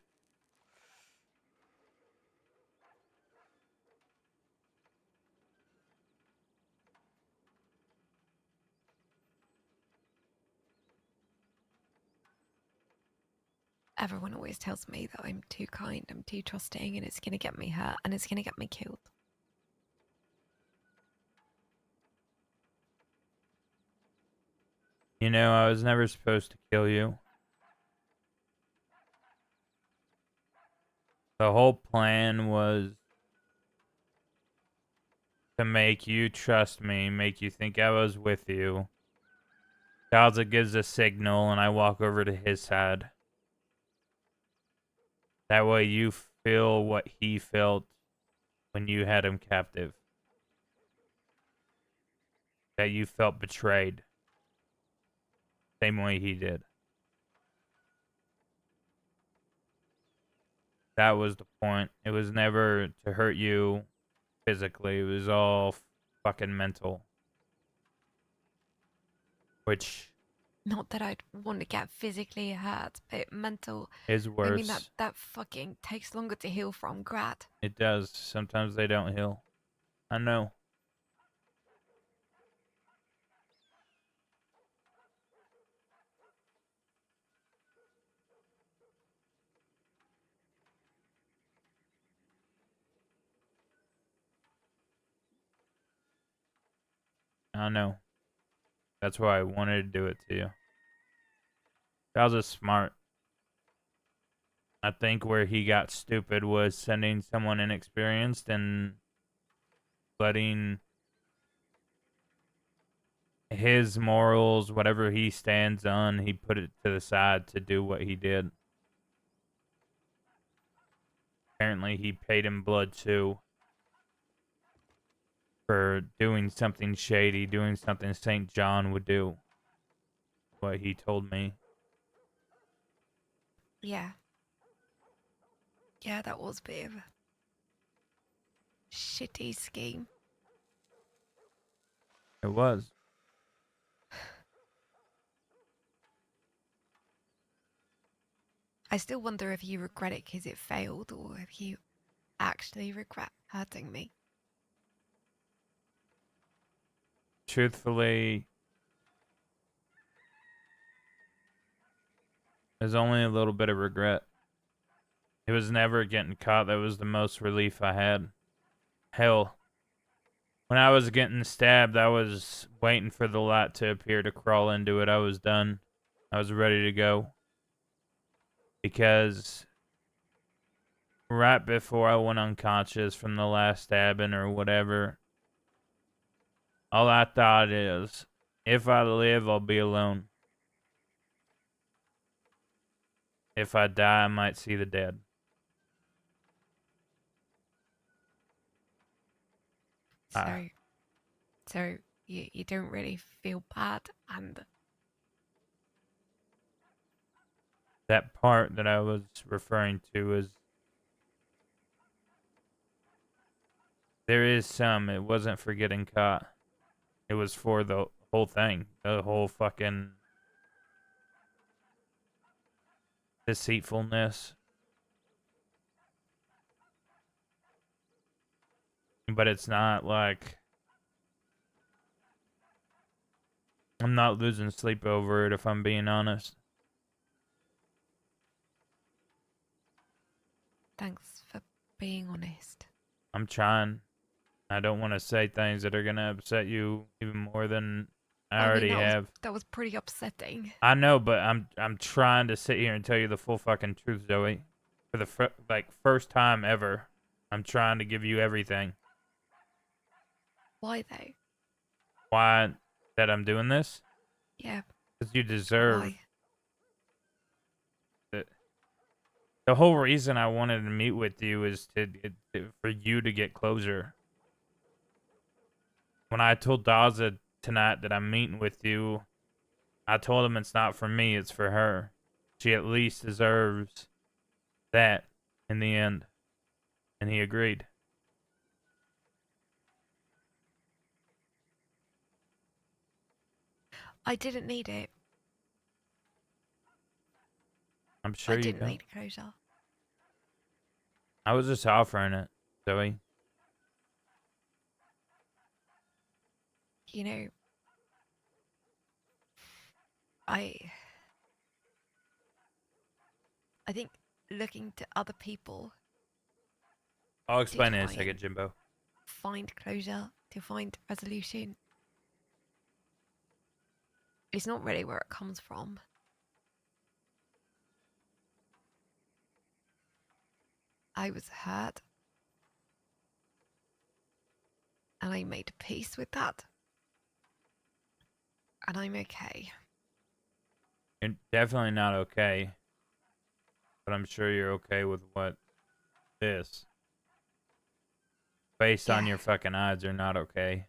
Everyone always tells me that I'm too kind, I'm too trusting, and it's gonna get me hurt, and it's gonna get me killed.
You know, I was never supposed to kill you. The whole plan was to make you trust me, make you think I was with you. Dalza gives a signal and I walk over to his side. That way you feel what he felt when you had him captive. That you felt betrayed. Same way he did. That was the point. It was never to hurt you physically. It was all fucking mental. Which
Not that I'd want to get physically hurt, but mental.
is worse.
I mean, that fucking takes longer to heal from, Grat.
It does. Sometimes they don't heal. I know. I know. That's why I wanted to do it to you. That was smart. I think where he got stupid was sending someone inexperienced and letting his morals, whatever he stands on, he put it to the side to do what he did. Apparently he paid him blood too for doing something shady, doing something St. John would do. What he told me.
Yeah. Yeah, that was a bit of a shitty scheme.
It was.
I still wonder if you regret it because it failed, or if you actually regret hurting me.
Truthfully, there's only a little bit of regret. It was never getting caught. That was the most relief I had. Hell, when I was getting stabbed, I was waiting for the light to appear to crawl into it. I was done. I was ready to go. Because right before I went unconscious from the last stabbing or whatever, all I thought is, if I live, I'll be alone. If I die, I might see the dead.
So you don't really feel bad, and
That part that I was referring to is there is some. It wasn't for getting caught. It was for the whole thing. The whole fucking deceitfulness. But it's not like I'm not losing sleep over it, if I'm being honest.
thanks for being honest.
I'm trying. I don't want to say things that are gonna upset you even more than I already have.
That was pretty upsetting.
I know, but I'm trying to sit here and tell you the full fucking truth, Zoe. For the first time ever, I'm trying to give you everything.
Why though?
Why that I'm doing this?
Yeah.
Because you deserve
Why?
it. The whole reason I wanted to meet with you is for you to get closure. When I told Daza tonight that I'm meeting with you, I told him it's not for me, it's for her. She at least deserves that in the end. And he agreed.
I didn't need it.
I'm sure
I
you
didn't
don't.
need closure.
I was just offering it, Zoe.
You know, I think looking to other people
I'll explain in a
try
second,
and
Jimbo.
find closure, to find resolution, it's not really where it comes from. I was hurt, and I made peace with that, and I'm okay.
You're definitely not okay. But I'm sure you're okay with what this. Based on
Yeah.
your fucking odds, are not okay.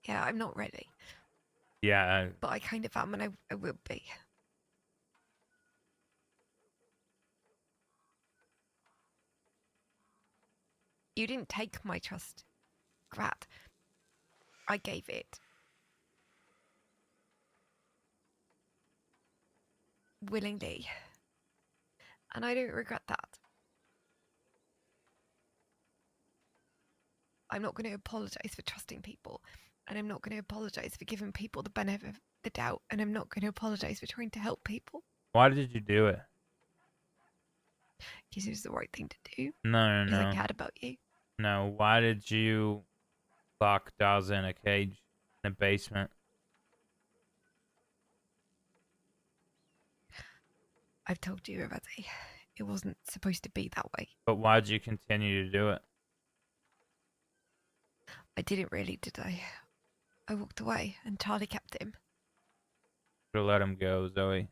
Yeah, I'm not ready,
Yeah,
but I kind of am, and I will be. You didn't take my trust, Grat. I gave it. Willingly. And I don't regret that. I'm not going to apologize for trusting people. And I'm not going to apologize for giving people the benefit of the doubt. And I'm not going to apologize for trying to help people.
why did you do it?
Because it was the right thing to do.
No,
Because I
no.
cared about you.
No, why did you lock Daza in a cage in a basement?
I've told you already. It wasn't supposed to be that way.
But why'd you continue to do it?
I didn't really, did I? I walked away and Charlie kept him.
To let him go, Zoe.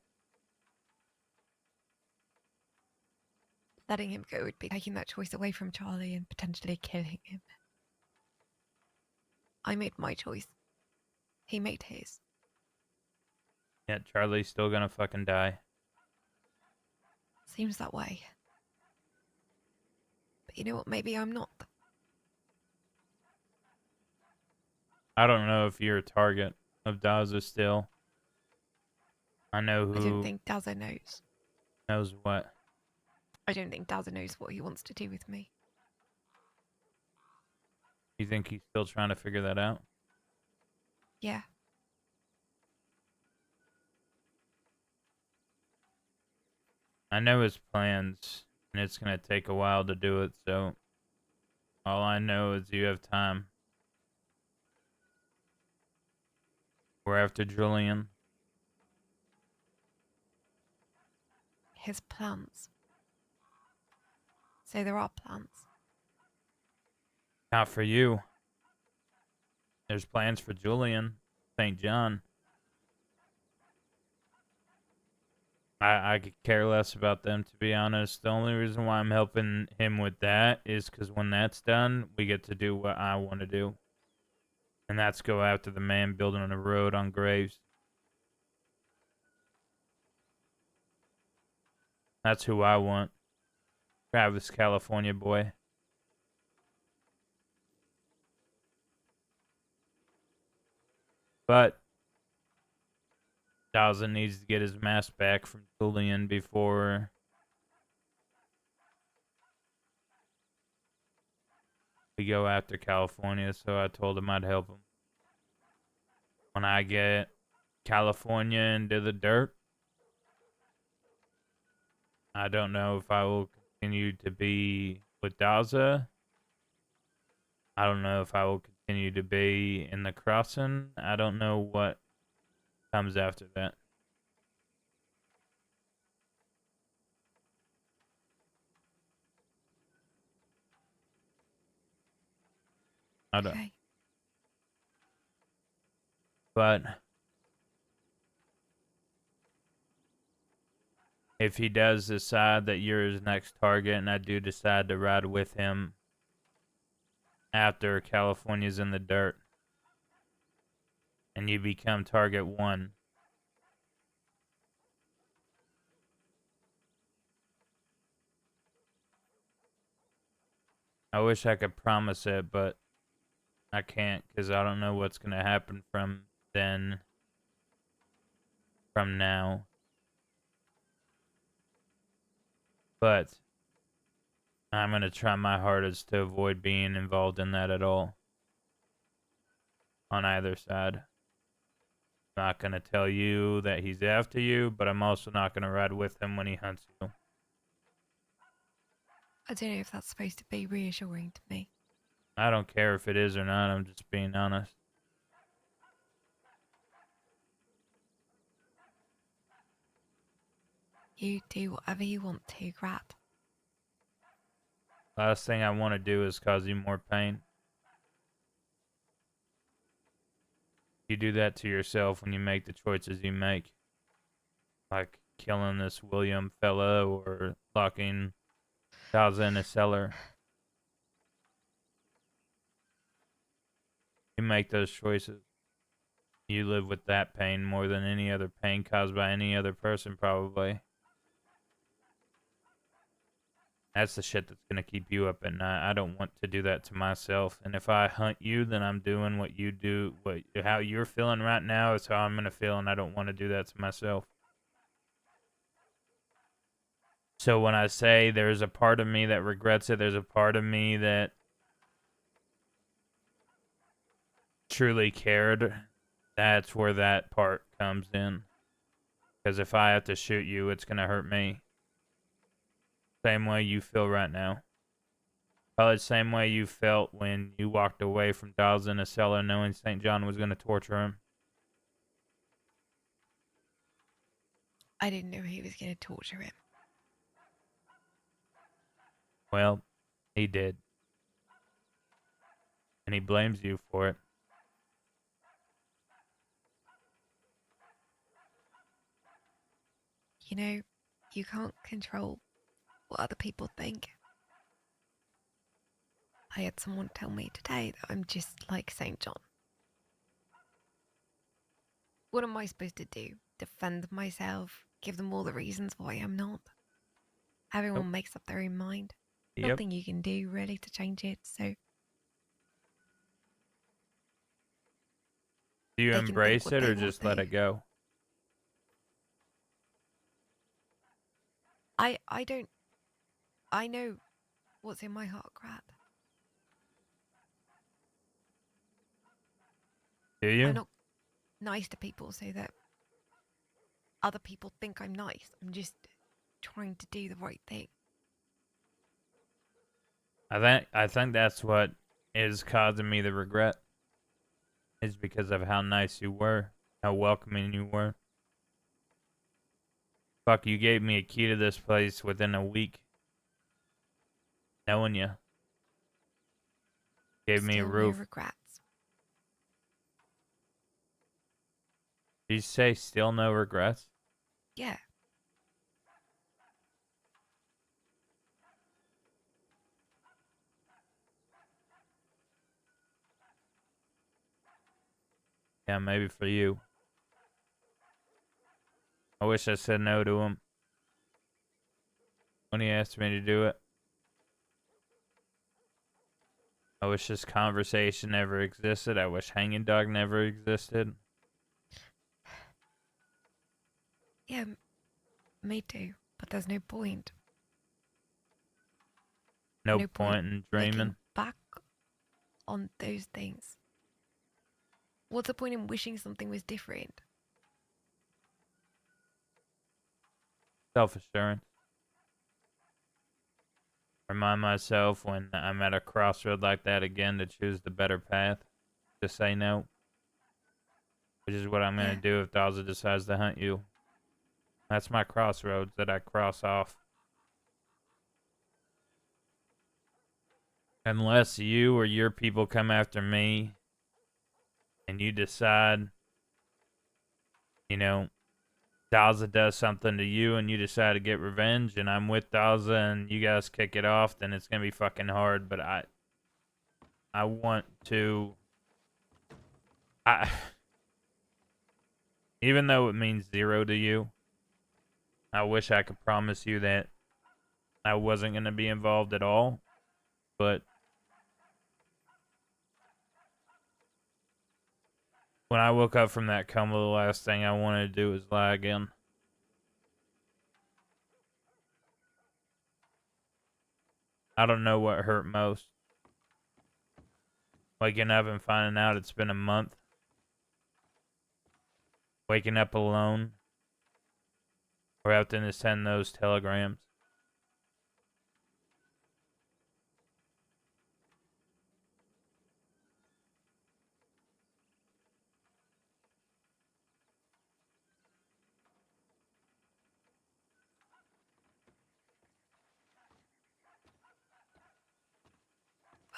Letting him go would be taking that choice away from Charlie and potentially killing him. I made my choice. He made his.
Yeah, Charlie's still gonna fucking die.
Seems that way. But you know what? Maybe I'm not.
I don't know if you're a target of Daza still. I know
I don't
who
think Dazza knows.
knows what.
I don't think Dazza knows what he wants to do with me.
You think he's still trying to figure that out?
Yeah.
I know his plans, and it's gonna take a while to do it, so all I know is you have time. We're after Julian.
His plans. So there are plans.
Not for you. There's plans for Julian St. John. I could care less about them, to be honest. The only reason why I'm helping him with that is because when that's done, we get to do what I want to do. And that's go after the man building a road on Graves. That's who I want. Travis, California boy. But Dawson needs to get his mask back from Julian before we go after California, so I told him I'd help him. When I get California into the dirt, I don't know if I will continue to be with Daza. I don't know if I will continue to be in the crossing. I don't know what comes after that. I don't.
Okay.
But if he does decide that you're his next target, and I do decide to ride with him after California's in the dirt, and you become target 1, I wish I could promise it, but I can't, because I don't know what's going to happen from now. But I'm going to try my hardest to avoid being involved in that at all. On either side. I'm not going to tell you that he's after you, but I'm also not going to ride with him when he hunts you.
I don't know if that's supposed to be reassuring to me.
I don't care if it is or not, I'm just being honest.
You do whatever you want to, Grat.
Last thing I want to do is cause you more pain. You do that to yourself when you make the choices you make. Like killing this William fella or locking Gaza in a cellar. You make those choices. You live with that pain more than any other pain caused by any other person, probably. That's the shit that's gonna keep you up at night. I don't want to do that to myself. And if I hunt you, then I'm doing what you do. How you're feeling right now is how I'm gonna feel, and I don't want to do that to myself. So when I say there's a part of me that regrets it, there's a part of me that truly cared. That's where that part comes in. Because if I have to shoot you, it's gonna hurt me. Same way you feel right now. Probably the same way you felt when you walked away from Dawes in a cellar knowing St. John was going to torture him.
I didn't know he was going to torture him.
Well, he did. And he blames you for it.
You know, you can't control what other people think. I had someone tell me today that I'm just like St. John. What am I supposed to do? Defend myself? Give them all the reasons why I'm not? Everyone makes up their own mind.
Yep.
Nothing you can do really to change it, so...
Do you
They can think
embrace
what
it
they
or
want
just let
to.
it go?
I don't... I know what's in my heart, Grat.
Do you?
I'm not nice to people so that other people think I'm nice. I'm just trying to do the right thing.
I think that's what is causing me the regret. Is because of how nice you were, how welcoming you were. Fuck, you gave me a key to this place within a week. Knowing you. Gave me a
Still
roof.
no regrets.
Did you say still no regrets?
Yeah.
Yeah, maybe for you. I wish I said no to him when he asked me to do it. I wish this conversation never existed. I wish Hanging Dog never existed.
Yeah, me too. But there's no point.
No point in dreaming.
Looking back on those things. What's the point in wishing something was different?
Self-assurance. Remind myself when I'm at a crossroad like that again to choose the better path. To say no. Which is what I'm going to do if Daza decides to hunt you. That's my crossroads that I cross off. Unless you or your people come after me and you decide, you know, Daza does something to you and you decide to get revenge and I'm with Daza and you guys kick it off, then it's going to be fucking hard. But I want to... Even though it means 0 to you, I wish I could promise you that I wasn't going to be involved at all. But when I woke up from that coma, the last thing I wanted to do was lie again. I don't know what hurt most. Waking up and finding out it's been a month. Waking up alone. Or having to send those telegrams.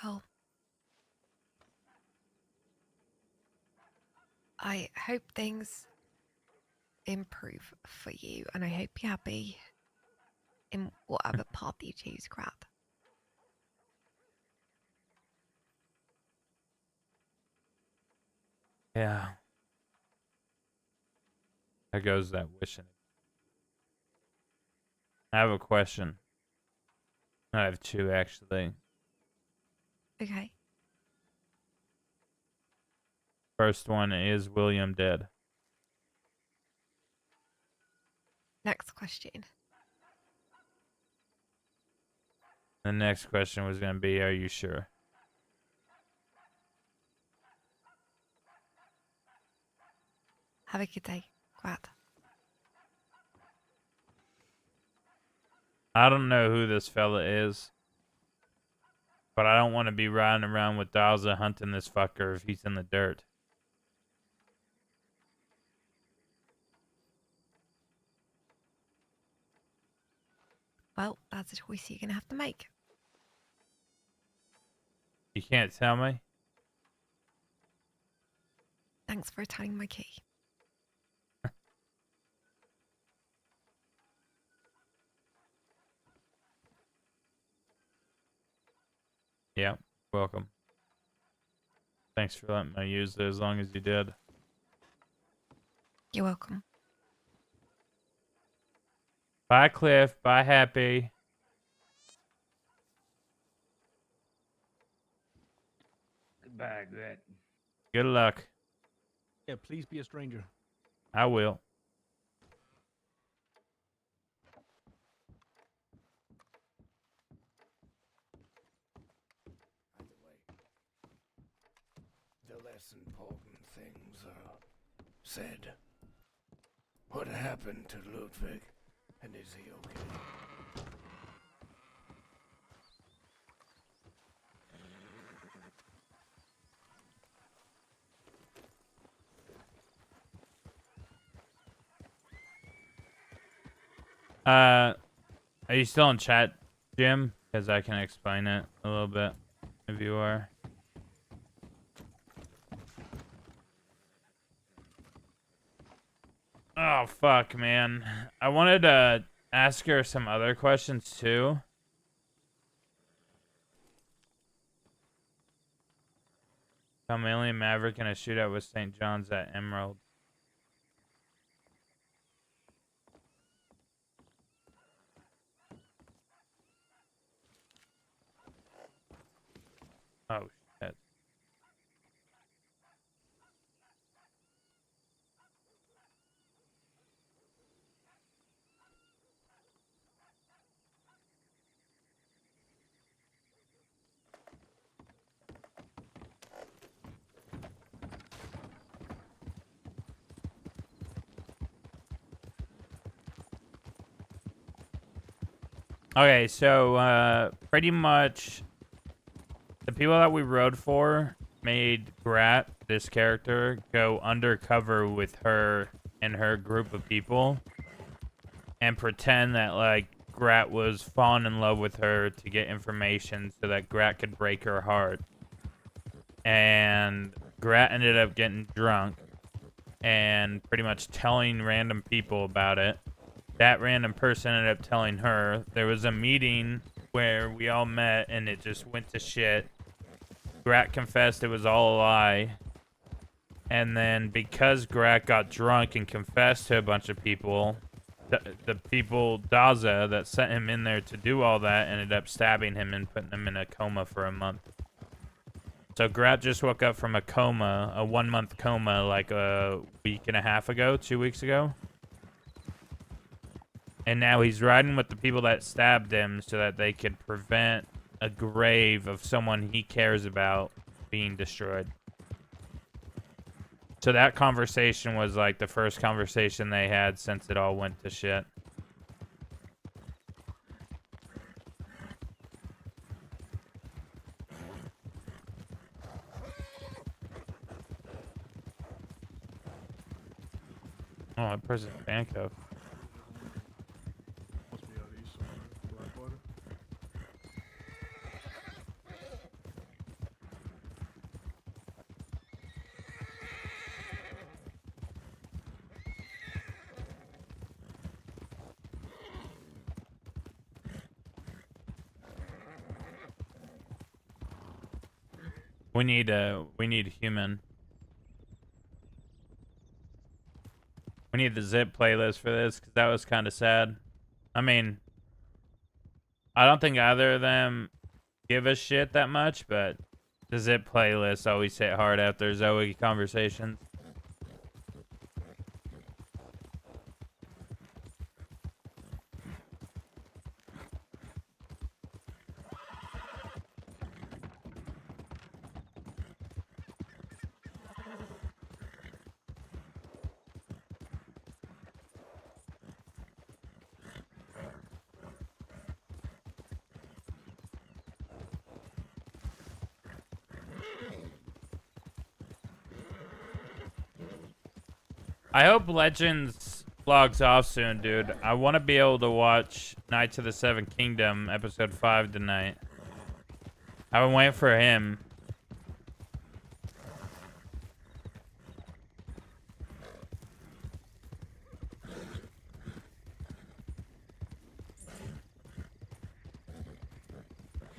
Well, I hope things improve for you, and I hope you're happy in whatever path you choose, Grat.
Yeah. There goes that wishing. I have a question. I have two, actually.
Okay.
First one, is William dead?
Next question.
The next question was going to be, are you sure?
Have a good day, Grat.
I don't know who this fella is. But I don't want to be riding around with Daza hunting this fucker if he's in the dirt.
Well, that's a choice you're gonna have to make.
You can't tell me?
Thanks for returning my key.
Yeah, welcome. Thanks for letting me use it as long as you did.
You're welcome.
Bye, Cliff. Bye, Happy.
Goodbye, Grat.
Good luck.
Yeah, please be a stranger.
I will.
The less important things are said. What happened to Ludwig? And is he okay?
Are you still in chat, Jim? Because I can explain it a little bit if you are. Oh, fuck, man. I wanted to ask her some other questions, too. Alien Maverick in a shootout with St. John's at Emerald. Oh, shit. Okay, so pretty much the people that we rode for made Grat, this character, go undercover with her and her group of people and pretend that like Grat was falling in love with her to get information so that Grat could break her heart. And Grat ended up getting drunk and pretty much telling random people about it. That random person ended up telling her. There was a meeting where we all met and it just went to shit. Grat confessed it was all a lie. And then because Grat got drunk and confessed to a bunch of people, the people, Daza, that sent him in there to do all that ended up stabbing him and putting him in a coma for a month. So Grat just woke up from a coma, a 1-month coma, like a week and a half ago, 2 weeks ago. And now he's riding with the people that stabbed him so that they could prevent a grave of someone he cares about being destroyed. So that conversation was like the first conversation they had since it all went to shit. Oh, that person's handcuffed.
Must be out east somewhere. Blackwater.
We need human. We need the zip playlist for this because that was kind of sad. I mean, I don't think either of them give a shit that much, but the zip playlist always hit hard after Zoe conversations. I hope Legends logs off soon, dude. I want to be able to watch Knights of the Seven Kingdom episode 5 tonight. I've been waiting for him.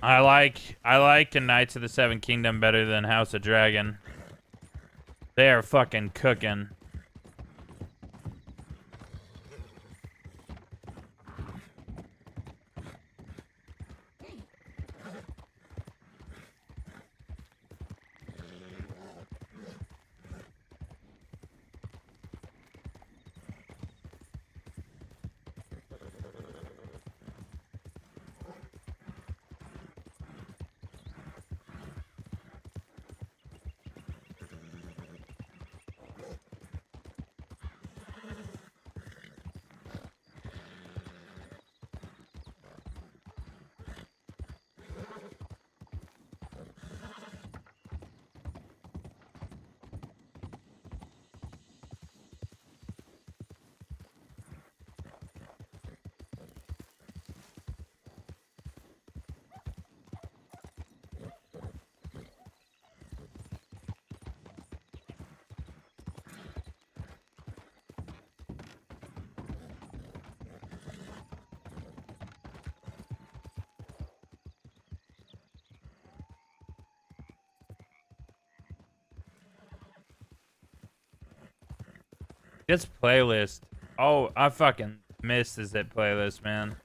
I like the Knights of the Seven Kingdom better than House of Dragon. They are fucking cooking. This playlist. Oh, I fucking missed this zip playlist, man.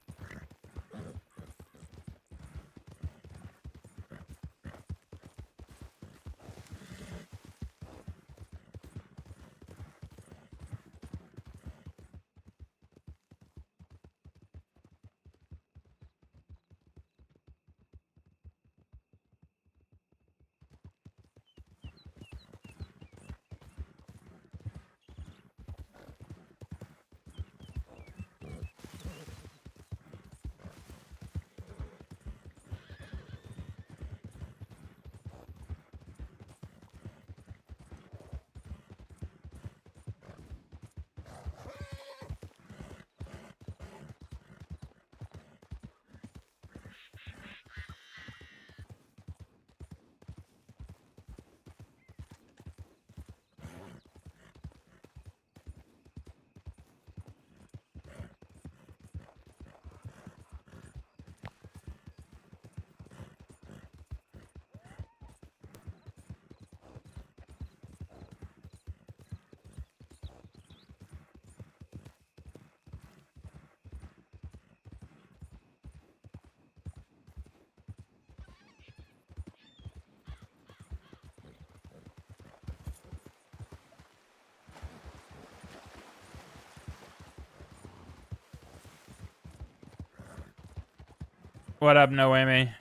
What up, Noemi?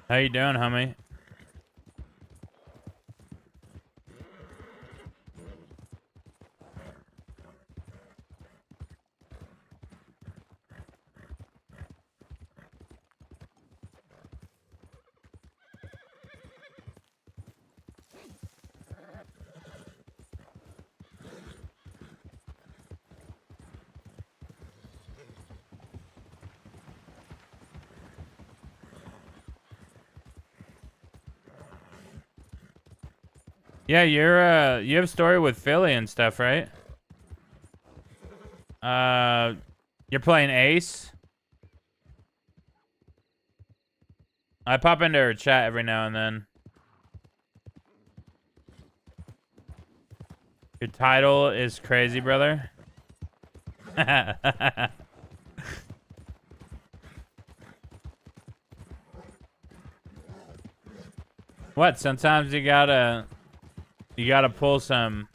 How you doing, homie? Yeah, you have a story with Philly and stuff, right? You're playing Ace? I pop into her chat every now and then. Your title is crazy, brother. What? Sometimes you gotta pull some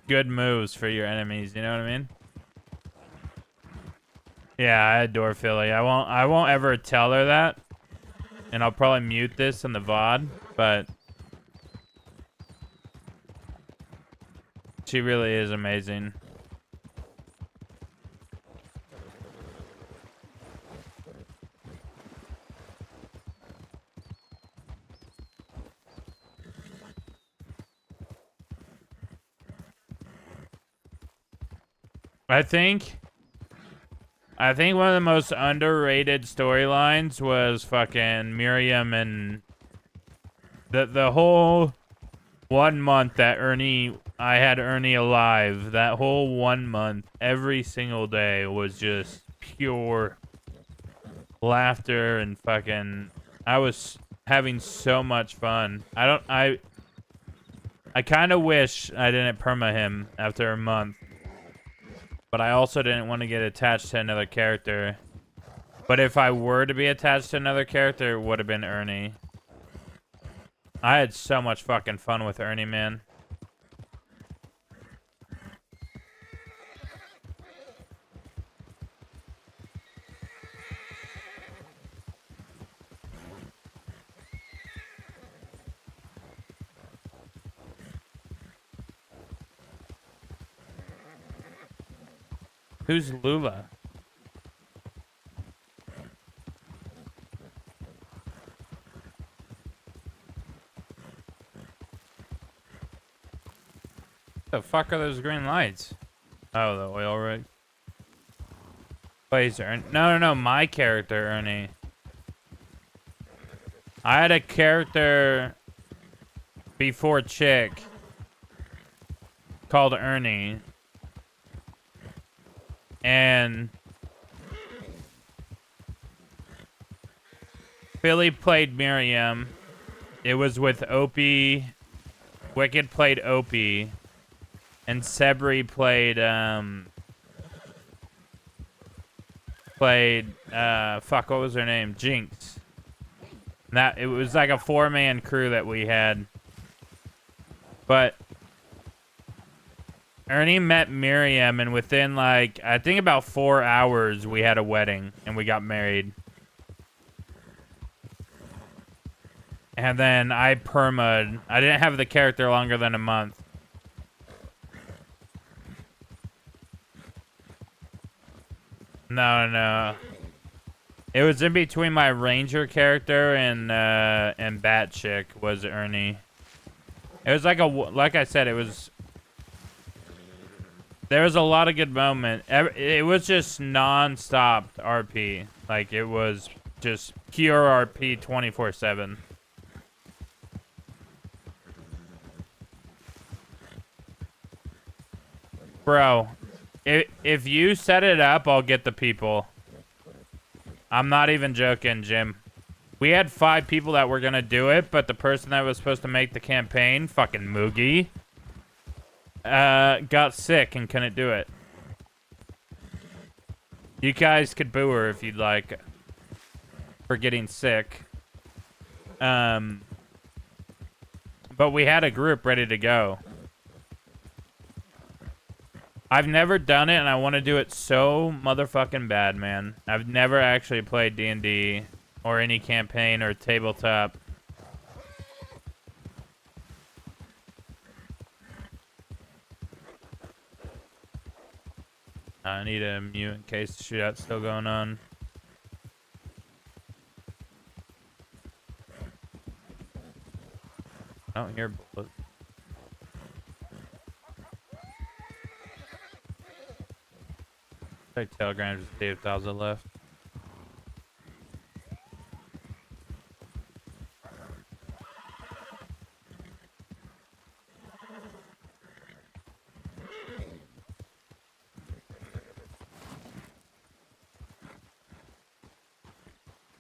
good moves for your enemies. You know what I mean? Yeah, I adore Philly. I won't ever tell her that, and I'll probably mute this in the VOD. But she really is amazing. I think one of the most underrated storylines was fucking Miriam and the whole 1 month that I had Ernie alive. That whole 1 month, every single day was just pure laughter and fucking. I was having so much fun. I kind of wish I didn't perma him after a month. But I also didn't want to get attached to another character. But if I were to be attached to another character, it would have been Ernie. I had so much fucking fun with Ernie, man. Who's Lula? The fuck are those green lights? Oh, the oil rig. Plays Ernie. No, my character, Ernie. I had a character before Chick called Ernie. And Philly played Miriam. It was with Opie. Wicked played Opie. And Sebri played fuck, what was her name? Jinx. It was like a 4-man crew that we had. But Ernie met Miriam, and within, like, I think about 4 hours, we had a wedding, and we got married. And then I perma'd. I didn't have the character longer than a month. No. It was in between my Ranger character and Bat Chick was Ernie. It was like I said, it was... There was a lot of good moments. It was just non-stop RP. Like, it was just pure RP 24/7. Bro, if you set it up, I'll get the people. I'm not even joking, Jim. We had 5 people that were going to do it, but the person that was supposed to make the campaign, fucking Moogie, got sick and couldn't do it. You guys could boo her if you'd like for getting sick. But we had a group ready to go. I've never done it, and I want to do it so motherfucking bad, man. I've never actually played D&D or any campaign or tabletop. I need a mute in case the shootout's still going on. I don't hear bullets. Check telegrams to see if Daza left.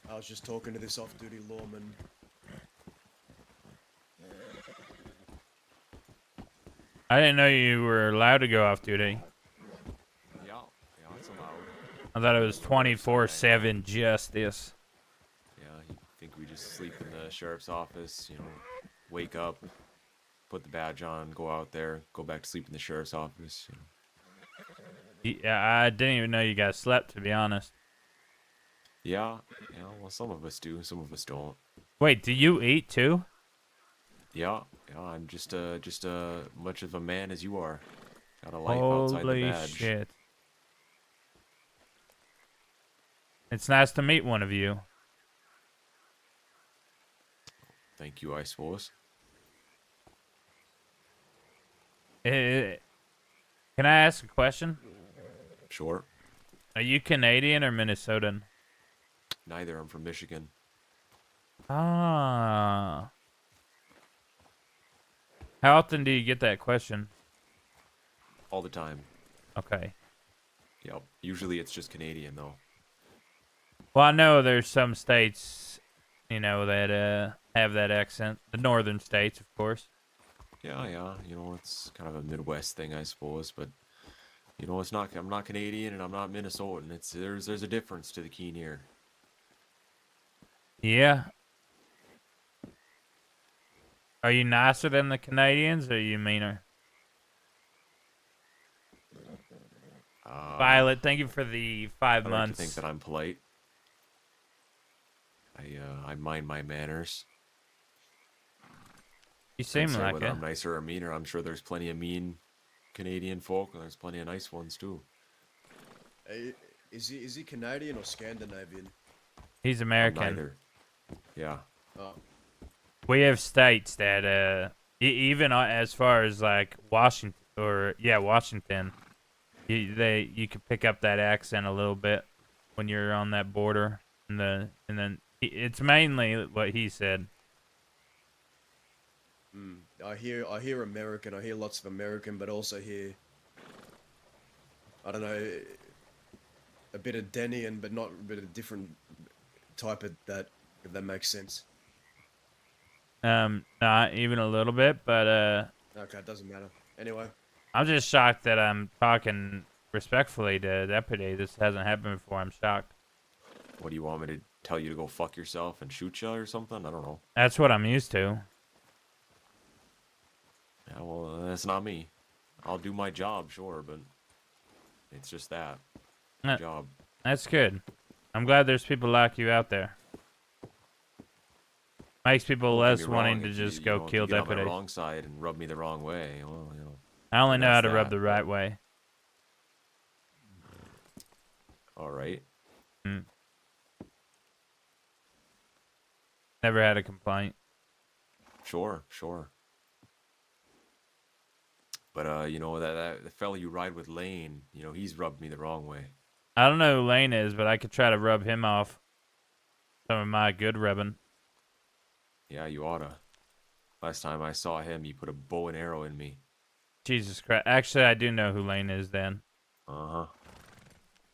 I was just talking to this off-duty lawman.
I didn't know you were allowed to go off duty.
Yeah, it's allowed.
I thought it was 24/7 justice.
Yeah, you think we just sleep in the sheriff's office, you know, wake up, put the badge on, go out there, go back to sleep in the sheriff's office. You know.
Yeah, I didn't even know you guys slept, to be honest.
Yeah, well, some of us do, some of us don't.
Wait, do you eat too?
Yeah, I'm just much of a man as you are. Got a life outside the
Holy
badge.
shit. It's nice to meet one of you.
Thank you, I suppose.
Can I ask a question?
Sure.
Are you Canadian or Minnesotan?
Neither. I'm from Michigan.
Ah. How often do you get that question?
All the time.
Okay.
Yep. Usually it's just Canadian, though.
Well, I know there's some states, you know, that have that accent. The northern states, of course.
Yeah. You know, it's kind of a Midwest thing, I suppose, but you know, it's not. I'm not Canadian and I'm not Minnesotan. There's a difference to the keen ear.
Yeah. Are you nicer than the Canadians, or are you meaner? Violet, thank you for the 5
I like
months.
to think that I'm polite. I mind my manners.
You seem
Can't say
like
whether
it.
I'm nicer or meaner. I'm sure there's plenty of mean Canadian folk, and there's plenty of nice ones too.
Is he Canadian or Scandinavian?
He's American.
Neither. Yeah.
Oh.
We have states that even as far as like Washington Washington, you can pick up that accent a little bit when you're on that border, and then it's mainly what he said.
I hear American. I hear lots of American, but also hear, I don't know, a bit of Denian, but not a bit of different type of that. If that makes sense.
Not even a little bit, but
Okay, it doesn't matter. Anyway.
I'm just shocked that I'm talking respectfully to Deputy. This hasn't happened before. I'm shocked.
What do you want me to tell you to go fuck yourself and shoot you or something? I don't know.
That's what I'm used to.
Yeah, well, that's not me. I'll do my job, sure, but it's just that. Job.
That's good. I'm glad there's people like you out there. Makes people
Don't get
less
me
wanting
wrong,
to
if
just
you
go
know, if
kill
you get on
deputies.
my wrong side and rub me the wrong way. Well, you know.
I only know how
that's
to rub
that,
the right way.
All right.
Never had a complaint.
Sure. But you know that the fella you ride with, Lane, you know, he's rubbed me the wrong way.
I don't know who Lane is, but I could try to rub him off some of my good rubbing.
Yeah, you oughta. Last time I saw him, he put a bow and arrow in me.
Jesus Christ. Actually, I do know who Lane is then.
Uh-huh.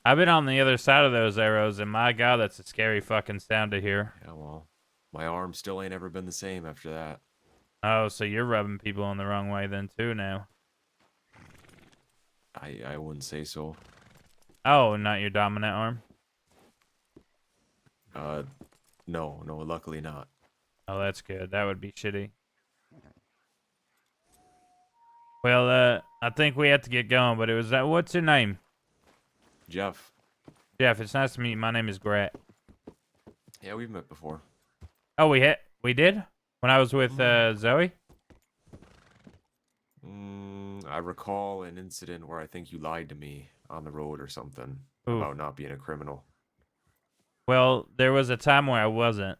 I've been on the other side of those arrows, and my God, that's a scary fucking sound to hear.
Yeah, well, my arm still ain't ever been the same after that.
Oh, so you're rubbing people in the wrong way then too now.
I wouldn't say so.
Oh, not your dominant arm?
No, luckily not.
Oh, that's good. That would be shitty. Well, I think we have to get going, but it was that. What's your name?
Jeff.
Jeff, it's nice to meet you. My name is Grat.
Yeah, we've met before.
Oh, we did? When I was with Zoe?
I recall an incident where I think you lied to me on the road or something
Ooh.
about not being a criminal.
Well, there was a time where I wasn't.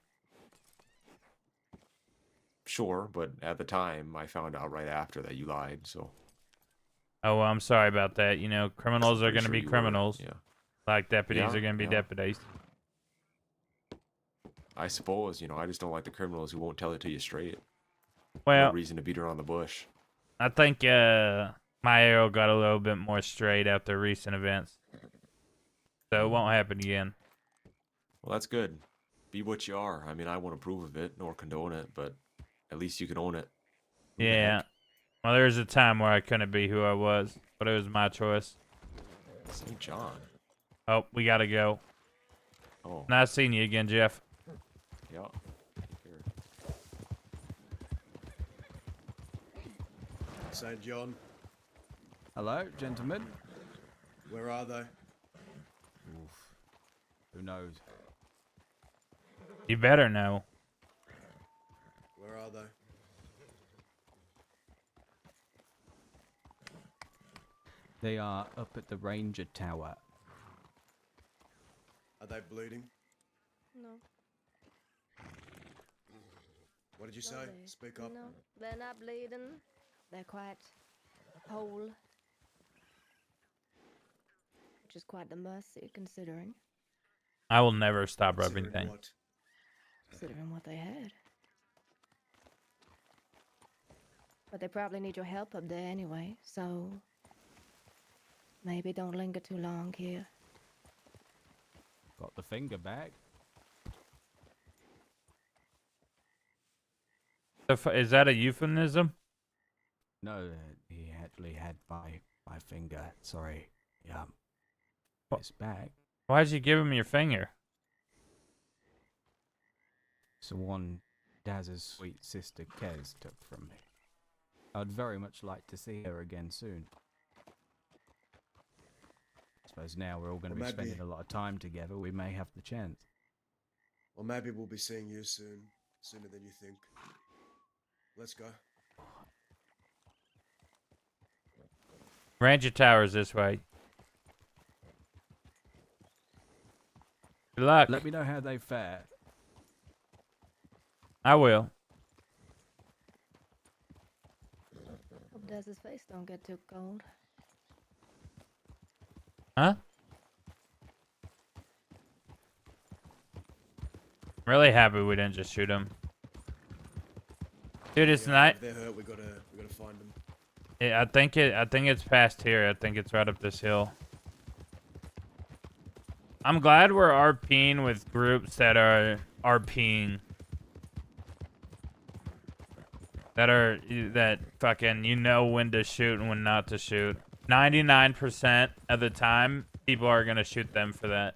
Sure, but at the time, I found out right after that you lied, so...
Oh, well, I'm sorry about that. You know, criminals are
Pretty
going to
sure
be
you were,
criminals.
yeah.
Like deputies
Yeah,
are going to be
yeah.
deputies.
I suppose, you know, I just don't like the criminals who won't tell it to you straight.
Well,
No reason to beat around the bush.
I think my arrow got a little bit more straight after recent events. So it won't happen again.
Well, that's good. Be what you are. I mean, I won't approve of it, nor condone it, but at least you can own it. Who the
Yeah.
heck?
Well, there was a time where I couldn't be who I was, but it was my choice.
St. John.
Oh, we got to go.
Oh.
Nice seeing you again, Jeff.
Yeah.
St. John,
Hello, gentlemen.
where are they?
Oof. Who knows?
You better know.
Where are they?
They are up at the ranger tower.
Are they bleeding?
No.
What did you
No,
say?
they-
Speak up.
No, they're not bleeding. They're quite whole. Which is quite the mercy, considering.
I will never stop rubbing
Considering
things.
what?
Considering what they had. But they probably need your help up there anyway, so... Maybe don't linger too long here.
Got the finger back.
Is that a euphemism?
No, he actually had my finger. Sorry. Yeah. It's back.
Why'd you give him your finger?
It's the one Daz's sweet sister Kez took from me. I'd very much like to see her again soon. I suppose now we're all going to
Well,
be
maybe-
spending a lot of time together. We may have the chance.
Well, maybe we'll be seeing you soon. Sooner than you think. Let's go.
Ranger Tower's this way. Good luck.
Let me know how they fare.
I will.
Hope Daz's face don't get too cold.
Huh? Really happy we didn't just shoot him. Dude, it's
Yeah,
night.
If they're hurt, we gotta find them.
I think it's past here. I think it's right up this hill. I'm glad we're RPing with groups that are RPing. That fucking you know when to shoot and when not to shoot. 99% of the time, people are gonna shoot them for that.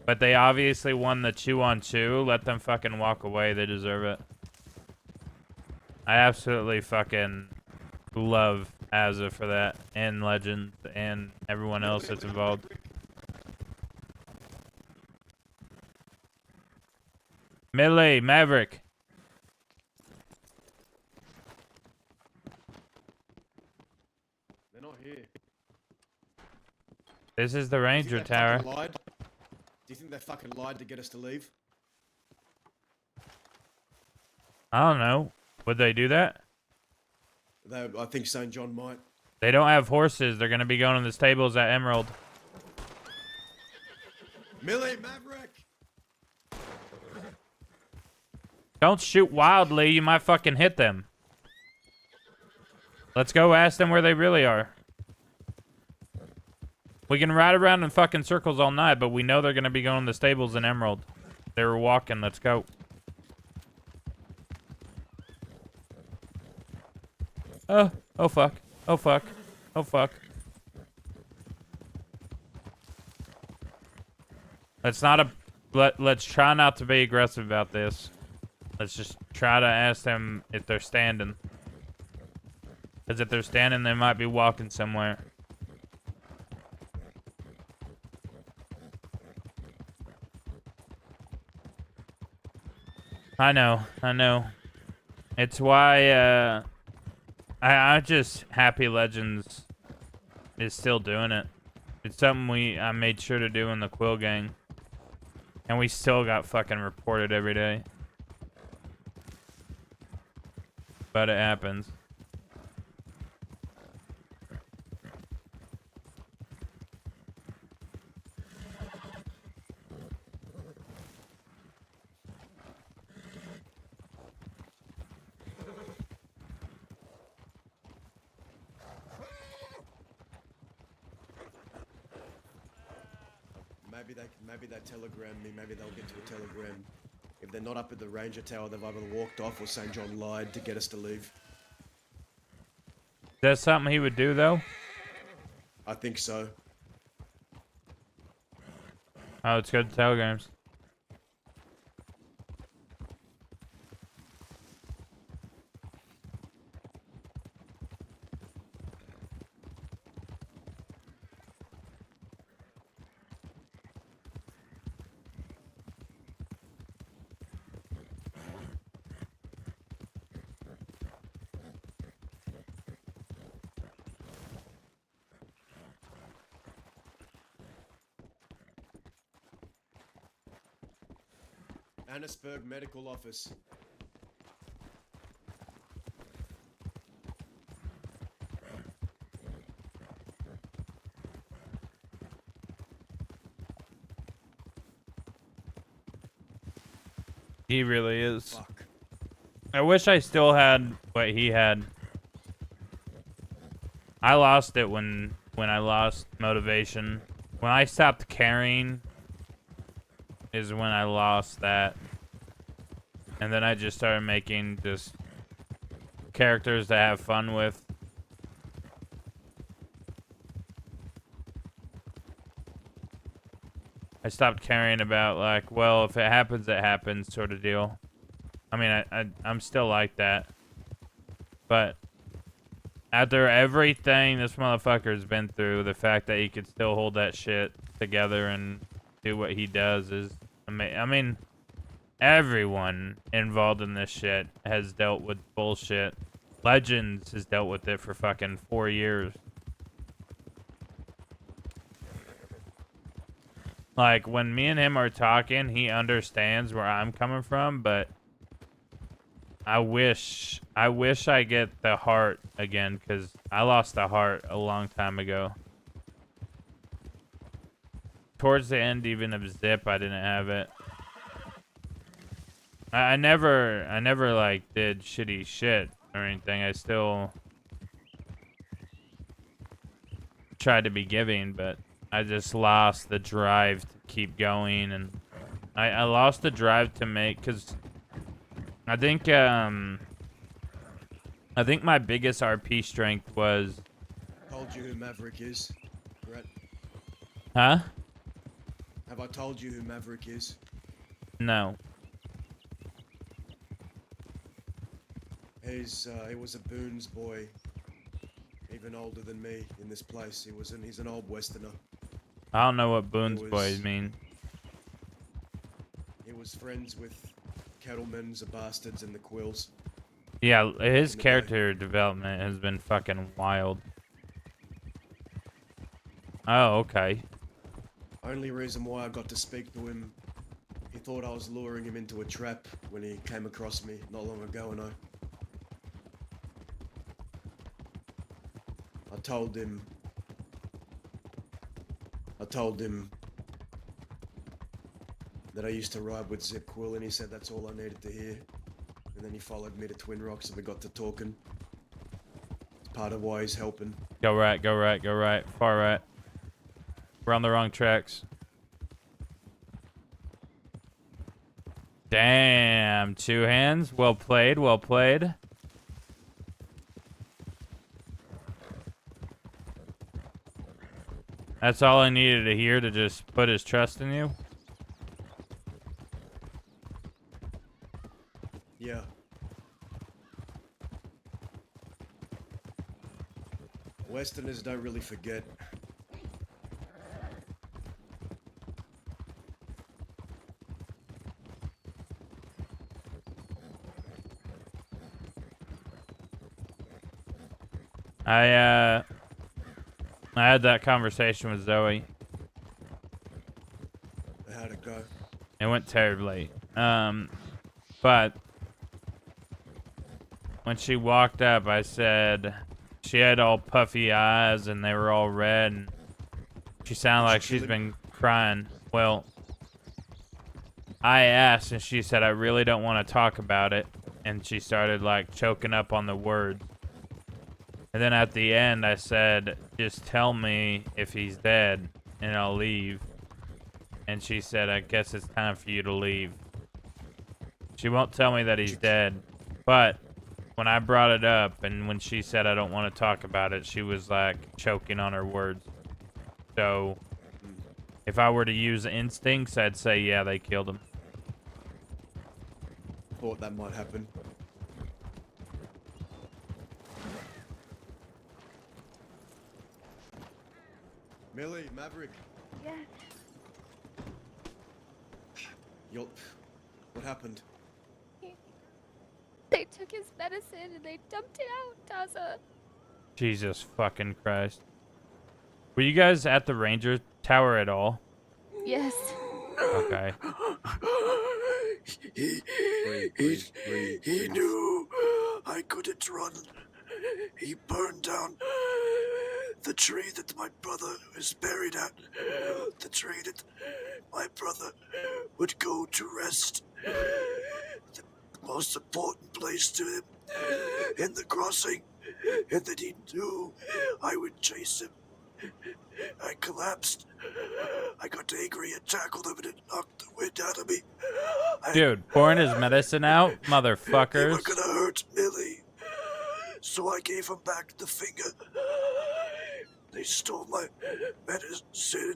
But they obviously won the 2-on-2. Let them fucking walk away. They deserve it. I absolutely fucking love Azza for that, and Legend, and everyone else that's involved. Millie, Maverick.
They're not here.
This is the
Do you
Ranger
think they
Tower.
fucking lied? Do you think they fucking lied to get us to leave?
I don't know. Would they do that?
I think St. John might.
They don't have horses. They're gonna be going to the stables at Emerald.
Millie, Maverick!
Don't shoot wildly. You might fucking hit them. Let's go ask them where they really are. We can ride around in fucking circles all night, but we know they're gonna be going to the stables in Emerald. They were walking. Let's go. Oh fuck. Oh fuck. Oh fuck. Let's try not to be aggressive about this. Let's just try to ask them if they're standing. Because if they're standing, they might be walking somewhere. I know. It's why I'm just happy Legends is still doing it. It's something I made sure to do in the Quill Gang. And we still got fucking reported every day. But it happens.
Maybe they telegram me. Maybe they'll get to a telegram. If they're not up at the Ranger Tower, they've either walked off or St. John lied to get us to leave.
Is that something he would do, though?
I think so.
Oh, let's go to telegrams.
Annisburg Medical Office.
He really is.
Fuck.
I wish I still had what he had. I lost it when I lost motivation. When I stopped caring is when I lost that. And then I just started making just characters to have fun with. I stopped caring about, like, well, if it happens, it happens sort of deal. I mean, I'm still like that. But after everything this motherfucker's been through, the fact that he could still hold that shit together and do what he does is amazing. I mean, everyone involved in this shit has dealt with bullshit. Legends has dealt with it for fucking 4 years. Like, when me and him are talking, he understands where I'm coming from, but I wish I get the heart again, because I lost the heart a long time ago. Towards the end, even of Zip, I didn't have it. I never like did shitty shit or anything. I still tried to be giving, but I just lost the drive to keep going, and I lost the drive to make, because I think my biggest RP strength was.
Told you who Maverick is, Grat?
Huh?
Have I told you who Maverick is?
No.
He was a Boone's boy, even older than me in this place. He's an old Westerner.
I don't know what Boone's boys mean.
He was friends with Kettlemen, the Bastards, and the Quills.
Yeah, his character development has been fucking wild. Oh, okay.
Only reason why I got to speak to him, he thought I was luring him into a trap when he came across me not long ago, and I told him that I used to ride with Zip Quill, and he said that's all I needed to hear. And then he followed me to Twin Rocks, and we got to talking. It's part of why he's helping.
Go right, go right, go right. Far right. We're on the wrong tracks. Damn, 2 hands. Well played, well played. That's all I needed to hear to just put his trust in you.
Yeah. Westerners don't really forget.
I had that conversation with Zoe.
How'd it go?
It went terribly. But when she walked up, I said she had all puffy eyes and they were all red, and she sounded like she's been crying. Well, I asked and she said, I really don't want to talk about it. And she started like choking up on the words. And then at the end, I said, just tell me if he's dead and I'll leave. And she said, I guess it's time for you to leave. She won't tell me that he's dead. But when I brought it up and when she said I don't want to talk about it, she was like choking on her words. So if I were to use instincts, I'd say, yeah, they killed him.
Thought that might happen. Millie, Maverick.
Yeah.
What happened?
They took his medicine and they dumped it out, Taza.
Jesus fucking Christ. Were you guys at the Ranger Tower at all?
Yes.
Okay.
He knew I couldn't run. He burned down the tree that my brother is buried at. The tree that my brother would go to rest. The most important place to him in the crossing. And that he knew I would chase him. I collapsed. I got angry and tackled him and it knocked the wind out of me.
Dude, pouring his medicine out?
They were
Motherfuckers.
gonna hurt Millie. So I gave him back the finger. They stole my medicine.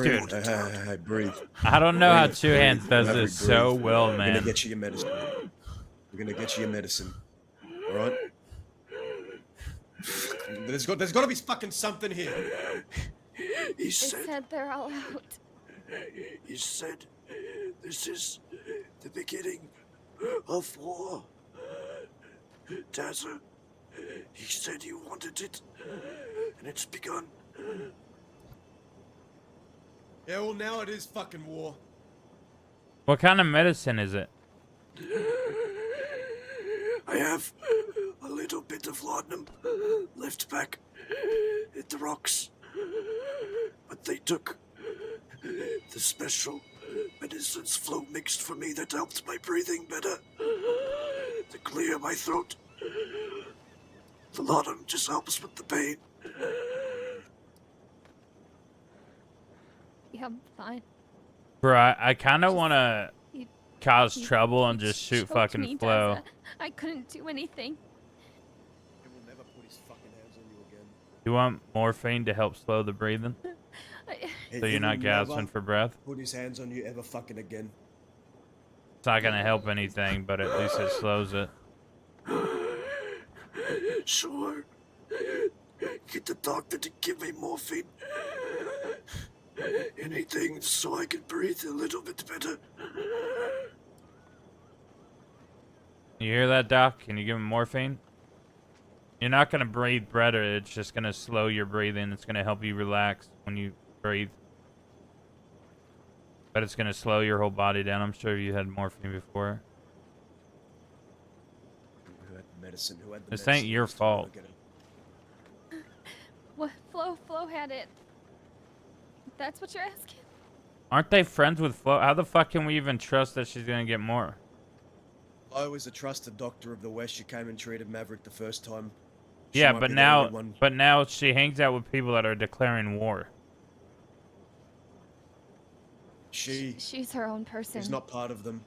Dude.
Hey, breathe.
I don't know how
Breathe,
Two Hands does
Maverick,
this so
breathe.
well,
We're
man.
gonna get you your medicine. We're gonna get you your medicine. Alright? There's got to be fucking something here.
He
They
said,
said they're all out.
he said, this is the beginning of war. Tazza, he said you wanted it, and it's begun.
Yeah, well now it is fucking war.
What kind of medicine is it?
I have a little bit of laudanum left back at the rocks, but they took the special medicines flow mixed for me that helped my breathing better, to clear my throat. The laudanum just helps with the pain.
Yeah, I'm fine.
Bro, I kind of want to
He-
cause
he-
trouble and
he
just shoot
choked
fucking
me,
Flo.
Taza. I couldn't do anything.
He will never put his fucking hands on you again.
You want morphine to help slow the breathing? So you're not gasping for breath?
Put his hands on you ever fucking again.
It's not going to help anything, but at least it slows it.
Sure. Get the doctor to give me morphine. Anything so I can breathe a little bit better.
You hear that, Doc? Can you give him morphine? You're not going to breathe better. It's just going to slow your breathing. It's going to help you relax when you breathe. But it's going to slow your whole body down. I'm sure you had morphine before.
Who had the medicine? Who had the
This
medicine?
ain't your fault.
What? Flo had it. That's what you're asking?
Aren't they friends with Flo? How the fuck can we even trust that she's going to get more?
Flo is a trusted doctor of the West. She came and treated Maverick the first time. She
Yeah,
might
but
be the only
now,
one.
she hangs out with people that are declaring war.
She's her own person.
He's not part of them.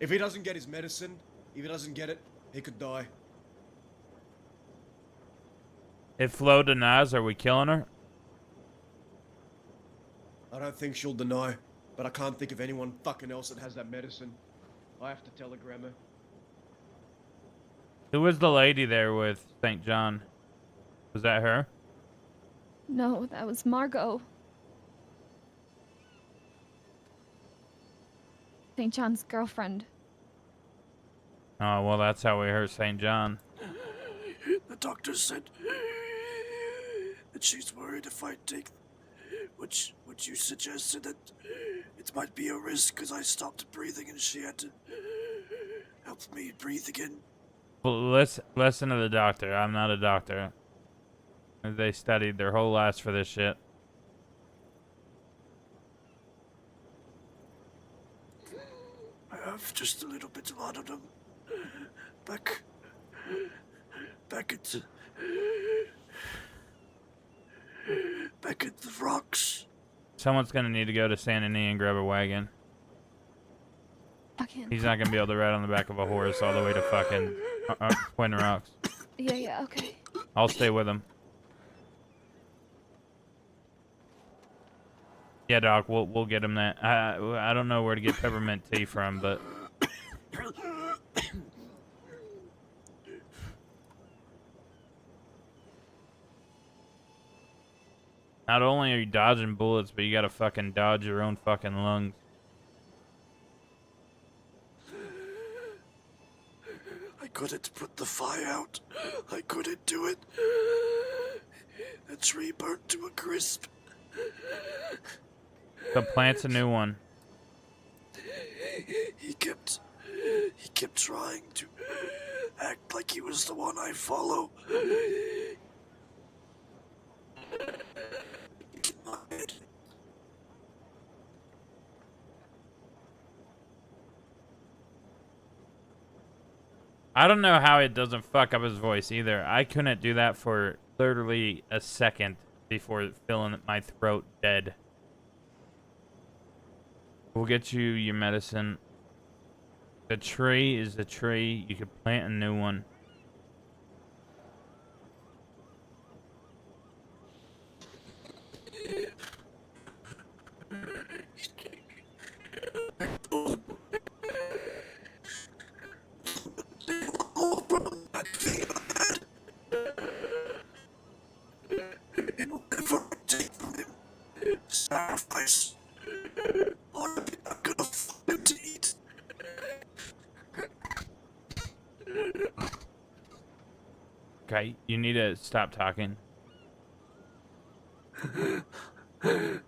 If he doesn't get his medicine, if he doesn't get it, he could die.
If Flo denies, are we killing her?
I don't think she'll deny, but I can't think of anyone fucking else that has that medicine. I have to telegram her.
Who was the lady there with St. John? Was that her?
No, that was Margot. St. John's girlfriend.
Oh, well, that's how we hurt St. John.
The doctor said that she's worried if I take which you suggested that it might be a risk because I stopped breathing and she had to help me breathe again.
Well, listen to the doctor. I'm not a doctor. They studied their whole lives for this shit.
I have just a little bit of laudanum. Back at the rocks.
Someone's gonna need to go to Santa Ana and grab a wagon.
I can't.
He's not gonna be able to ride on the back of a horse all the way to fucking Twin Rocks.
Yeah, okay.
I'll stay with him. Yeah, Doc, we'll get him that. I don't know where to get peppermint tea from, but not only are you dodging bullets, but you gotta fucking dodge your own fucking lungs.
I couldn't put the fire out. I couldn't do it. The tree burnt to a crisp.
So plant's a new one.
He kept trying to act like he was the one I follow.
I don't know how it doesn't fuck up his voice either. I couldn't do that for literally a second before feeling my throat dead. We'll get you your medicine. The tree is a tree. You could plant a new one.
Sacrifice. I'm not gonna find him to eat.
Okay, you need to stop talking.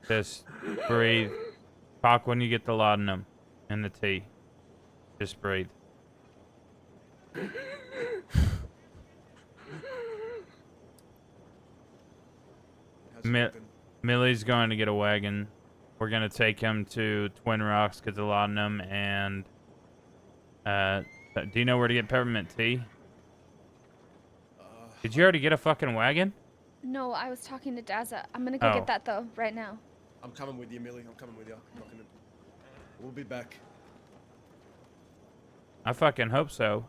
Just breathe. Talk when you get the laudanum and the tea. Just breathe. Millie's going to get a wagon. We're going to take him to Twin Rocks, get the laudanum, and... do you know where to get peppermint tea? Did you already get a fucking wagon?
No, I was talking to Daza. I'm gonna go
Oh.
get that though, right now.
I'm coming with you, Millie. I'm coming with you. I'm not gonna... We'll be back.
I fucking hope so.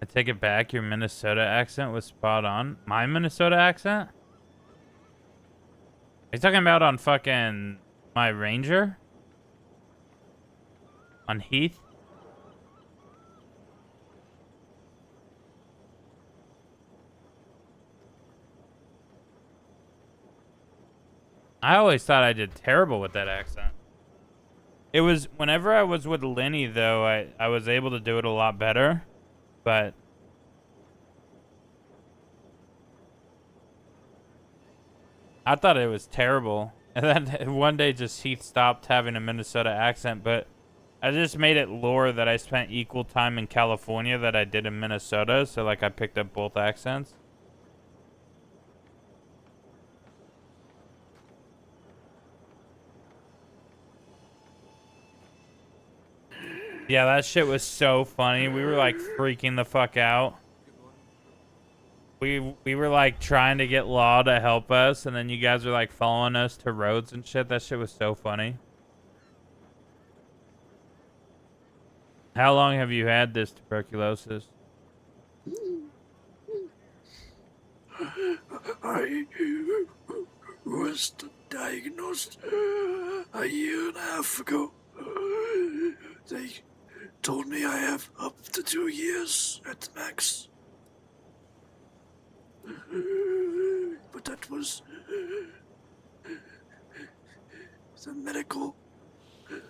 I take it back, your Minnesota accent was spot on. My Minnesota accent? Are you talking about on fucking my Ranger? On Heath? I always thought I did terrible with that accent. It was, whenever I was with Lenny, though, I was able to do it a lot better. But I thought it was terrible. And then one day just Heath stopped having a Minnesota accent, but I just made it lore that I spent equal time in California that I did in Minnesota, so like I picked up both accents. Yeah, that shit was so funny. We were like freaking the fuck out. We were like trying to get Law to help us, and then you guys were like following us to roads and shit. That shit was so funny. How long have you had this tuberculosis?
I was diagnosed a year and a half ago. They told me I have up to 2 years at the max. But that was the medical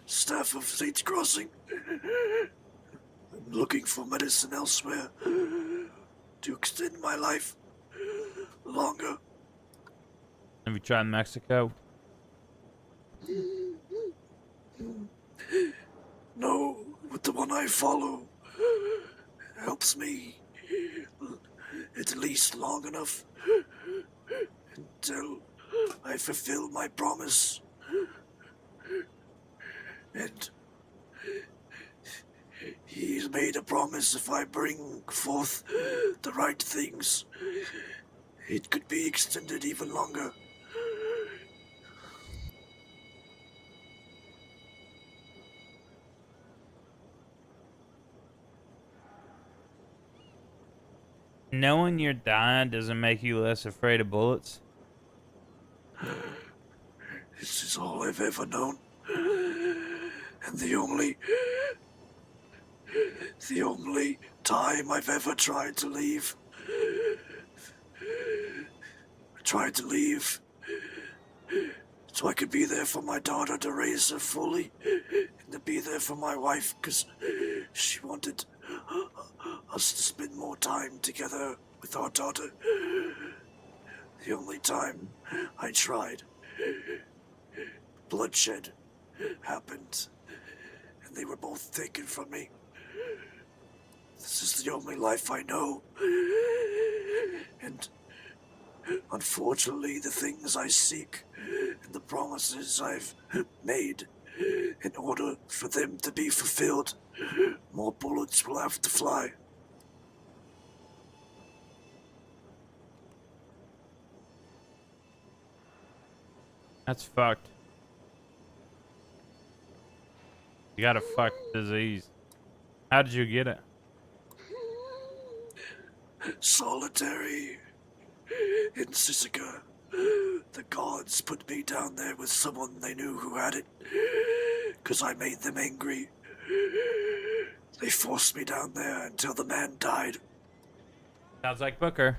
staff of Saints Crossing. I'm looking for medicine elsewhere to extend my life longer.
Have you tried Mexico?
No, but the one I follow helps me at least long enough until I fulfill my promise. And he's made a promise if I bring forth the right things, it could be extended even longer.
Knowing you're dying doesn't make you less afraid of bullets.
This is all I've ever known. And the only time I've ever tried to leave. I tried to leave so I could be there for my daughter to raise her fully and to be there for my wife because she wanted us to spend more time together with our daughter. The only time I tried, bloodshed happened and they were both taken from me. This is the only life I know. And unfortunately, the things I seek and the promises I've made, in order for them to be fulfilled, more bullets will have to fly.
That's fucked. You got a fucked disease. How did you get it?
Solitary in Sisika. The gods put me down there with someone they knew who had it, because I made them angry. They forced me down there until the man died.
Sounds like Booker.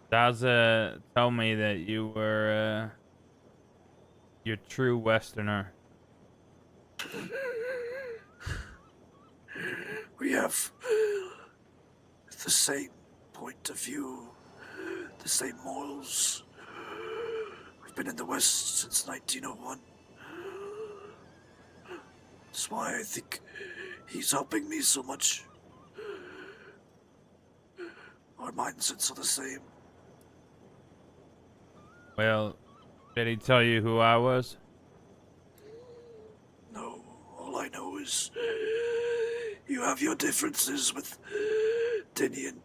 Daza told me that you were your true Westerner.
We have the same point of view, the same morals. We've been in the West since 1901. That's why I think he's helping me so much. Our mindsets are the same.
Well, did he tell you who I was?
No, all I know is you have your differences with Dinian.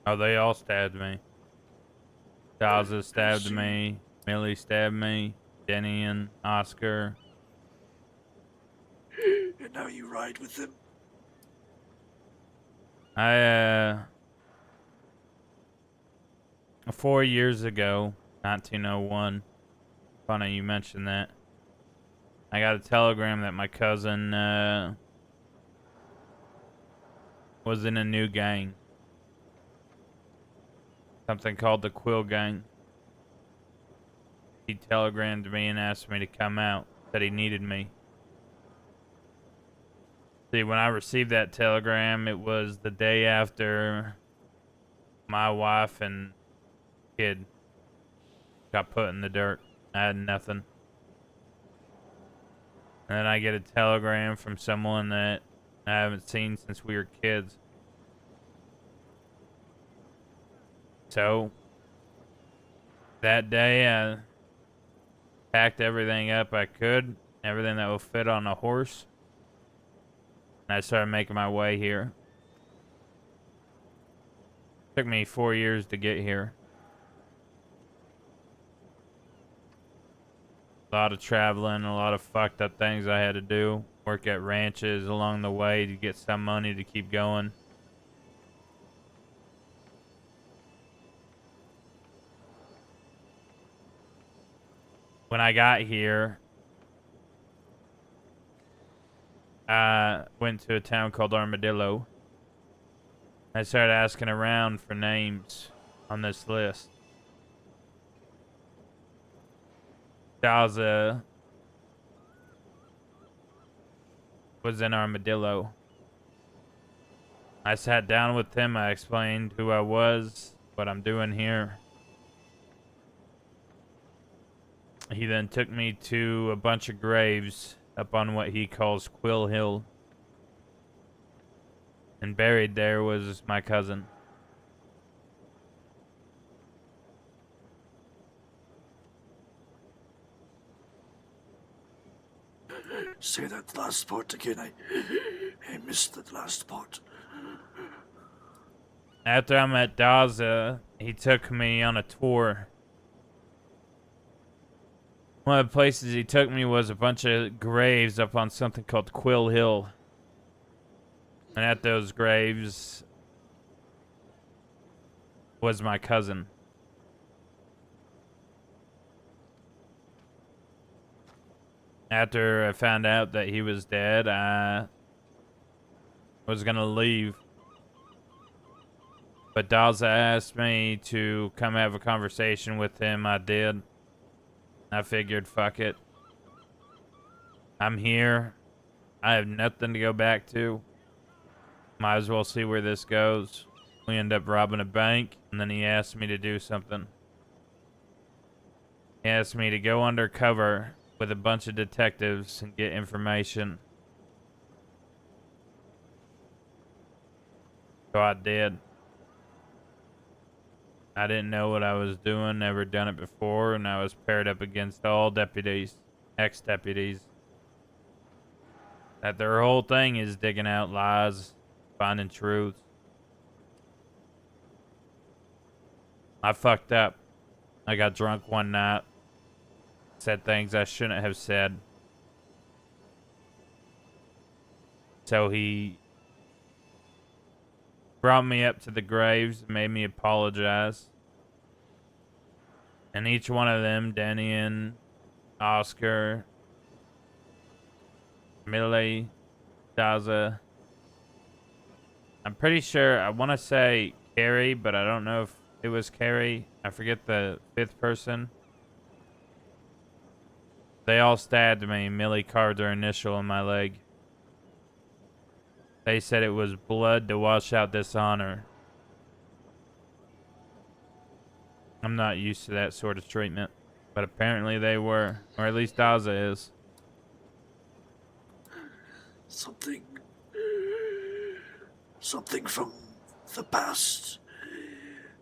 Oh, they all stabbed me. Daza stabbed me. Millie stabbed me. Denny and Oscar.
And now you ride with them.
4 years ago, 1901. Funny you mentioned that. I got a telegram that my cousin was in a new gang. Something called the Quill Gang. He telegrammed me and asked me to come out. Said he needed me. See, when I received that telegram, it was the day after my wife and kid got put in the dirt. I had nothing. And then I get a telegram from someone that I haven't seen since we were kids. So, that day I packed everything up I could, everything that will fit on a horse. And I started making my way here. Took me 4 years to get here. A lot of traveling, a lot of fucked up things I had to do. work at ranches along the way to get some money to keep going. When I got here, I went to a town called Armadillo. I started asking around for names on this list. Daza was in Armadillo. I sat down with him. I explained who I was, what I'm doing here. He then took me to a bunch of graves up on what he calls Quill Hill. And buried there was my cousin.
Say that last part again. I missed that last part.
After I met Daza, he took me on a tour. One of the places he took me was a bunch of graves up on something called Quill Hill. And at those graves was my cousin. After I found out that he was dead, I was gonna leave. But Daza asked me to come have a conversation with him. I did. I figured, fuck it. I'm here. I have nothing to go back to. Might as well see where this goes. We end up robbing a bank, and then he asked me to do something. He asked me to go undercover with a bunch of detectives and get information. So I did. I didn't know what I was doing, never done it before, and I was paired up against all deputies, ex-deputies. That their whole thing is digging out lies, finding truth. I fucked up. I got drunk one night. Said things I shouldn't have said. So he brought me up to the graves and made me apologize. And each one of them, Danian, Oscar, Millie, Daza. I'm pretty sure, I want to say Carrie, but I don't know if it was Carrie. I forget the fifth person. They all stabbed me. Millie carved her initial in my leg. They said it was blood to wash out dishonor. I'm not used to that sort of treatment, but apparently they were, or at least Daza is.
Something from the past,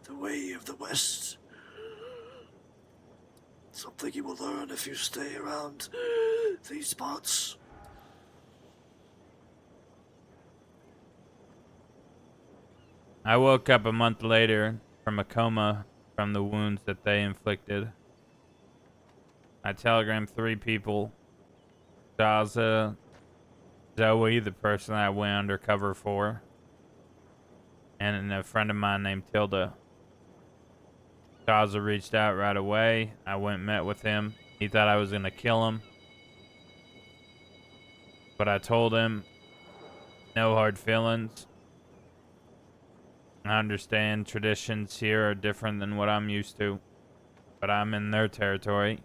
the way of the West. Something you will learn if you stay around these parts.
I woke up a month later from a coma from the wounds that they inflicted. I telegrammed 3 people. Daza, Zoe, the person I went undercover for, and a friend of mine named Tilda. Daza reached out right away. I went and met with him. He thought I was going to kill him. But I told him, no hard feelings. I understand traditions here are different than what I'm used to, but I'm in their territory.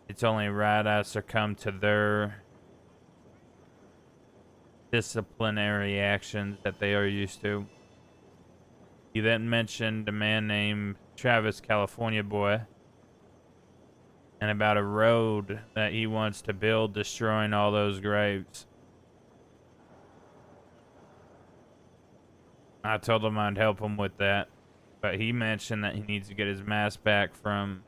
It's only right I succumb to their disciplinary actions that they are used to. He then mentioned a man named Travis, California boy, and about a road that he wants to build, destroying all those graves. I told him I'd help him with that, but he mentioned that he needs to get his mask back from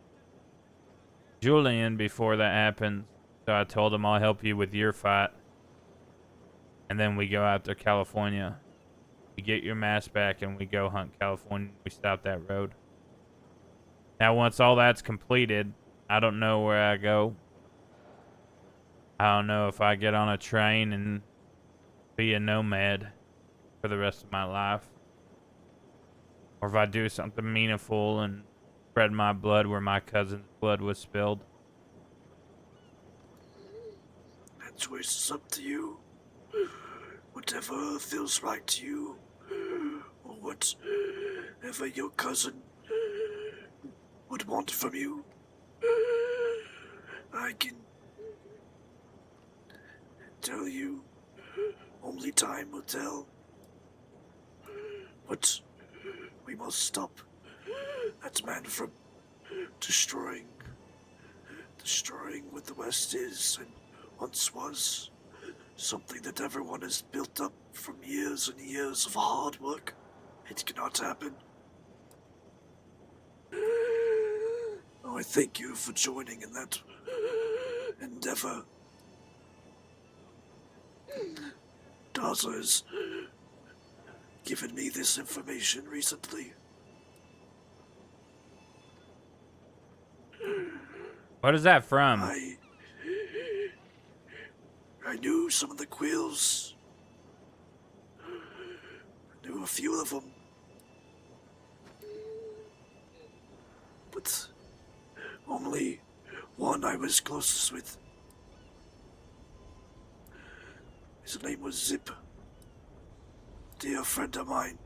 Julian before that happens. So I told him I'll help you with your fight. And then we go out to California. We get your mask back and we go hunt California. We stop that road. Now once all that's completed, I don't know where I go. I don't know if I get on a train and be a nomad for the rest of my life. Or if I do something meaningful and spread my blood where my cousin's blood was spilled.
That choice is up to you. Whatever feels right to you, or whatever your cousin would want from you, I can tell you only time will tell. But we must stop that man from destroying what the West is and once was. Something that everyone has built up from years and years of hard work. It cannot happen. I thank you for joining in that endeavor. Daza has given me this information recently.
What is that from?
I knew some of the quills. I knew a few of them. But only one I was closest with. His name was Zip. Dear friend of mine.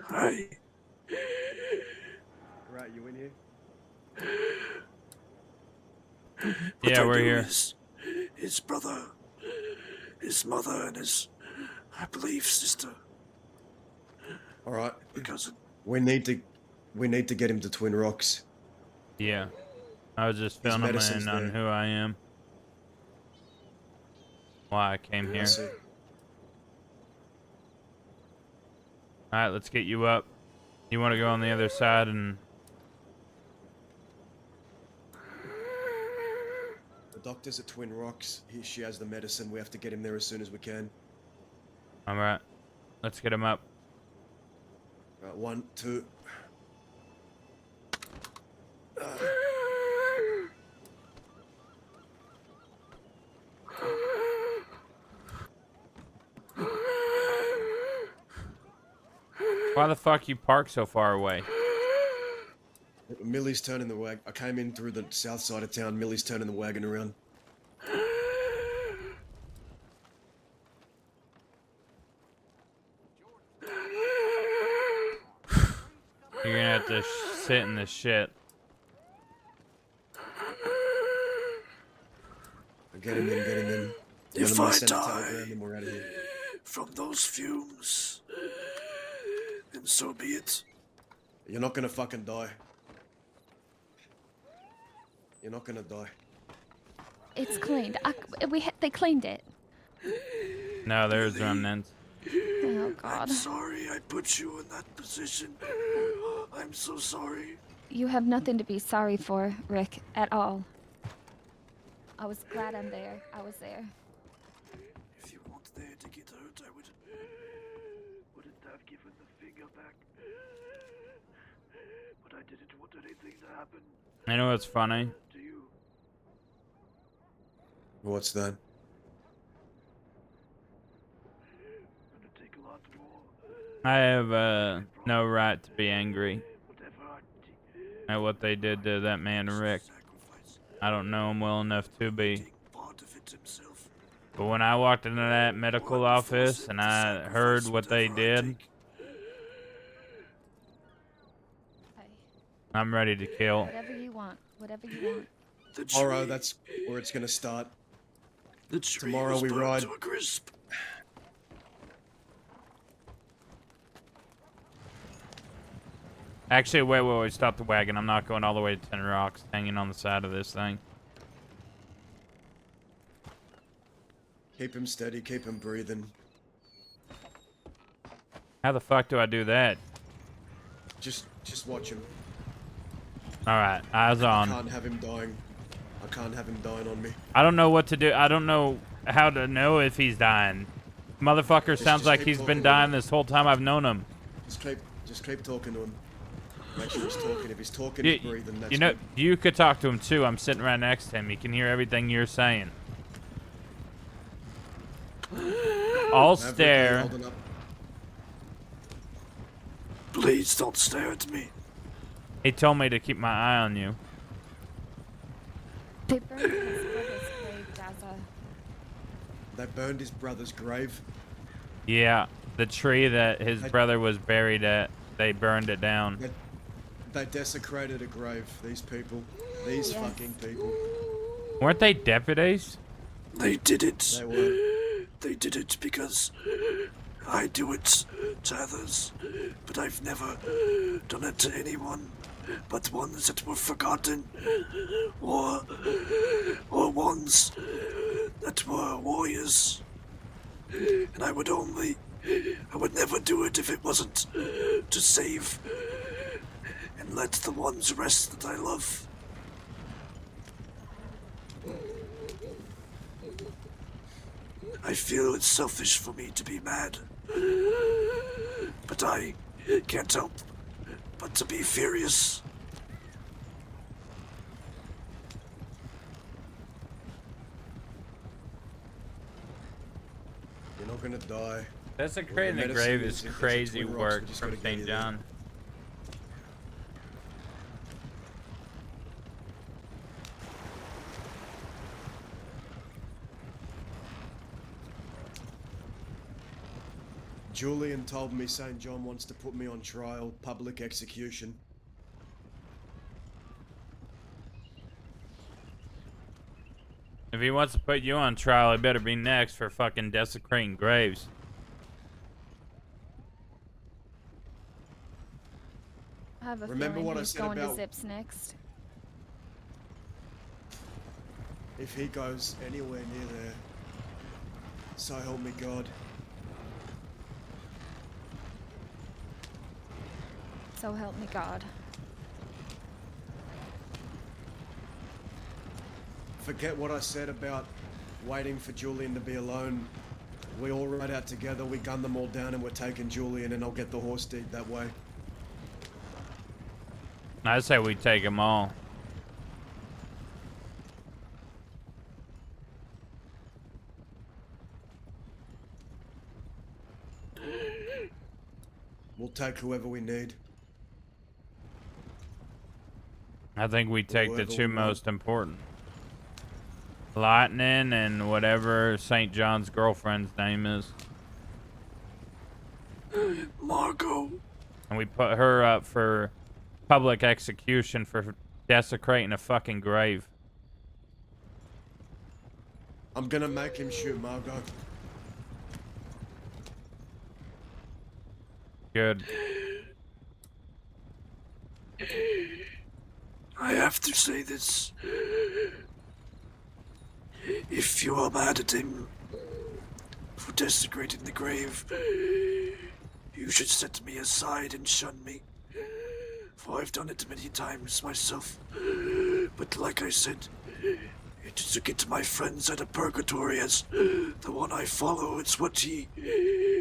Hi.
Right, you in here?
Yeah, we're here.
His brother, his mother, and his, I believe, sister.
All right.
Cousin.
We need to get him to Twin Rocks.
Yeah. I was just
His
filling
medicine's
in on
there.
who I am. Why I came here.
see.
Alright, let's get you up. You want to go on the other side and...
The doctor's at Twin Rocks. She has the medicine. We have to get him there as soon as we can.
Alright. Let's get him up.
Right, 1, 2.
Why the fuck you park so far away?
Millie's turning the wagon. I came in through the south side of town. Millie's turning the wagon around.
You're gonna have to sit in this shit.
Get him in, get him in.
If
Let
I
me send a
die
telegram and we're out of here.
from those fumes, then so be it.
You're not gonna fucking die. You're not gonna die.
It's cleaned. They cleaned it.
No, there's remnants.
Oh God.
I'm sorry I put you in that position. I'm so sorry.
You have nothing to be sorry for, Rick, at all. I was glad I'm there. I was there.
If you weren't there to get hurt, I wouldn't have given the finger back. But I didn't want anything to happen
You know what's funny?
to you.
What's that?
Gonna take a lot more.
I have no right to be angry at what they did to that man Rick. I don't know him well enough to be. But when I walked into that medical office and I heard what they did, I'm ready to kill.
Whatever you want. Whatever you want.
Tomorrow, that's where it's gonna start. Tomorrow we ride.
To a crisp.
Actually, wait, stop the wagon. I'm not going all the way to 10 Rocks, hanging on the side of this thing.
Keep him steady, keep him breathing.
How the fuck do I do that?
Just watch him.
Alright, eyes
I
on.
can't have him dying. I can't have him dying on me.
I don't know what to do. I don't know how to know if he's dying. Motherfucker sounds
just
like
keep
he's been
talking.
dying this whole time I've known him.
Just keep talking to him. Make sure he's talking. If he's talking,
You,
he's breathing. That's
you know,
good.
you could talk to him too. I'm sitting right next to him. He can hear everything you're saying. I'll
Maverick, are you
stare.
holding up?
Please don't stare at me.
He told me to keep my eye on you.
They burned his brother's grave, Daza.
They burned his brother's grave.
Yeah, the tree that his brother was buried at, they burned it down.
They desecrated a grave. These people. These
Yes.
fucking people.
Weren't they deputies?
They did it.
They were.
They did it because I do it to others, but I've never done it to anyone but ones that were forgotten, or ones that were warriors. And I would never do it if it wasn't to save and let the ones rest that I love. I feel it's selfish for me to be mad, but I can't help but to be furious.
You're not gonna die.
Desecrating the
Medicine
grave
is-
is
if it's a
crazy
Twin Rocks,
work
we just
from
gotta get
St.
you there.
John.
Julian told me St. John wants to put me on trial, public execution.
If he wants to put you on trial, it better be next for fucking desecrating graves.
I have a
Remember
feeling
what I
he's
said
going
about-
to Zips next.
If he goes anywhere near there, so help me God.
So help me God.
Forget what I said about waiting for Julian to be alone. We all ride out together, we gun them all down, and we're taking Julian, and I'll get the horse deed that way.
I say we take them all.
We'll take whoever we need.
I think we take the
Whoever
two
we want.
most important. Lightning and whatever St. John's girlfriend's name is.
Margot.
And we put her up for public execution for desecrating a fucking grave.
I'm gonna make him shoot Margot.
Good.
I have to say this. If you are mad at him for desecrating the grave, you should set me aside and shun me. For I've done it many times myself. But like I said, it is to get my friends out of purgatory as the one I follow. It's what he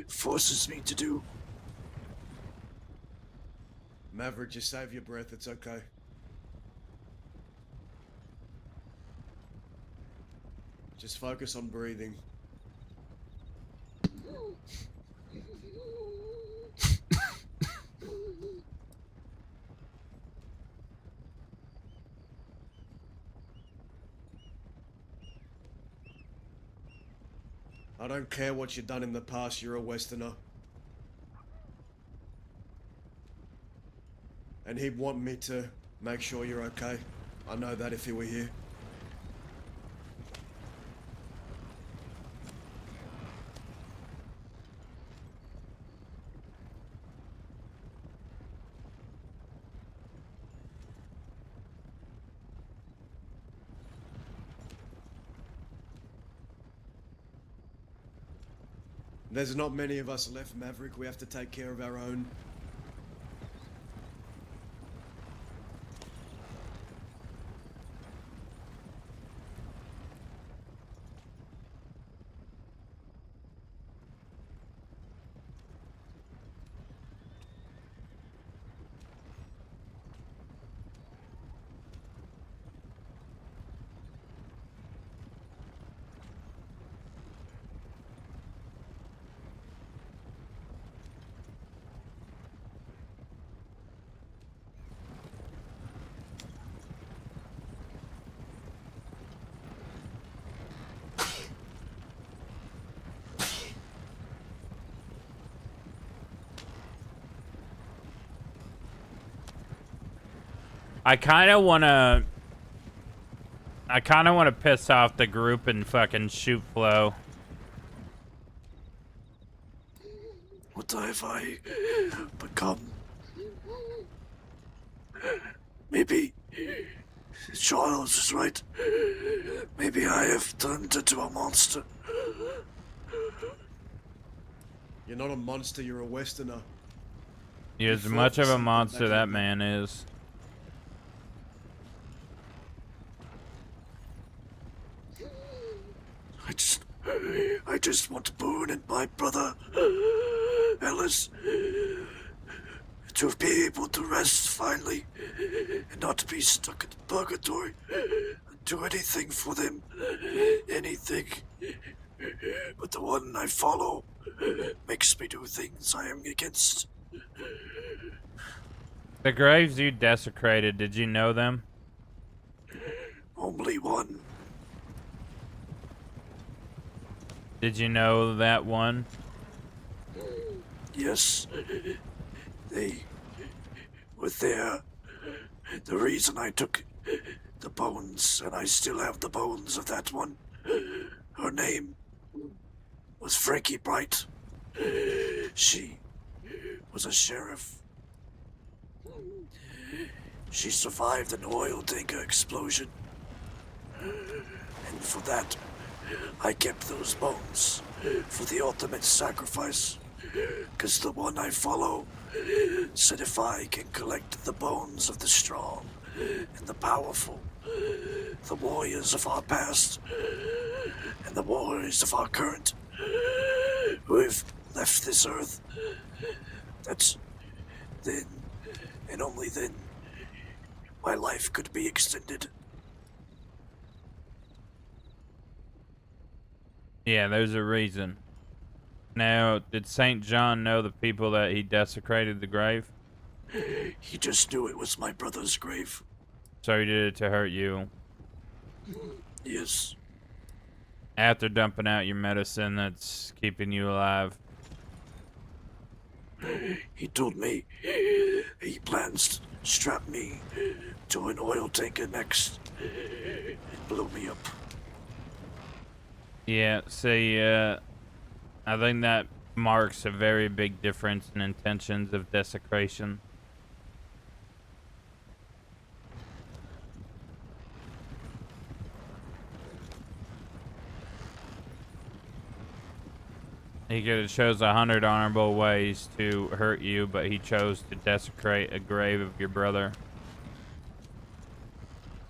forces me to do.
Maverick, just save your breath, it's okay. Just focus on breathing. I don't care what you've done in the past, you're a Westerner. And he'd want me to make sure you're okay. I know that if he were here. There's not many of us left, Maverick. We have to take care of our own.
I kind of want to piss off the group and fucking shoot Flo.
What have I become? Maybe Charles is right. Maybe I have turned into a monster.
You're not a monster, you're a Westerner.
You're as much of a monster that man is.
I just want Boone and my brother, Ellis, to be able to rest finally, and not to be stuck in purgatory. Do anything for them, anything. But the one I follow makes me do things I am against.
The graves you desecrated, did you know them?
Only one.
Did you know that one?
Yes, they were there. The reason I took the bones, and I still have the bones of that one, her name was Frankie Bright. She was a sheriff. She survived an oil tanker explosion. And for that, I kept those bones for the ultimate sacrifice. 'Cause the one I follow said if I can collect the bones of the strong and the powerful, the warriors of our past and the warriors of our current, who have left this earth, that then, and only then, my life could be extended.
Yeah, there's a reason. Now, did St. John know the people that he desecrated the grave?
He just knew it was my brother's grave.
So he did it to hurt you.
Yes.
After dumping out your medicine that's keeping you alive.
He told me he plans to strap me to an oil tanker next and blow me up.
Yeah, see, I think that marks a very big difference in intentions of desecration. He could have chose 100 honorable ways to hurt you, but he chose to desecrate a grave of your brother.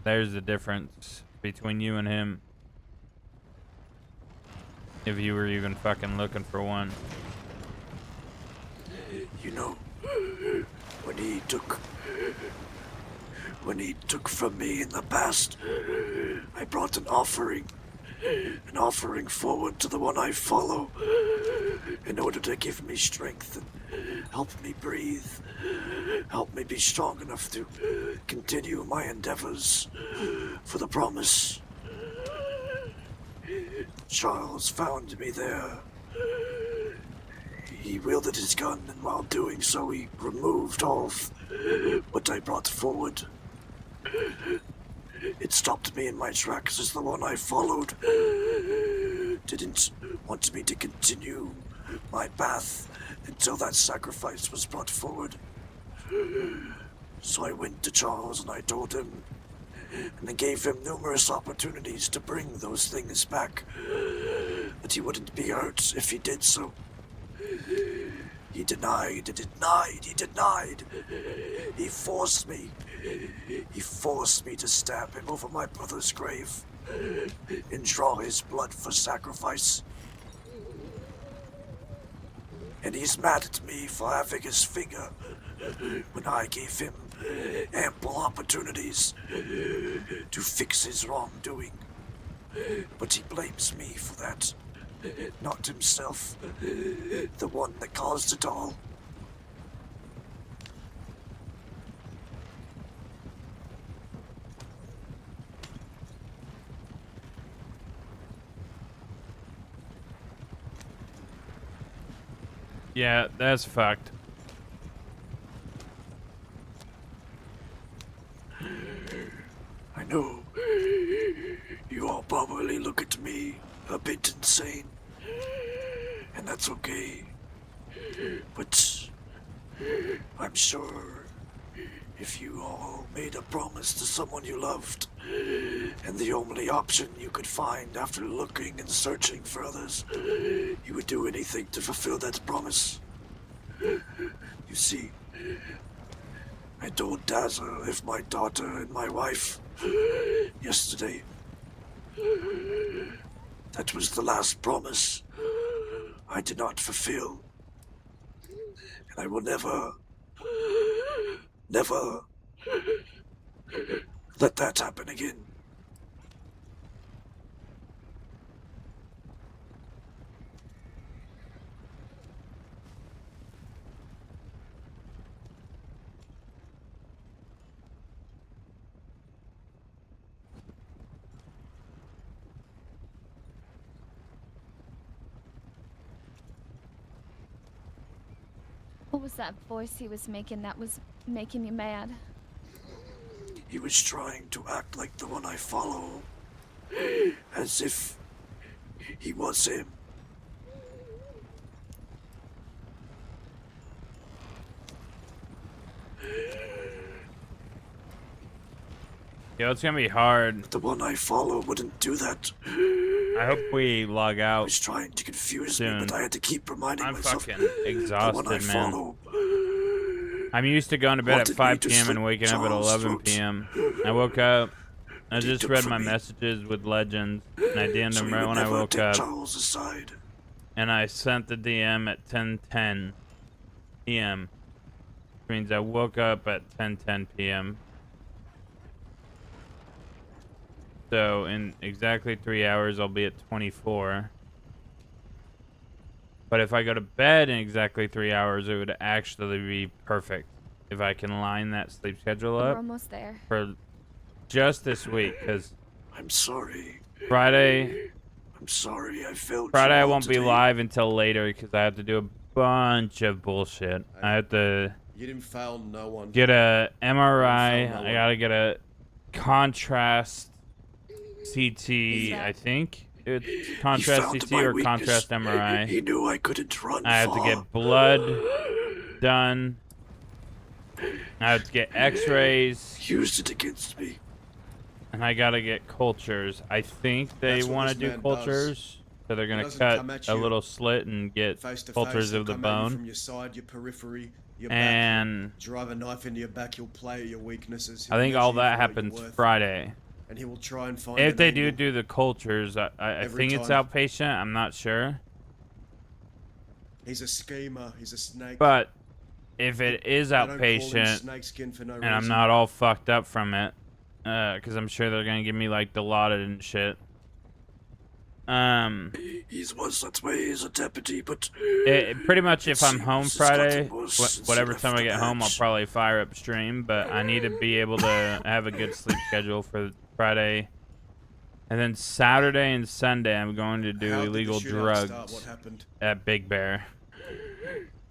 There's the difference between you and him. If you were even fucking looking for one.
You know, when he took from me in the past, I brought an offering forward to the one I follow, in order to give me strength and help me breathe, help me be strong enough to continue my endeavors for the promise. Charles found me there. He wielded his gun, and while doing so, he removed all of what I brought forward. It stopped me in my tracks as the one I followed didn't want me to continue my path until that sacrifice was brought forward. So I went to Charles and I told him, and I gave him numerous opportunities to bring those things back, but he wouldn't be hurt if he did so. He denied. He forced me to stab him over my brother's grave and draw his blood for sacrifice. And he's mad at me for having his finger when I gave him ample opportunities to fix his wrongdoing. But he blames me for that, not himself, the one that caused it all.
Yeah, that's fucked.
and that's okay. But I'm sure if you all made a promise to someone you loved, and the only option you could find after looking and searching for others, you would do anything to fulfill that promise. You see, I told Dazzle if my daughter and my wife yesterday. That was the last promise I did not fulfill. And I will never let that happen again.
What was that voice he was making that was making you mad?
He was trying to act like the one I follow, as if he was him.
Yo, it's gonna be hard.
The one I follow wouldn't do that.
I hope we log out.
He was trying to confuse
soon.
me, but I had to keep reminding
I'm
myself.
fucking exhausted,
the one I
man.
follow
I'm used to going to bed at
wanted me
5
to
p.m. and
slit
waking up at
Charles'
11
throat.
p.m. I woke up. I
He
just
took
read
from
my
me.
messages with Legends, and I DM'd
So
him
he
right
would
when I
never
woke
take
up.
Charles aside.
And I sent the DM at 10:10 p.m. Which means I woke up at 10:10 p.m. So in exactly 3 hours, I'll be at 24. But if I go to bed in exactly 3 hours, it would actually be perfect if I can line that sleep schedule
We're
up
almost there.
for just this week. Because
I'm sorry.
Friday
I'm sorry I failed
Friday
you
I
all
won't be
today.
live until later because I have to do a bunch of bullshit. I have to
You didn't fail no one.
get a MRI.
no
I
one.
gotta get a contrast CT. I think it's contrast
found
CT
my
or
weakness.
contrast MRI.
He knew I couldn't run
I have to
far.
get blood done. I have to get X-rays.
Used it against me.
And I gotta get cultures. I think they
That's what
want to
this
do
man
cultures. So they're
He
gonna
doesn't
cut
come at
a
you
little slit and get
face to
cultures
face. He'll
of the
come at you
bone.
from your side, your periphery, your
And
back. He'll drive a knife into your back. He'll play at your weaknesses.
I
He'll
think
measure
all
you
that
for what you're
happens
worth,
Friday.
And he will try and find
If
an
they
angle.
do the cultures, I
Every
think it's
time.
outpatient. I'm not sure.
He's a schemer. He's a snake.
But if it is
They don't call him
outpatient,
snakeskin for no
and I'm
reason.
not all fucked up from it, because I'm sure they're gonna give me like Dilaudid and shit.
He was that way as a deputy, but
Pretty much if I'm home
seems it's
Friday,
gotten worse since he
whatever
left
time I
the
get home, I'll
badge.
probably fire up stream. But I need to be able to have a good sleep schedule for Friday. And then Saturday and Sunday, I'm going to do
How did the
illegal
shootout
drugs
start? What happened?
at Big Bear.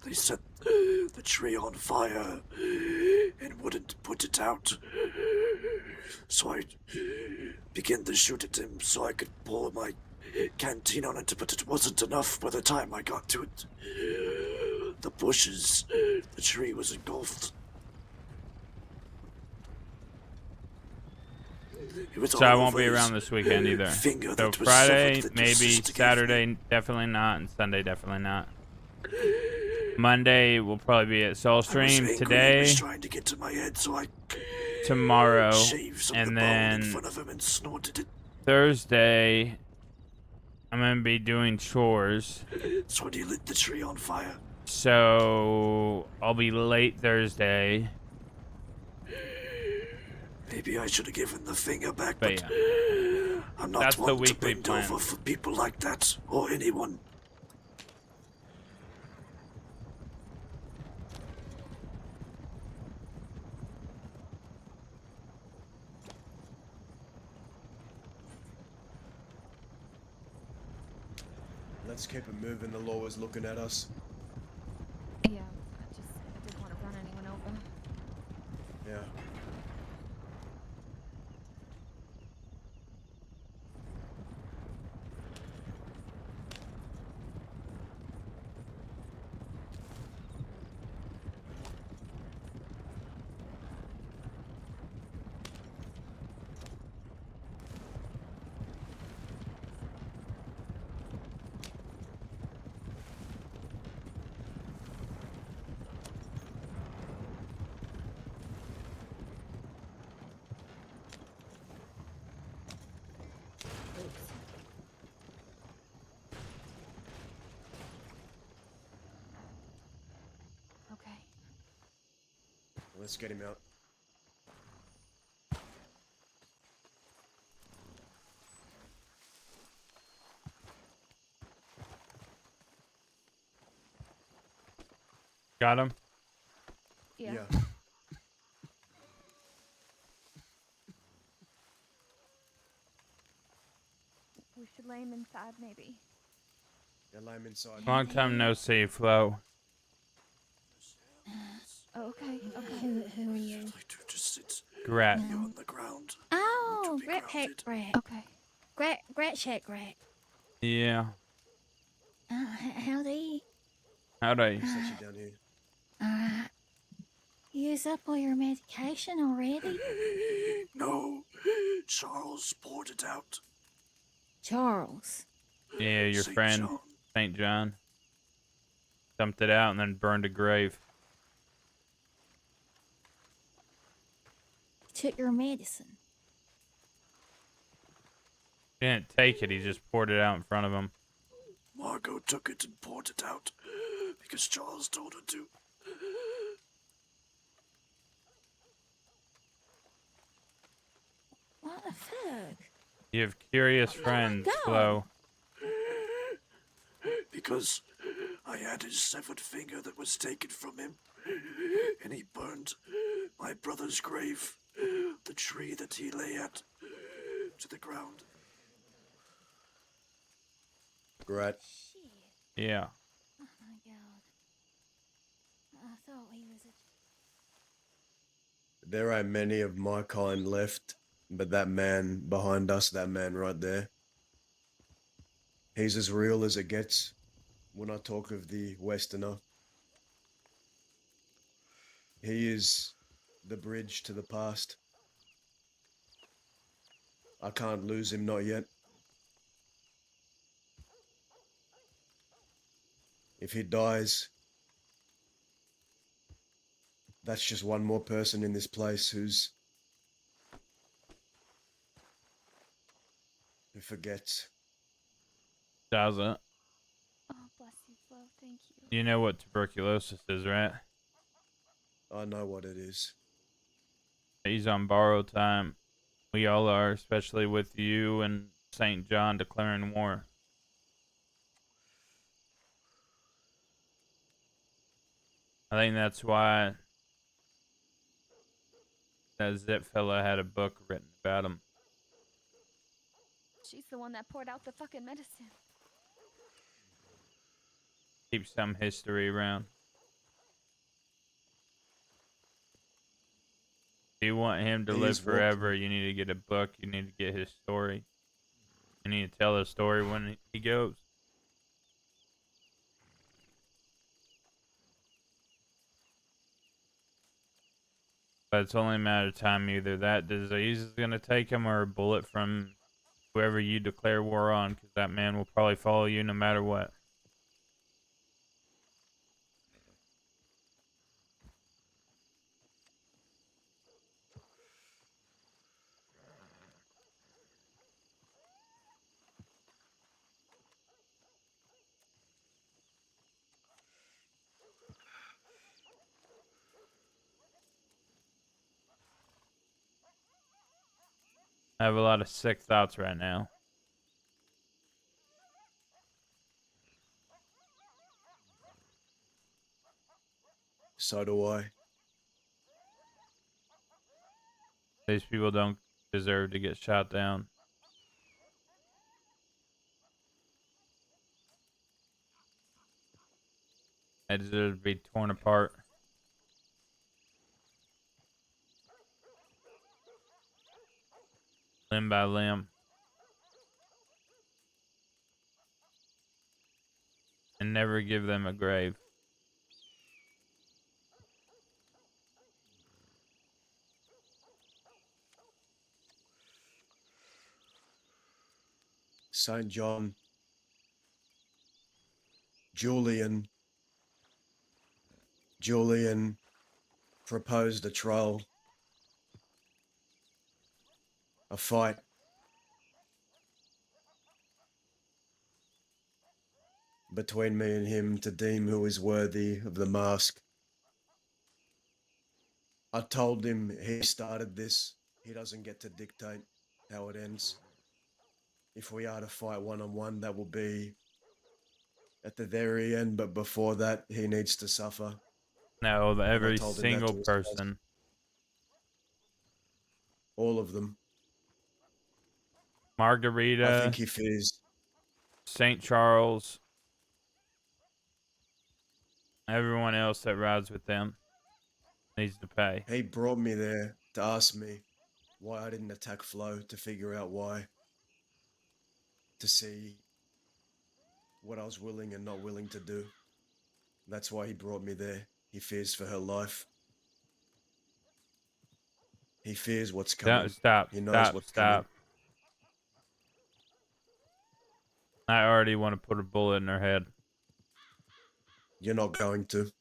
They set the tree on fire and wouldn't put it out. So I began to shoot at him so I could pour my canteen on it, but it wasn't enough by the time I got to it. The bushes, the tree was engulfed. It was
So
all
I won't
over
be
his
around this weekend either.
finger
So
that was
Friday,
severed that
maybe.
your sister gave
Saturday, definitely not. And Sunday, definitely not. Monday, we'll probably be at Soul
I was
Stream
angry. He
today,
was trying to get to my head, so I
tomorrow,
shaved some of
and
the bone in
then
front of him and snorted it.
Thursday, I'm going to be doing chores.
That's when he lit the tree on fire.
So I'll be late Thursday.
Maybe I should have given the finger back,
But
but
yeah,
I'm not
that's the
one to
weekly
bend
plan.
over for people like that, or anyone.
Let's keep it moving. The law is looking at us.
Yeah, I didn't want to run anyone over.
Yeah. Let's get him out.
Got him?
Yeah.
We should lay him inside, maybe.
Yeah, lay him inside.
Long time no see, Flo.
Okay, okay.
Who are you?
Just sit
Grat.
on the ground.
Oh, Grat.
Okay.
Grat check, Grat.
Yeah.
Howdy.
Howdy.
Set you down here.
Alright. Use up all your medication already?
No, Charles poured it out.
Charles.
Yeah, your
St.
friend,
John.
St. John. Dumped it out and then burned a grave.
Took your medicine.
He didn't take it, he just poured it out in front of him.
Margot took it and poured it out because Charles told her to.
What the fuck?
You have curious friends, Flo.
Because I had his severed finger that was taken from him, and he burned my brother's grave, the tree that he lay at, to the ground.
Grat.
Yeah.
Oh my god. I thought he was a...
There are many of my kind left, but that man behind us, that man right there, he's as real as it gets when I talk of the Westerner. He is the bridge to the past. I can't lose him, not yet. If he dies, that's just one more person in this place who forgets.
Doesn't.
Oh, bless you, Flo. Thank you.
You know what tuberculosis is, right?
I know what it is.
He's on borrowed time. We all are, especially with you and St. John declaring war. I think that's why that Zip fella had a book written about him.
She's the one that poured out the fucking medicine.
Keep some history around. If you want him to
He
live
is
forever, you need to get a book. You need to get his story. You need to tell his story when he goes. But it's only a matter of time. Either that disease is going to take him or a bullet from whoever you declare war on, because that man will probably follow you no matter what. I have a lot of sick thoughts right now.
So do I.
These people don't deserve to get shot down. They deserve to be torn apart. Limb by limb. And never give them a grave.
St. John. Julian proposed a trial. A fight. Between me and him to deem who is worthy of the mask. I told him he started this. He doesn't get to dictate how it ends. If we are to fight one-on-one, that will be at the very end, but before that, he needs to suffer.
No,
And I
every
told him that
single
to his face.
person.
All of them. I
Margarita,
think he fears.
St. Charles, everyone else that rides with them needs to pay.
He brought me there to ask me why I didn't attack Flo, to figure out why. To see what I was willing and not willing to do. That's why he brought me there. He fears for her life. He fears what's coming.
Stop,
He knows
stop,
what's
stop.
coming.
I already want to put a bullet in her head.
You're not going to.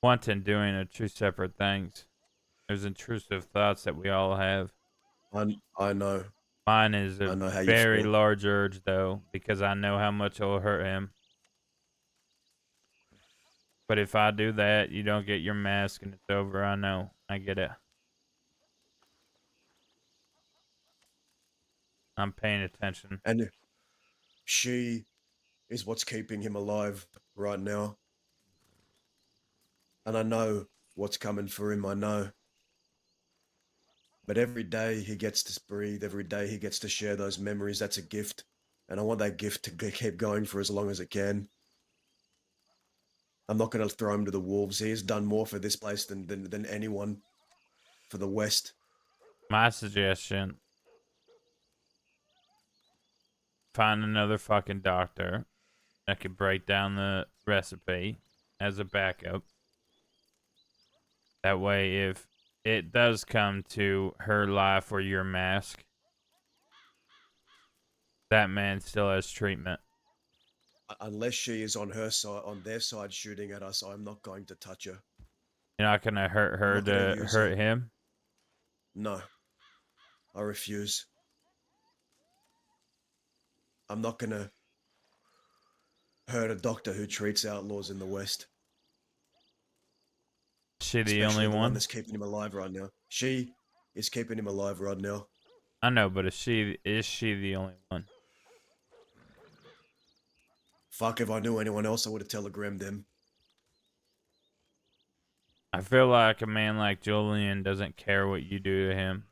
Want and doing are two separate things. There's intrusive thoughts that we all have.
I know.
Mine is a
I know how you
very
feel.
large urge, though, because I know how much it will hurt him. But if I do that, you don't get your mask and it's over. I know. I get it. I'm paying attention.
And she is what's keeping him alive right now. And I know what's coming for him, I know. But every day he gets to breathe, every day he gets to share those memories, that's a gift. And I want that gift to keep going for as long as it can. I'm not going to throw him to the wolves. He has done more for this place than anyone for the West.
My suggestion: find another fucking doctor that could break down the recipe as a backup. That way, if it does come to her life or your mask, that man still has treatment.
Unless she is on her side, on their side, shooting at us, I'm not going to touch her.
You're not gonna hurt her
not gonna
to
use
hurt
her.
him?
No. I refuse. I'm not gonna hurt a doctor who treats outlaws in the West.
She the
Especially
only
the one
one?
that's keeping him alive right now. She is keeping him alive right now.
I know, but is she the only one?
Fuck, if I knew anyone else, I would have telegrammed them.
I feel like a man like Julian doesn't care what you do to him.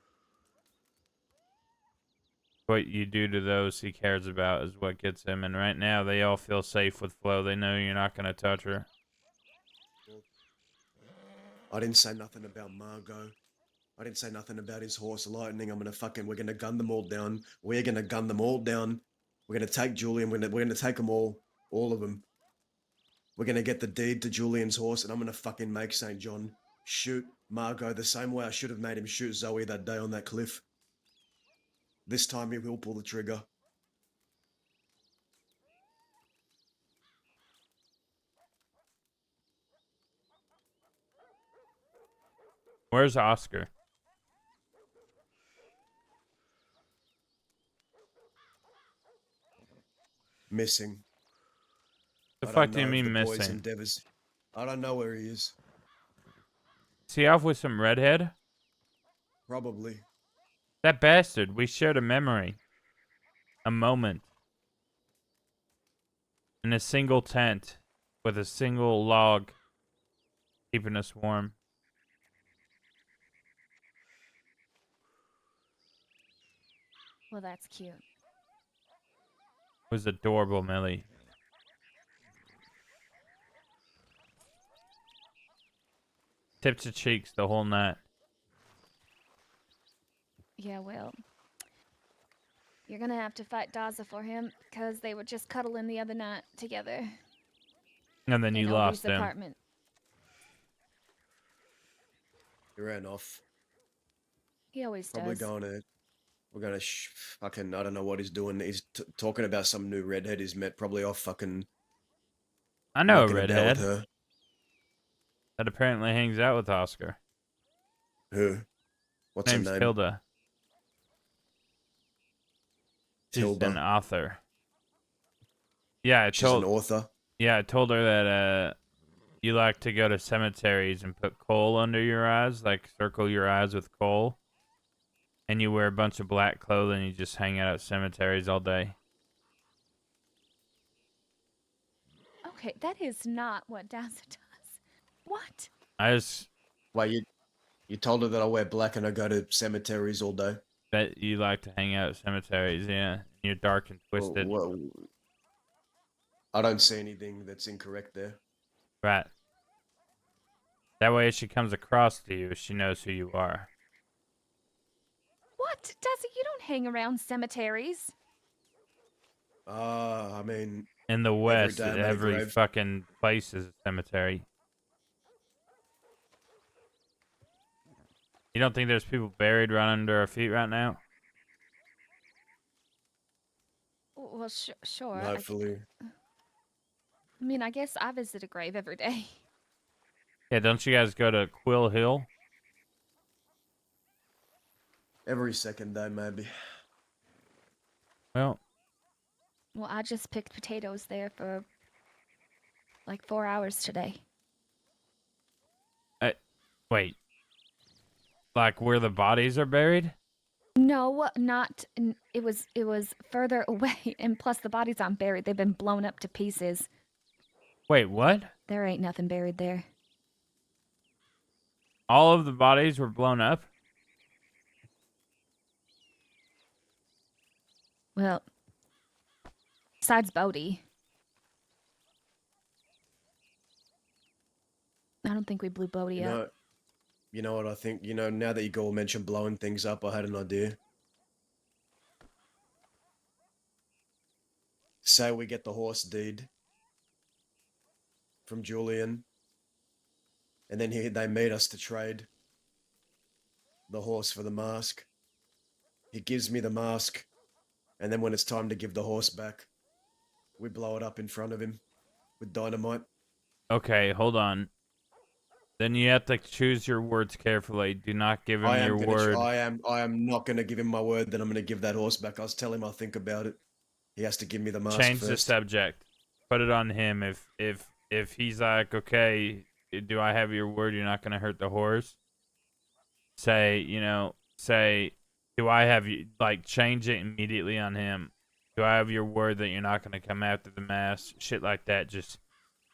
What you do to those he cares about is what gets him. And right now, they all feel safe with Flo. They know you're not going to touch her.
I didn't say nothing about Margot. I didn't say nothing about his horse Lightning. We're gonna gun them all down. We're gonna gun them all down. We're gonna take Julian. We're gonna take them all of them. We're gonna get the deed to Julian's horse, and I'm gonna fucking make St. John shoot Margot the same way I should have made him shoot Zoe that day on that cliff. This time he will pull the trigger.
Where's Oscar?
Missing.
The
I
fuck
don't
do you
know of
mean
the boys'
missing?
endeavors. I don't know where he is.
Is he off with some redhead?
Probably.
That bastard. We shared a memory. A moment. In a single tent. With a single log. Keeping us warm.
Well, that's cute.
It was adorable, Millie. Tips to cheeks the whole night.
Yeah, well, you're gonna have to fight Daza for him because they were just cuddling the other night together.
And then
in
you
Odie's
lost him.
apartment.
He ran off.
He always
Probably
does.
going to. We're gonna fucking. I don't know what he's doing. He's talking about some new redhead he's met. Probably off fucking.
I know a
knocking about
redhead.
with her.
That apparently hangs out with Oscar.
Who? What's her
Name's
name?
Tilda. She's
Tilda.
an author. Yeah,
She's an author.
Yeah, I told her that you like to go to cemeteries and put coal under your eyes, like circle your eyes with coal, and you wear a bunch of black clothing. You just hang out at cemeteries all day.
Okay, that is not what Dazzle does. What?
I just
Why you told her that I wear black and I go to cemeteries all day.
bet you like to hang out at cemeteries. Yeah, you're dark and twisted.
Well, I don't see anything that's incorrect there.
Right. That way, if she comes across to you, she knows who you are.
What? Dazzle, you don't hang around cemeteries.
I mean,
In the West,
day I'm at a
every
grave.
fucking place is a cemetery. You don't think there's people buried right under our feet right now?
Well, sure.
Hopefully.
I mean, I guess I visit a grave every day.
Yeah, don't you guys go to Quill Hill?
Every second day, maybe.
Well,
Well, I just picked potatoes there for like 4 hours today.
wait. Like where the bodies are buried?
No, not. It was further away, and plus the bodies aren't buried. They've been blown up to pieces.
Wait, what?
There ain't nothing buried there.
All of the bodies were blown up?
Well, besides Bodie. I don't think we blew Bodie up.
You know what I think? You know, now that you all mentioned blowing things up, I had an idea. Say we get the horse deed from Julian, and then they meet us to trade the horse for the mask. He gives me the mask, and then when it's time to give the horse back, we blow it up in front of him with dynamite.
Okay, hold on. Then you have to choose your words carefully. Do not give him your word.
I am not going to give him my word that I'm going to give that horse back. I'll tell him I'll think about it. He has to give me the mask
Change
first.
the subject. Put it on him. If he's like, okay, do I have your word you're not going to hurt the horse? Say, do I have you, like, change it immediately on him. Do I have your word that you're not going to come after the mask? Shit like that. Just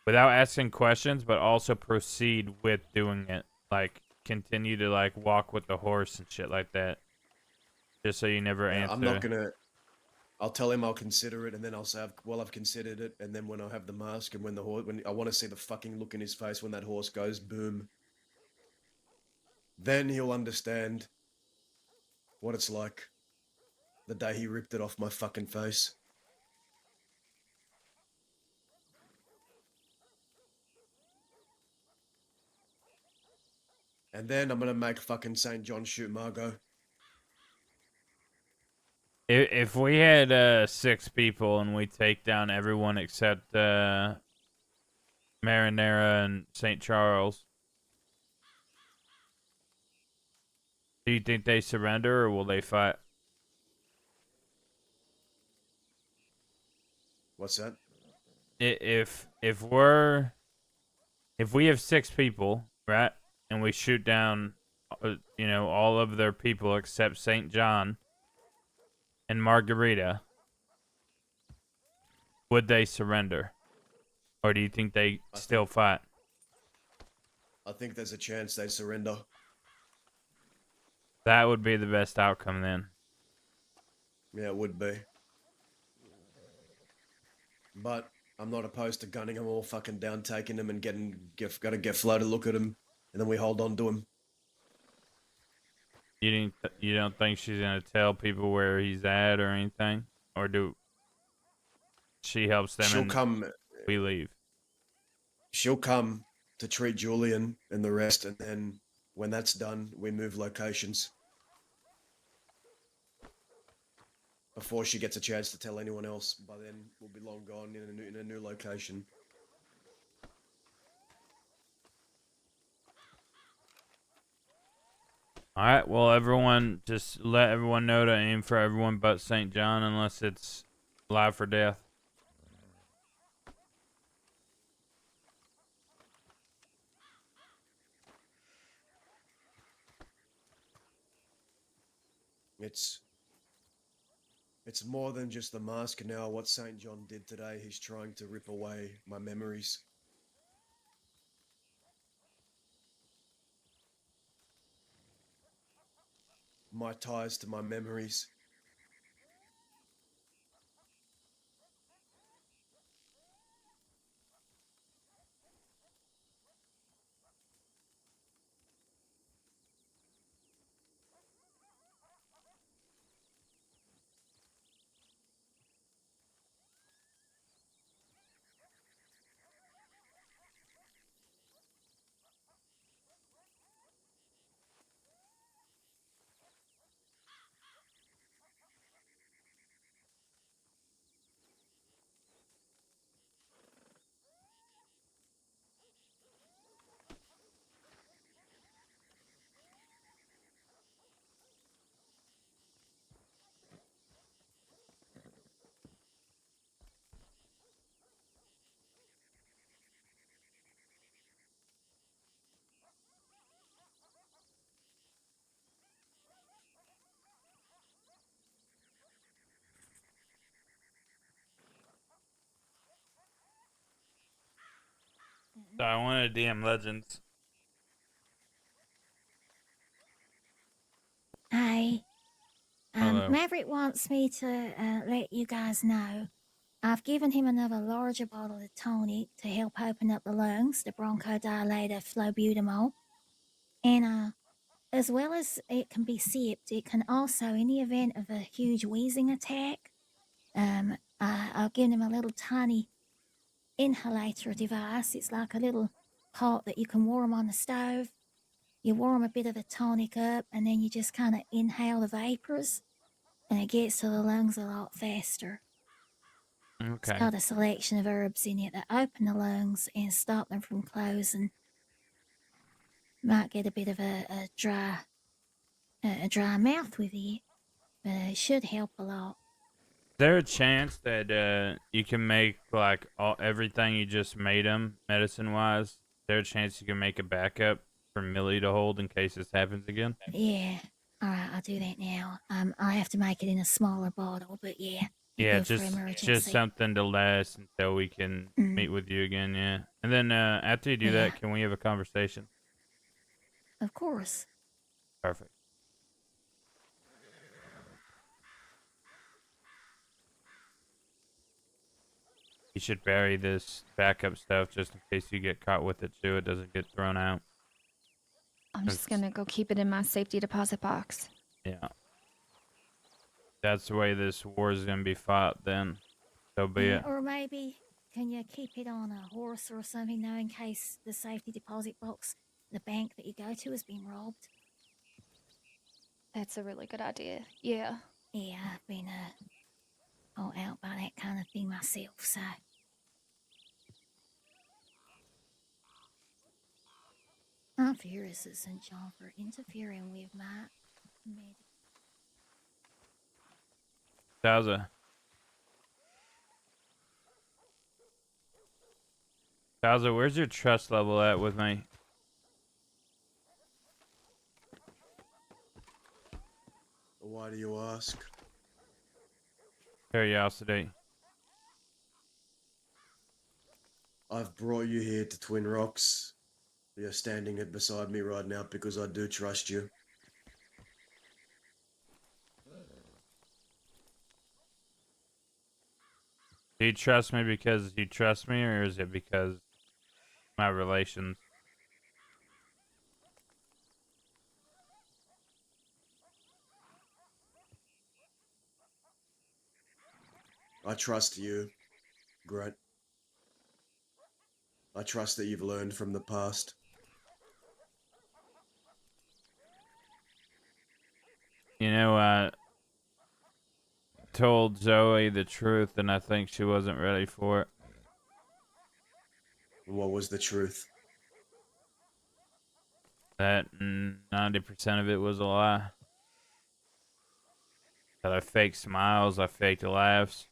without asking questions, but also proceed with doing it. Like, continue to, like, walk with the horse and shit like that. Just so you never answer.
I'm not going to... I'll tell him I'll consider it, and then I'll say, I've considered it, and then when I have the mask, and when I want to see the fucking look in his face when that horse goes boom, then he'll understand what it's like the day he ripped it off my fucking face. And then I'm gonna make fucking St. John shoot Margot.
If we had 6 people and we take down everyone except Marinara and St. Charles, do you think they surrender or will they fight?
What's that?
If we have 6 people, right, and we shoot down, all of their people except St. John and Margarita, would they surrender? Or do you think they still fight?
I think there's a chance they surrender.
That would be the best outcome then.
Yeah, it would be. But I'm not opposed to gunning them all fucking down, taking them and gotta get Flo to look at them, and then we hold on to them.
You don't think she's gonna tell people where he's at or anything, or do she helps them?
She'll
and
come.
We leave.
She'll come to treat Julian and the rest, and then when that's done, we move locations. Before she gets a chance to tell anyone else, by then we'll be long gone in a new location.
Alright, well, everyone, just let everyone know to aim for everyone but St. John unless it's life or death.
It's more than just the mask now. What St. John did today, he's trying to rip away my memories. My ties to my memories.
So I wanted to DM Legends.
Hi.
Hello.
Maverick wants me to let you guys know I've given him another larger bottle of tonic to help open up the lungs, the bronchodilator phlobutamol. And as well as it can be sipped, it can also, in the event of a huge wheezing attack, I'll give him a little tiny inhalator device. It's like a little pot that you can warm on the stove. You warm a bit of the tonic up, and then you just kind of inhale the vapors, and it gets to the lungs a lot faster. It's
Okay.
got a selection of herbs in it that open the lungs and stop them from closing. Might get a bit of a dry mouth with it, but it should help a lot.
Is there a chance that you can make like everything you just made them medicine wise? Is there a chance you can make a backup for Millie to hold in case this happens again?
Yeah. All right, I'll do that now. I have to make it in a smaller bottle, but yeah,
Yeah,
good for
just
emergency.
something to last until we can meet with you again. Yeah, and then after you do
Yeah.
that, can we have a conversation?
Of course.
Perfect. You should bury this backup stuff just in case you get caught with it too. It doesn't get thrown out.
I'm just gonna go keep it in my safety deposit box.
Yeah. That's the way this war is gonna be fought. Then, so be it.
Or maybe, can you keep it on a horse or something, though, in case the safety deposit box, the bank that you go to, has been robbed?
That's a really good idea. Yeah.
Yeah, I've been all out by that kind of thing myself, so. I'm furious at St. John for interfering with my
Tauza. Tauza, where's your trust level at with me?
Why do you ask?
Curiosity.
I've brought you here to Twin Rocks. You're standing it beside me right now because I do trust you.
Do you trust me because you trust me, or is it because my relations?
I trust you, Grat. I trust that you've learned from the past.
You know, I told Zoe the truth, and I think she wasn't ready for it.
What was the truth?
That 90% of it was a lie. That I faked smiles, I faked laughs.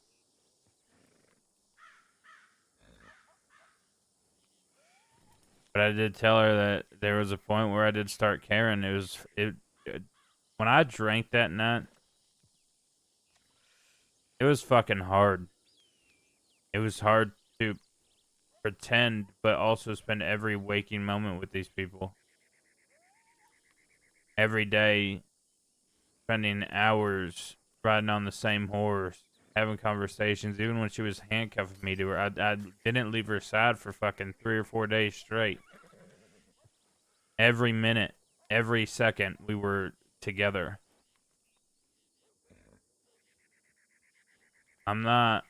But I did tell her that there was a point where I did start caring. When I drank that night, It was fucking hard. It was hard to pretend, but also spend every waking moment with these people. Every day, spending hours riding on the same horse, having conversations. Even when she was handcuffing me to her, I didn't leave her side for fucking 3 or 4 days straight. Every minute, every second, we were together. I'm not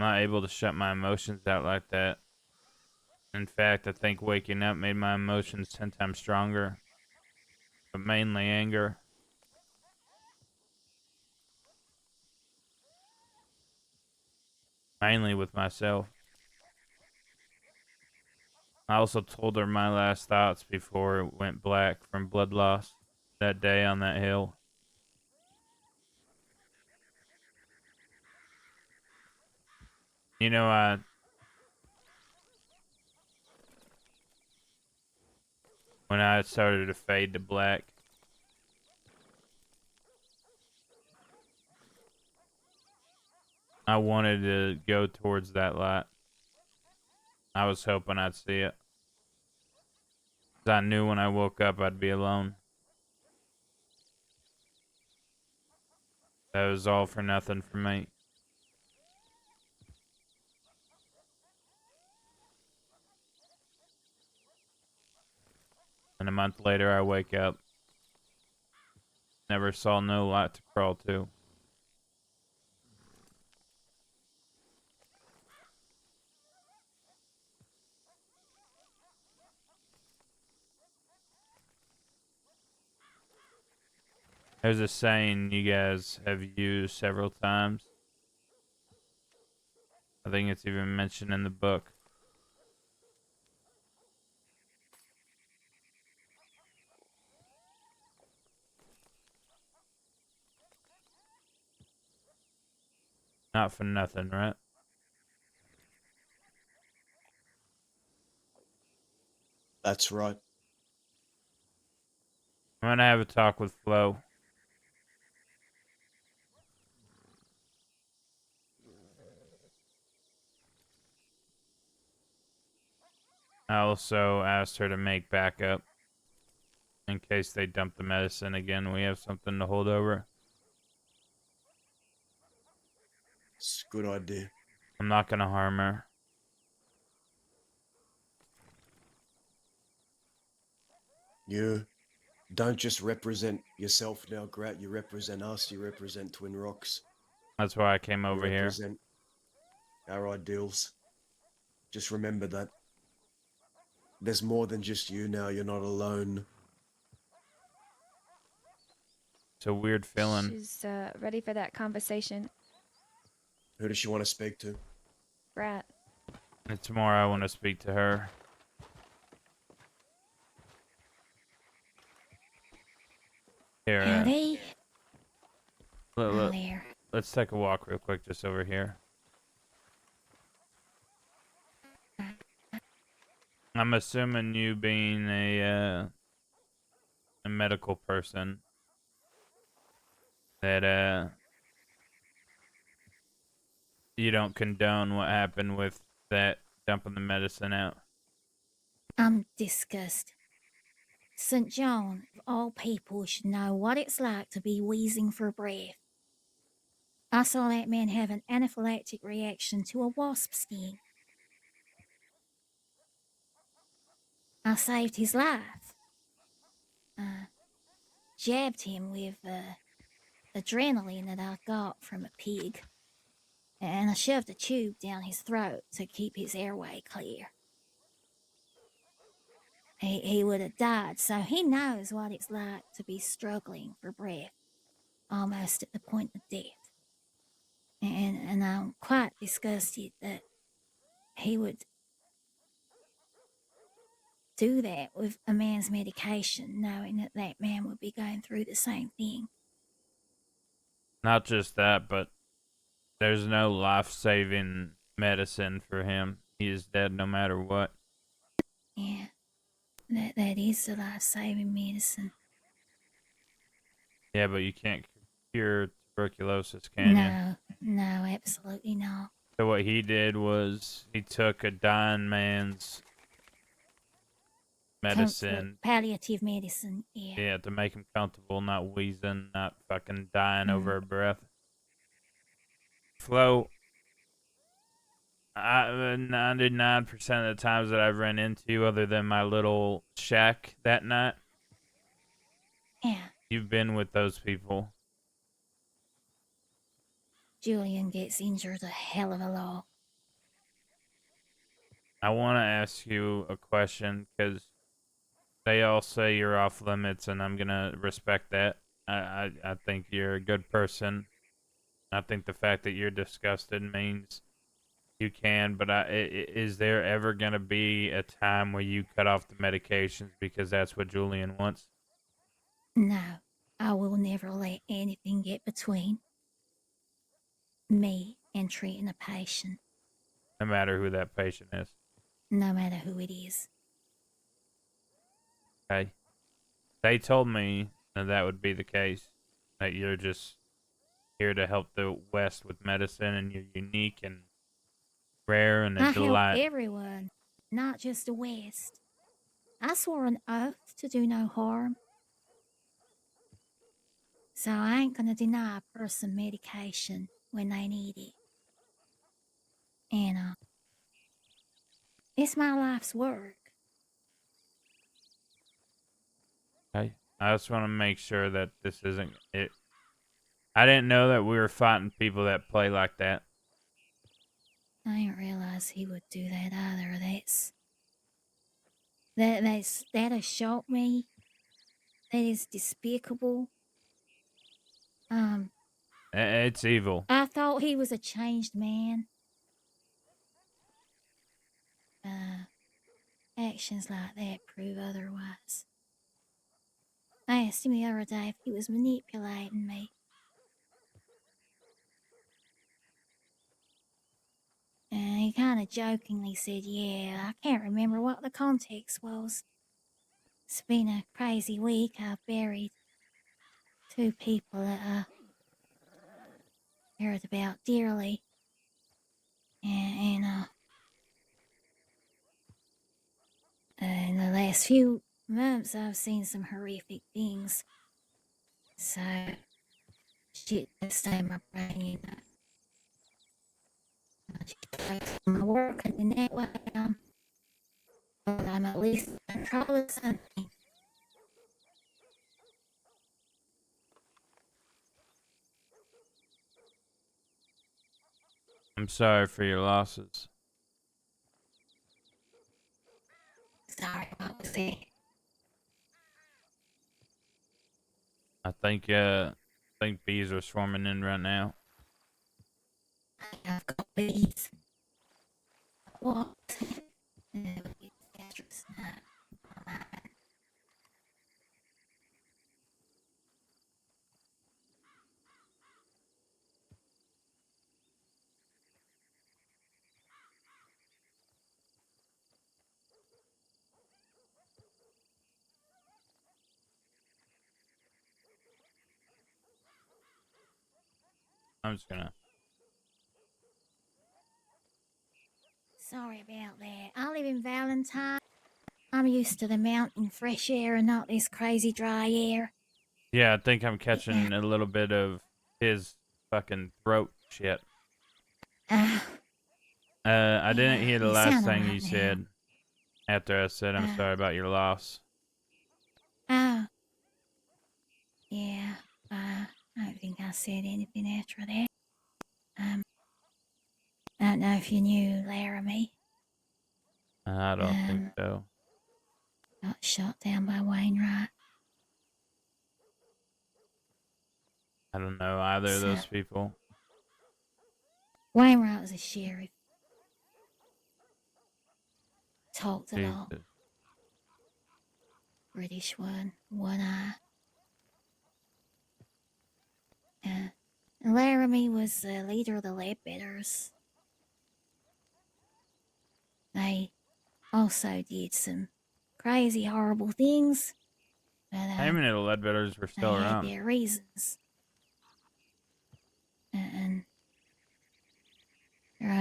able to shut my emotions out like that. In fact, I think waking up made my emotions 10 times stronger, but mainly anger. Mainly with myself. I also told her my last thoughts before it went black from blood loss that day on that hill. You know, when I started to fade to black, I wanted to go towards that light. I was hoping I'd see it. 'Cause I knew when I woke up I'd be alone. That was all for nothing for me. And a month later I wake up. Never saw no light to crawl to. There's a saying you guys have used several times. I think it's even mentioned in the book. Not for nothing, right?
That's right.
I'm gonna have a talk with Flo. I also asked her to make backup in case they dump the medicine again. We have something to hold over.
It's a good idea.
I'm not gonna harm her.
You don't just represent yourself now, Grat. You represent us. You represent Twin Rocks.
That's why I came over
You
here.
represent our ideals. Just remember that. There's more than just you now. You're not alone.
It's a weird feeling.
She's ready for that conversation.
Who does she want to speak to?
Grat.
And tomorrow I want to speak to her. Here,
Howdy. Hello
let,
there.
let's take a walk real quick just over here. I'm assuming you being a medical person that you don't condone what happened with that dumping the medicine out.
I'm disgusted. St. John, of all people, should know what it's like to be wheezing for breath. I saw that man have an anaphylactic reaction to a wasp sting. I saved his life. Jabbed him with adrenaline that I got from a pig. And I shoved a tube down his throat to keep his airway clear. He would have died, so he knows what it's like to be struggling for breath, almost at the point of death. And I'm quite disgusted that he would do that with a man's medication, knowing that that man would be going through the same thing.
Not just that, but there's no life-saving medicine for him. He is dead no matter what.
Yeah, that is the life-saving medicine.
Yeah, but you can't cure tuberculosis, can you?
No, no, absolutely not.
So what he did was he took a dying man's medicine.
Comfort, palliative medicine, yeah.
Yeah, to make him comfortable, not wheezing, not fucking dying over a breath. Flo, 99% of the times that I've run into you, other than my little shack that night,
Yeah.
you've been with those people.
Julian gets injured a hell of a lot.
I want to ask you a question because they all say you're off limits, and I'm gonna respect that. I think you're a good person. I think the fact that you're disgusted means you can, but is there ever gonna be a time where you cut off the medications because that's what Julian wants?
No, I will never let anything get between me and treating a patient,
No matter who that patient is.
no matter who it is.
Okay. They told me that would be the case. That you're just here to help the West with medicine, and you're unique and rare and a
I help
delight.
everyone, not just the West. I swore an oath to do no harm. So I ain't gonna deny a person medication when they need it. And, it's my life's work.
Okay. I just want to make sure that this isn't it. I didn't know that we were fighting people that play like that.
I didn't realize he would do that either. That has shocked me. That is despicable.
It's evil.
I thought he was a changed man. Actions like that prove otherwise. I asked him the other day if he was manipulating me. And he kind of jokingly said, yeah, I can't remember what the context was. It's been a crazy week. I've buried 2 people that I cared about dearly. And in the last few months, I've seen some horrific things. So, shit just stay in my brain, you know. I just focus on my work, and in that way, I'm at least in control of something.
I'm sorry for your losses.
Sorry, what was that?
I think bees are swarming in right now.
I've got bees. What?
I'm just gonna.
Sorry about that. I live in Valentine. I'm used to the mountain fresh air and not this crazy dry air.
Yeah, I think I'm catching a little bit of his fucking throat shit. I didn't hear the
you
last
sound
thing
alright
you
now.
said after I said I'm sorry about your loss.
Oh. Yeah, I don't think I said anything after that. I don't know if you knew Laramie.
I don't think so.
Got shot down by Wainwright.
I don't know either of
So-
those people.
Wainwright was a sheriff. Talked a lot.
Jesus.
British one eye. And Laramie was the leader of the Leadbetters. They also did some crazy, horrible things. But
How many of the Leadbetters were
they
still
had
around?
their reasons.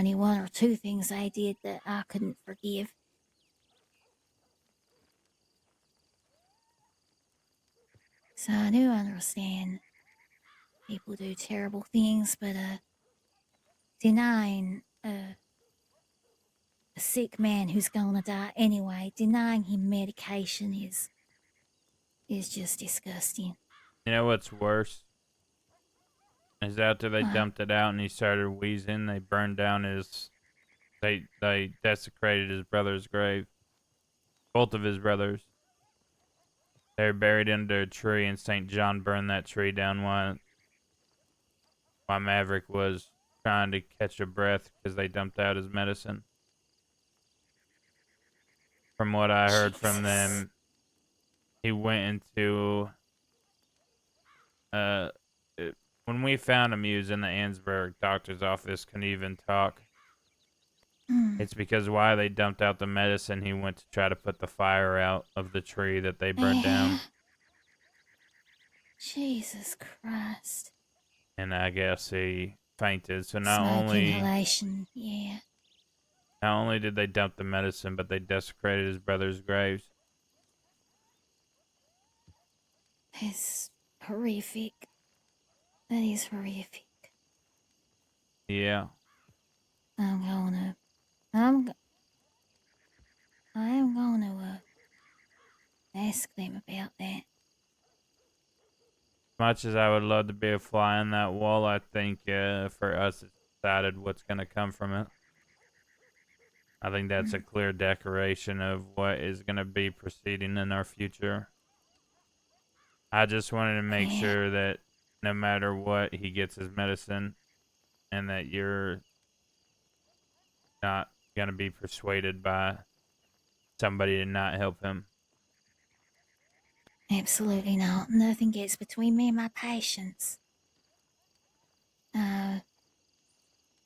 only one or two things they did that I couldn't forgive. So I do understand people do terrible things, but denying a sick man who's gonna die anyway, denying him medication is just disgusting.
You know what's worse? Is after they
What?
dumped it out and he started wheezing, they burned down his. They desecrated his brother's grave. Both of his brothers. They were buried under a tree, and St. John burned that tree down while Maverick was trying to catch a breath because they dumped out his medicine. From what I heard from them, he went into when we found him, he was in the Ansberg doctor's office, couldn't even talk. It's because while they dumped out the medicine, he went to try to put the fire out of the tree that they burned down.
Jesus Christ.
And I guess he fainted. So
Smoke inhalation, yeah.
not only did they dump the medicine, but they desecrated his brother's graves.
It's horrific. That is horrific.
Yeah.
I am gonna ask them about that.
Much as I would love to be a fly on that wall, I think for us it's decided what's going to come from it. I think that's a clear declaration of what is going to be proceeding in our future. I just wanted to make sure that no matter what, he gets his medicine and that you're not going to be persuaded by somebody to not help him.
Absolutely not. Nothing gets between me and my patients.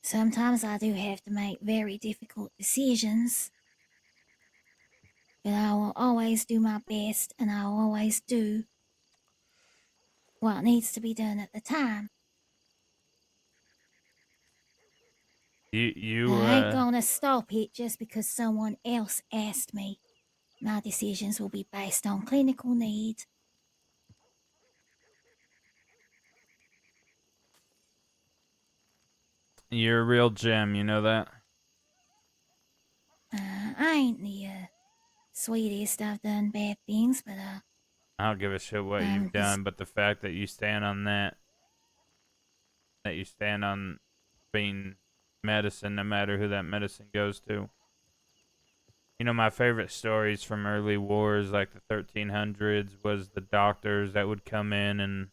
Sometimes I do have to make very difficult decisions. But I will always do my best, and I will always do what needs to be done at the time. I ain't gonna stop it just because someone else asked me. My decisions will be based on clinical need.
You're a real gem, you know that?
I ain't the sweetest. I've done bad things, but
I don't give a shit what you've done, but the fact that you stand on that you stand on being medicine, no matter who that medicine goes to. You know, my favorite stories from early wars, like the 1300s, was the doctors that would come in and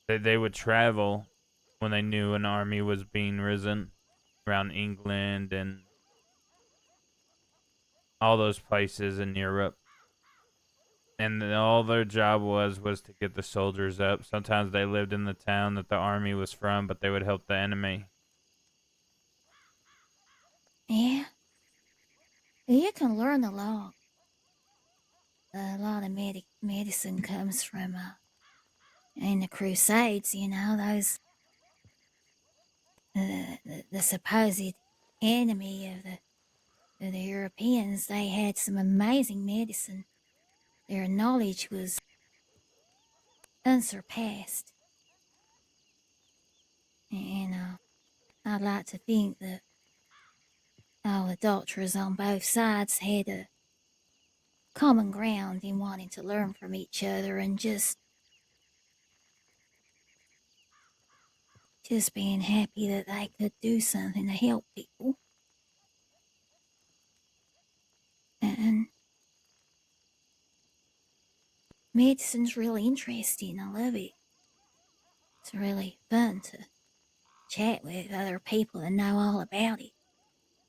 they would travel when they knew an army was being risen around England and all those places in Europe. And all their job was to get the soldiers up. Sometimes they lived in the town that the army was from, but they would help the enemy.
yeah, you can learn a lot. A lot of medicine comes from in the Crusades. You know, those the supposed enemy of the Europeans. They had some amazing medicine. Their knowledge was unsurpassed. And I'd like to think that all the doctors on both sides had a common ground in wanting to learn from each other and just being happy that they could do something to help people. And medicine's really interesting. I love it. It's really fun to chat with other people and know all about it.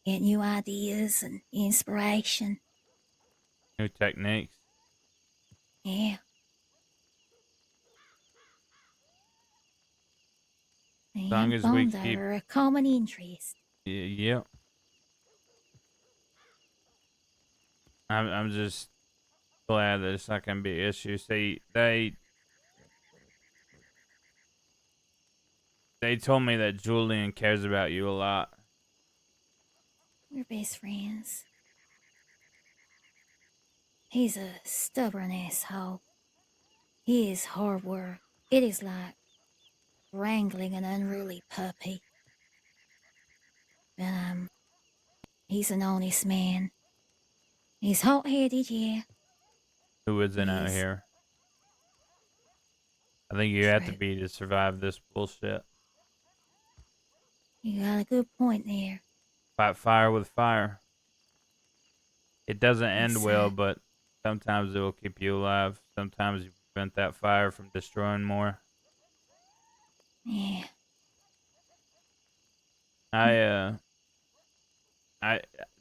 Get new ideas and inspiration.
New techniques.
Yeah.
As long as we
bond
keep...
over a common interest.
Yeah. I'm just glad that it's not going to be an issue. See, they told me that Julian cares about you a lot.
We're best friends. He's a stubborn asshole. He is hard work. It is like wrangling an unruly puppy. But, he's an honest man. He's hot-headed, yeah.
Who isn't out
He's-
here? I think you have to be to survive this bullshit.
You got a good point there.
Fight fire with fire. It doesn't end well,
Exact-
but sometimes it will keep you alive. Sometimes you prevent that fire from destroying more.
Yeah.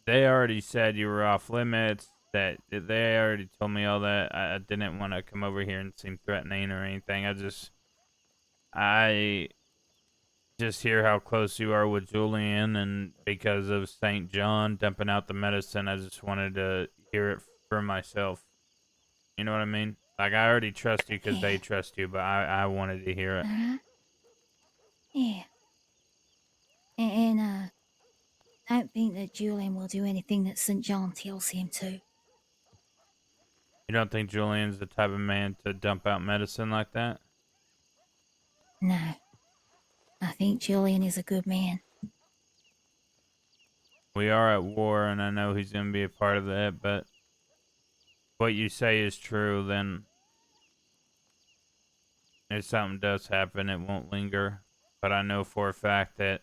They already said you were off limits. That they already told me all that. I didn't want to come over here and seem threatening or anything. I just hear how close you are with Julian, and because of St. John dumping out the medicine, I just wanted to hear it for myself. You know what I mean? Like, I already trust you because they trust you, but I wanted to hear it.
Yeah. And, I don't think that Julian will do anything that St. John tells him to.
You don't think Julian's the type of man to dump out medicine like that?
No. I think Julian is a good man.
We are at war, and I know he's going to be a part of that, but what you say is true, then if something does happen, it won't linger. But I know for a fact that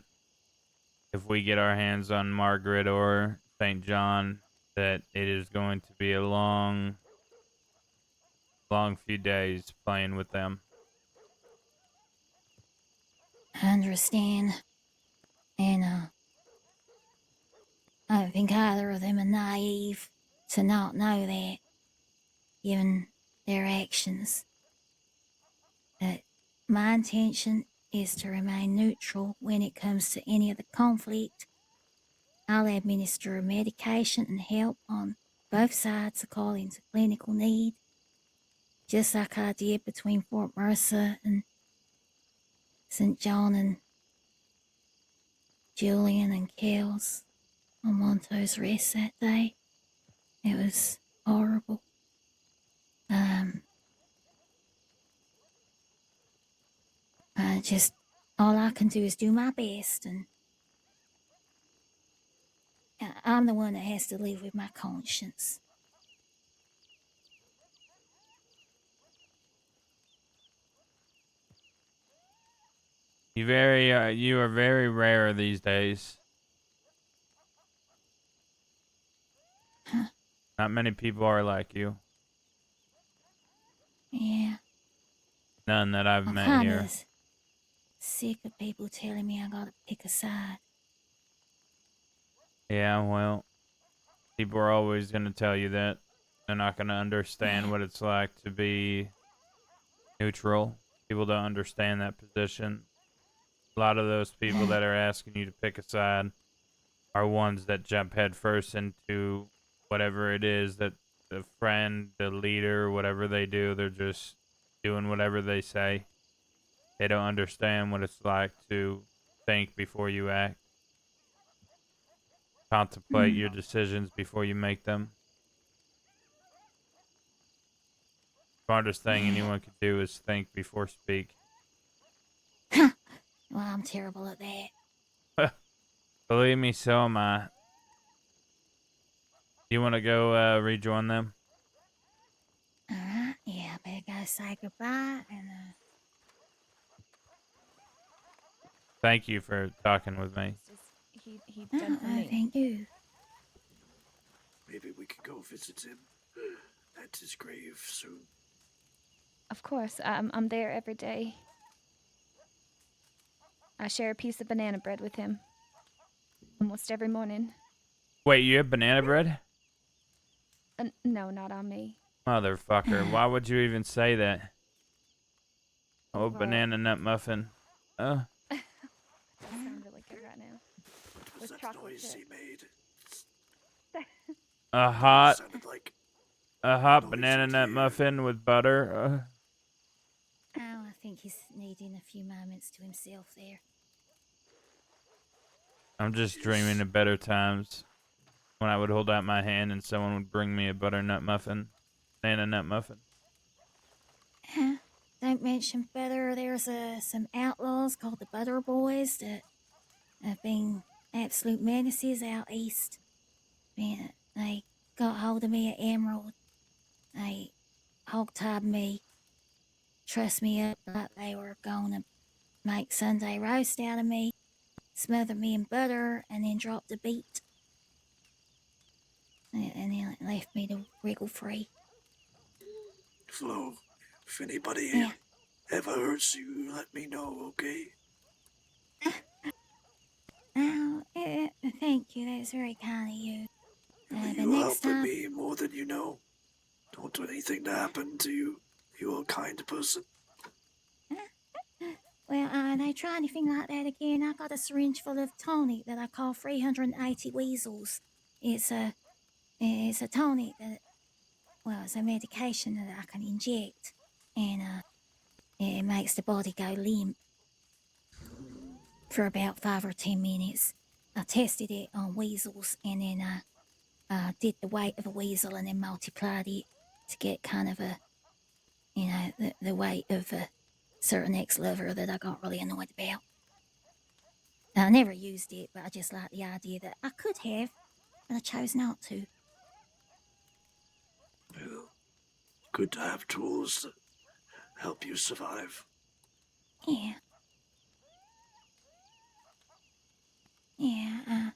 if we get our hands on Margaret or St. John, that it is going to be a long few days playing with them.
I understand. And, I don't think either of them are naive to not know that, given their actions. But my intention is to remain neutral when it comes to any of the conflict. I'll administer medication and help on both sides according to clinical need, just like I did between Fort Mercer and St. John and Julian and Kells on Monto's rest that day. It was horrible. All I can do is do my best, and I'm the one that has to live with my conscience.
You are very rare these days. Not many people are like you.
Yeah.
None that I've
I'm
met
kind
here.
of sick of people telling me I gotta pick a side.
Yeah, well, people are always going to tell you that. They're not going to understand what it's like to be neutral. People don't understand that position. A lot of those people that are asking you to pick a side are ones that jump headfirst into whatever it is that the friend, the leader, whatever they do, they're just doing whatever they say. They don't understand what it's like to think before you act. Contemplate your decisions before you make them. Smartest thing anyone could do is think before speak.
Well, I'm terrible at that.
Believe me, so am I. You want to go rejoin them?
Alright, yeah, I better go say goodbye and,
Thank you for talking with me.
He done for me.
thank you.
Maybe we could go visit him at his grave soon.
Of course, I'm there every day. I share a piece of banana bread with him almost every morning.
Wait, you have banana bread?
No, not on me.
Motherfucker, why would you even say that? Oh, banana nut muffin.
That sound really good right now.
What was
With
that
chocolate
noise he
chip.
made?
A hot
Sounded like
banana nut muffin with butter.
Oh, I think he's needing a few moments to himself there.
I'm just dreaming of better times. when I would hold out my hand and someone would bring me a butternut muffin and a nut muffin.
Don't mention butter. There's some outlaws called the Butter Boys that have been absolute menaces out east. Man, they got hold of me at Emerald. They hog-tied me, trussed me up like they were gonna make Sunday roast out of me, smothered me in butter, and then dropped a beat. And then left me to wriggle free.
Flo, if anybody ever hurts you, let me know, okay?
Oh, thank you. That's very kind of you. But
You're
next
helping
time,
me more than you know. Don't do anything to happen to you. You're a kind person.
well, they try anything like that again, I got a syringe full of tonic that I call 380 weasels. It's a tonic that, well, it's a medication that I can inject, and it makes the body go limp for about 5 or 10 minutes. I tested it on weasels, and then I did the weight of a weasel and then multiplied it to get kind of a, the weight of a certain ex-lover that I got really annoyed about. I never used it, but I just like the idea that I could have, but I chose not to.
Well, good to have tools that help you survive.
Yeah. Yeah,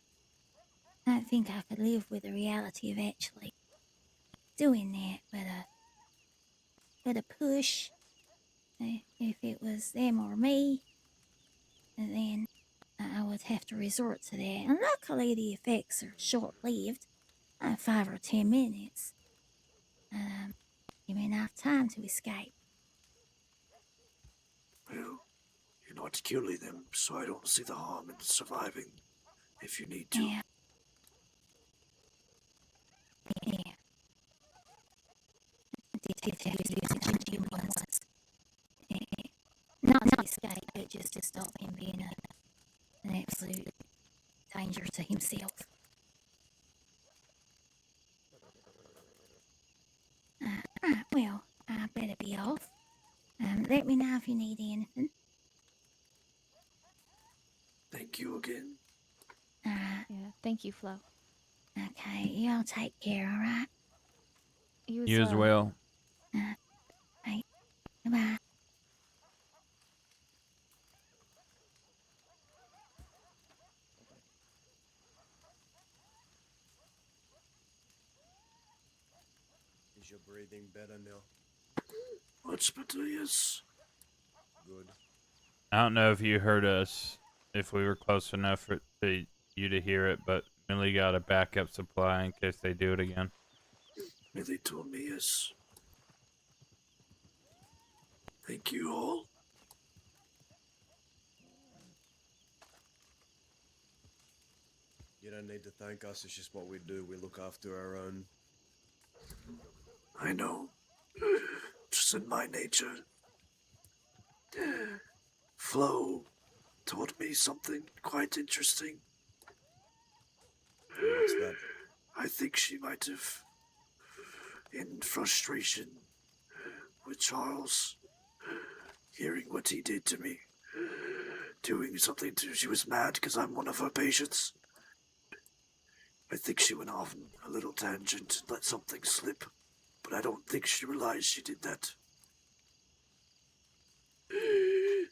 I think I could live with the reality of actually doing that, but a push, if it was them or me, then I would have to resort to that. And luckily, the effects are short-lived, 5 or 10 minutes. Give me enough time to escape.
Well, you're not killing them, so I don't see the harm in surviving if you need to.
Yeah. Yeah. I did have to use it on Jim once. Not to escape, but just to stop him being an absolute danger to himself. Right, well, I better be off. Let me know if you need anything.
Thank you again.
Alright.
Yeah. Thank you, Flo.
Okay, y'all take care, alright?
You as well.
Right. Goodbye.
Is your breathing better now?
Much better, yes.
Good.
I don't know if you heard us, if we were close enough for you to hear it, but Millie got a backup supply in case they do it again.
Millie told me yes. Thank you all.
You don't need to thank us, it's just what we do. We look after our own.
I know. Just in my nature. Flo told me something quite interesting.
What's that?
I think she might have, in frustration with Charles, hearing what he did to me, doing something to, she was mad because I'm one of her patients. I think she went off on a little tangent and let something slip, but I don't think she realized she did that.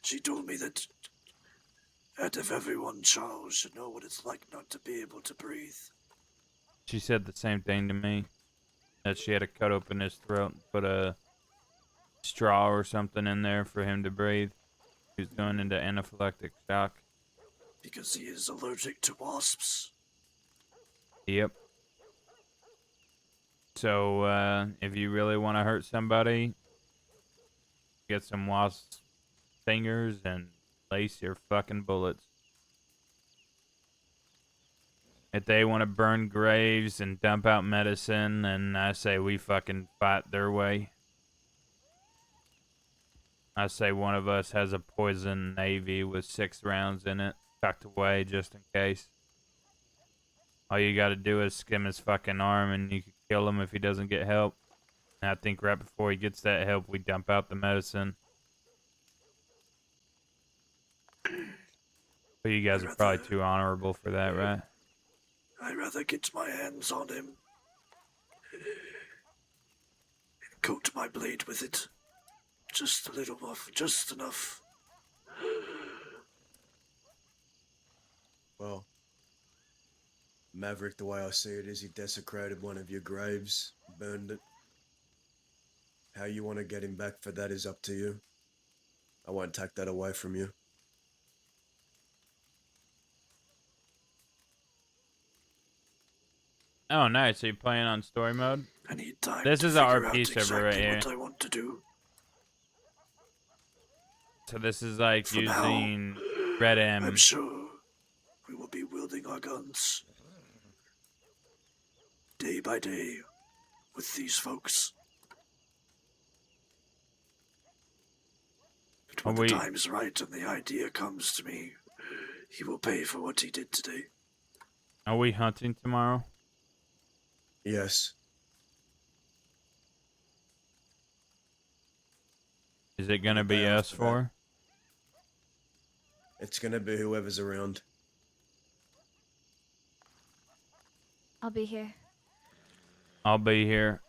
She told me that out of everyone, Charles should know what it's like not to be able to breathe.
She said the same thing to me, that she had to cut open his throat and put a straw or something in there for him to breathe. He was going into anaphylactic shock.
Because he is allergic to wasps.
Yep. So, if you really want to hurt somebody, get some wasp stingers and lace your fucking bullets. If they want to burn graves and dump out medicine, then I say we fucking fight their way. I say one of us has a poison navy with 6 rounds in it, tucked away just in case. All you gotta do is skim his fucking arm and you can kill him if he doesn't get help. And I think right before he gets that help, we dump out the medicine. But you guys are probably too honorable for that, right?
I'd rather get my hands on him and coat my blade with it. Just a little off, just enough.
Well, Maverick, the way I see it is he desecrated one of your graves, burned it. How you want to get him back for that is up to you. I won't take that away from you.
Oh, nice. So you playing on story mode?
I need time
This
to
is a
figure
RP
out
server right
exactly
here.
what I want to do.
So this is like
For now,
using Red M.
I'm sure we will be wielding our guns day by day with these folks. But when the time is right and the idea comes to me, he will pay for what he did today.
Are we hunting tomorrow?
Yes.
Is it gonna
The day
be us
after that.
four?
It's gonna be whoever's around.
I'll be here.
I'll be here.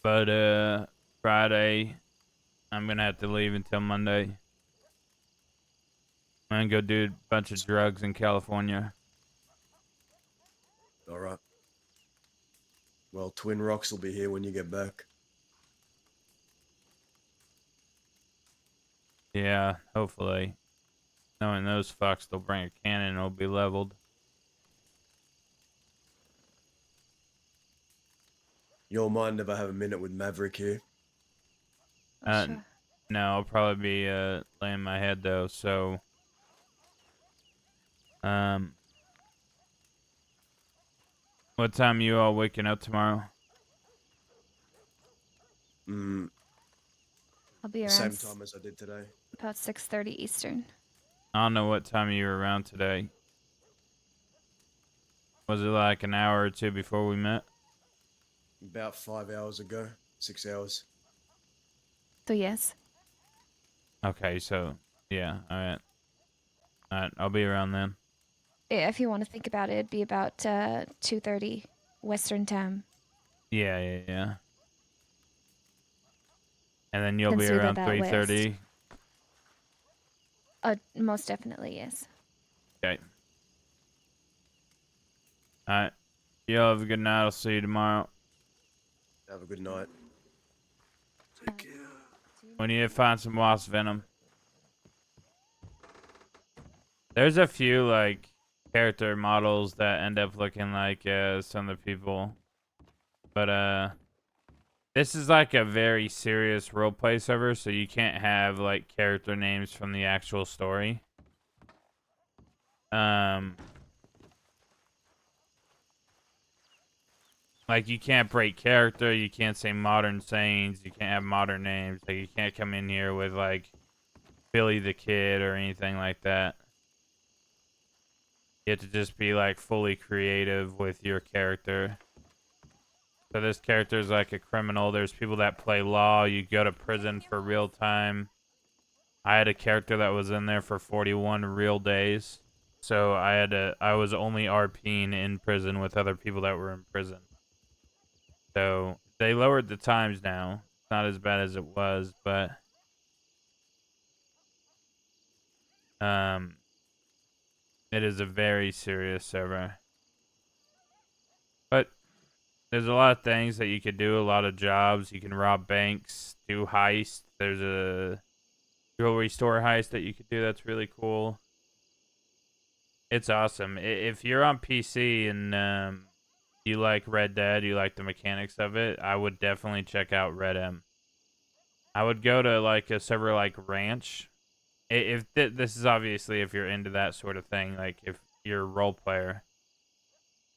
But Friday, I'm gonna have to leave until Monday. I'm gonna go do a bunch of drugs in California.
Alright. Well, Twin Rocks will be here when you get back.
Yeah, hopefully. Knowing those fucks, they'll bring a cannon and it'll be leveled.
You don't mind if I have a minute with Maverick here?
Sure.
No, I'll probably be laying my head though, so what time you all waking up tomorrow?
I'll be
The
around
same time as I did today.
about 6:30 Eastern.
I don't know what time you were around today. Was it like an hour or two before we met?
About 5 hours ago. 6 hours.
So yes.
Okay, so yeah, alright. Alright, I'll be around then.
Yeah, if you want to think about it, it'd be about 2:30 Western time.
Yeah. And then you'll be
Consider
around
that
3:30.
Most definitely, yes.
Okay. Alright. Y'all have a good night. I'll see you tomorrow.
Have a good night.
Take care.
We need to find some wasp venom. There's a few like character models that end up looking like some of the people. But this is like a very serious roleplay server, so you can't have like character names from the actual story. Like you can't break character, you can't say modern sayings, you can't have modern names. Like you can't come in here with like Billy the Kid or anything like that. You have to just be like fully creative with your character. So this character is like a criminal. There's people that play law. You go to prison for real time. I had a character that was in there for 41 real days. So I was only RPing in prison with other people that were in prison. So they lowered the times now. It's not as bad as it was, but it is a very serious server. But there's a lot of things that you could do, a lot of jobs. You can rob banks, do heists. There's a jewelry store heist that you could do that's really cool. It's awesome. If you're on PC and you like Red Dead, you like the mechanics of it, I would definitely check out Red M. I would go to like a server like Ranch. If this is obviously if you're into that sort of thing, like if you're a role player.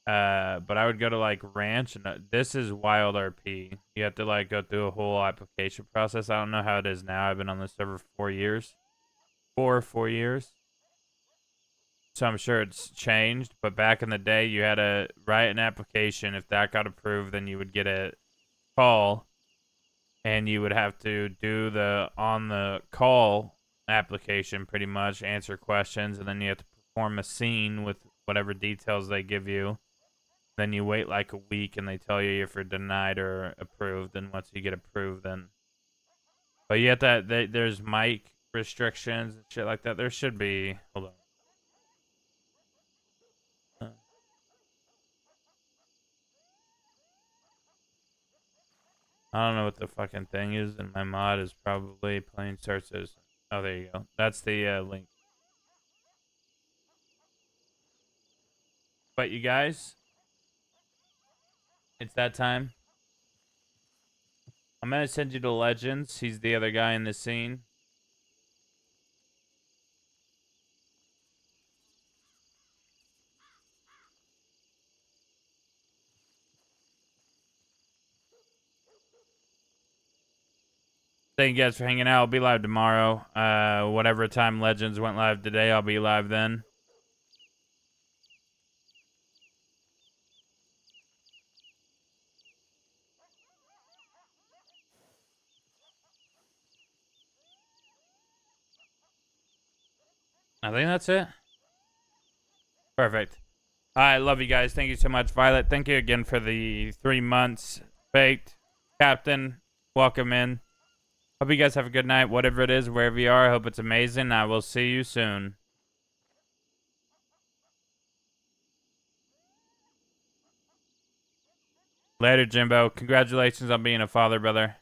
But I would go to like Ranch, and this is WildRP. You have to like go through a whole application process. I don't know how it is now. I've been on the server for 4 years. 4 years. So I'm sure it's changed. But back in the day, you had to write an application. If that got approved, then you would get a call. And you would have to do the on the call application pretty much, answer questions, and then you have to perform a scene with whatever details they give you. Then you wait like a week and they tell you if you're denied or approved. And once you get approved, then. But yet there's mic restrictions and shit like that. There should be. Hold on. I don't know what the fucking thing is, and my mod is probably plain starts as. Oh, there you go. That's the link. But you guys, it's that time. I'm gonna send you to Legends. He's the other guy in the scene. Thank you guys for hanging out. I'll be live tomorrow. Whatever time Legends went live today, I'll be live then. I think that's it. Perfect. I love you guys. Thank you so much, Violet. Thank you again for the 3 months. Baked. Captain, welcome in. Hope you guys have a good night, whatever it is, wherever you are. I hope it's amazing. I will see you soon. Later, Jimbo. Congratulations on being a father, brother.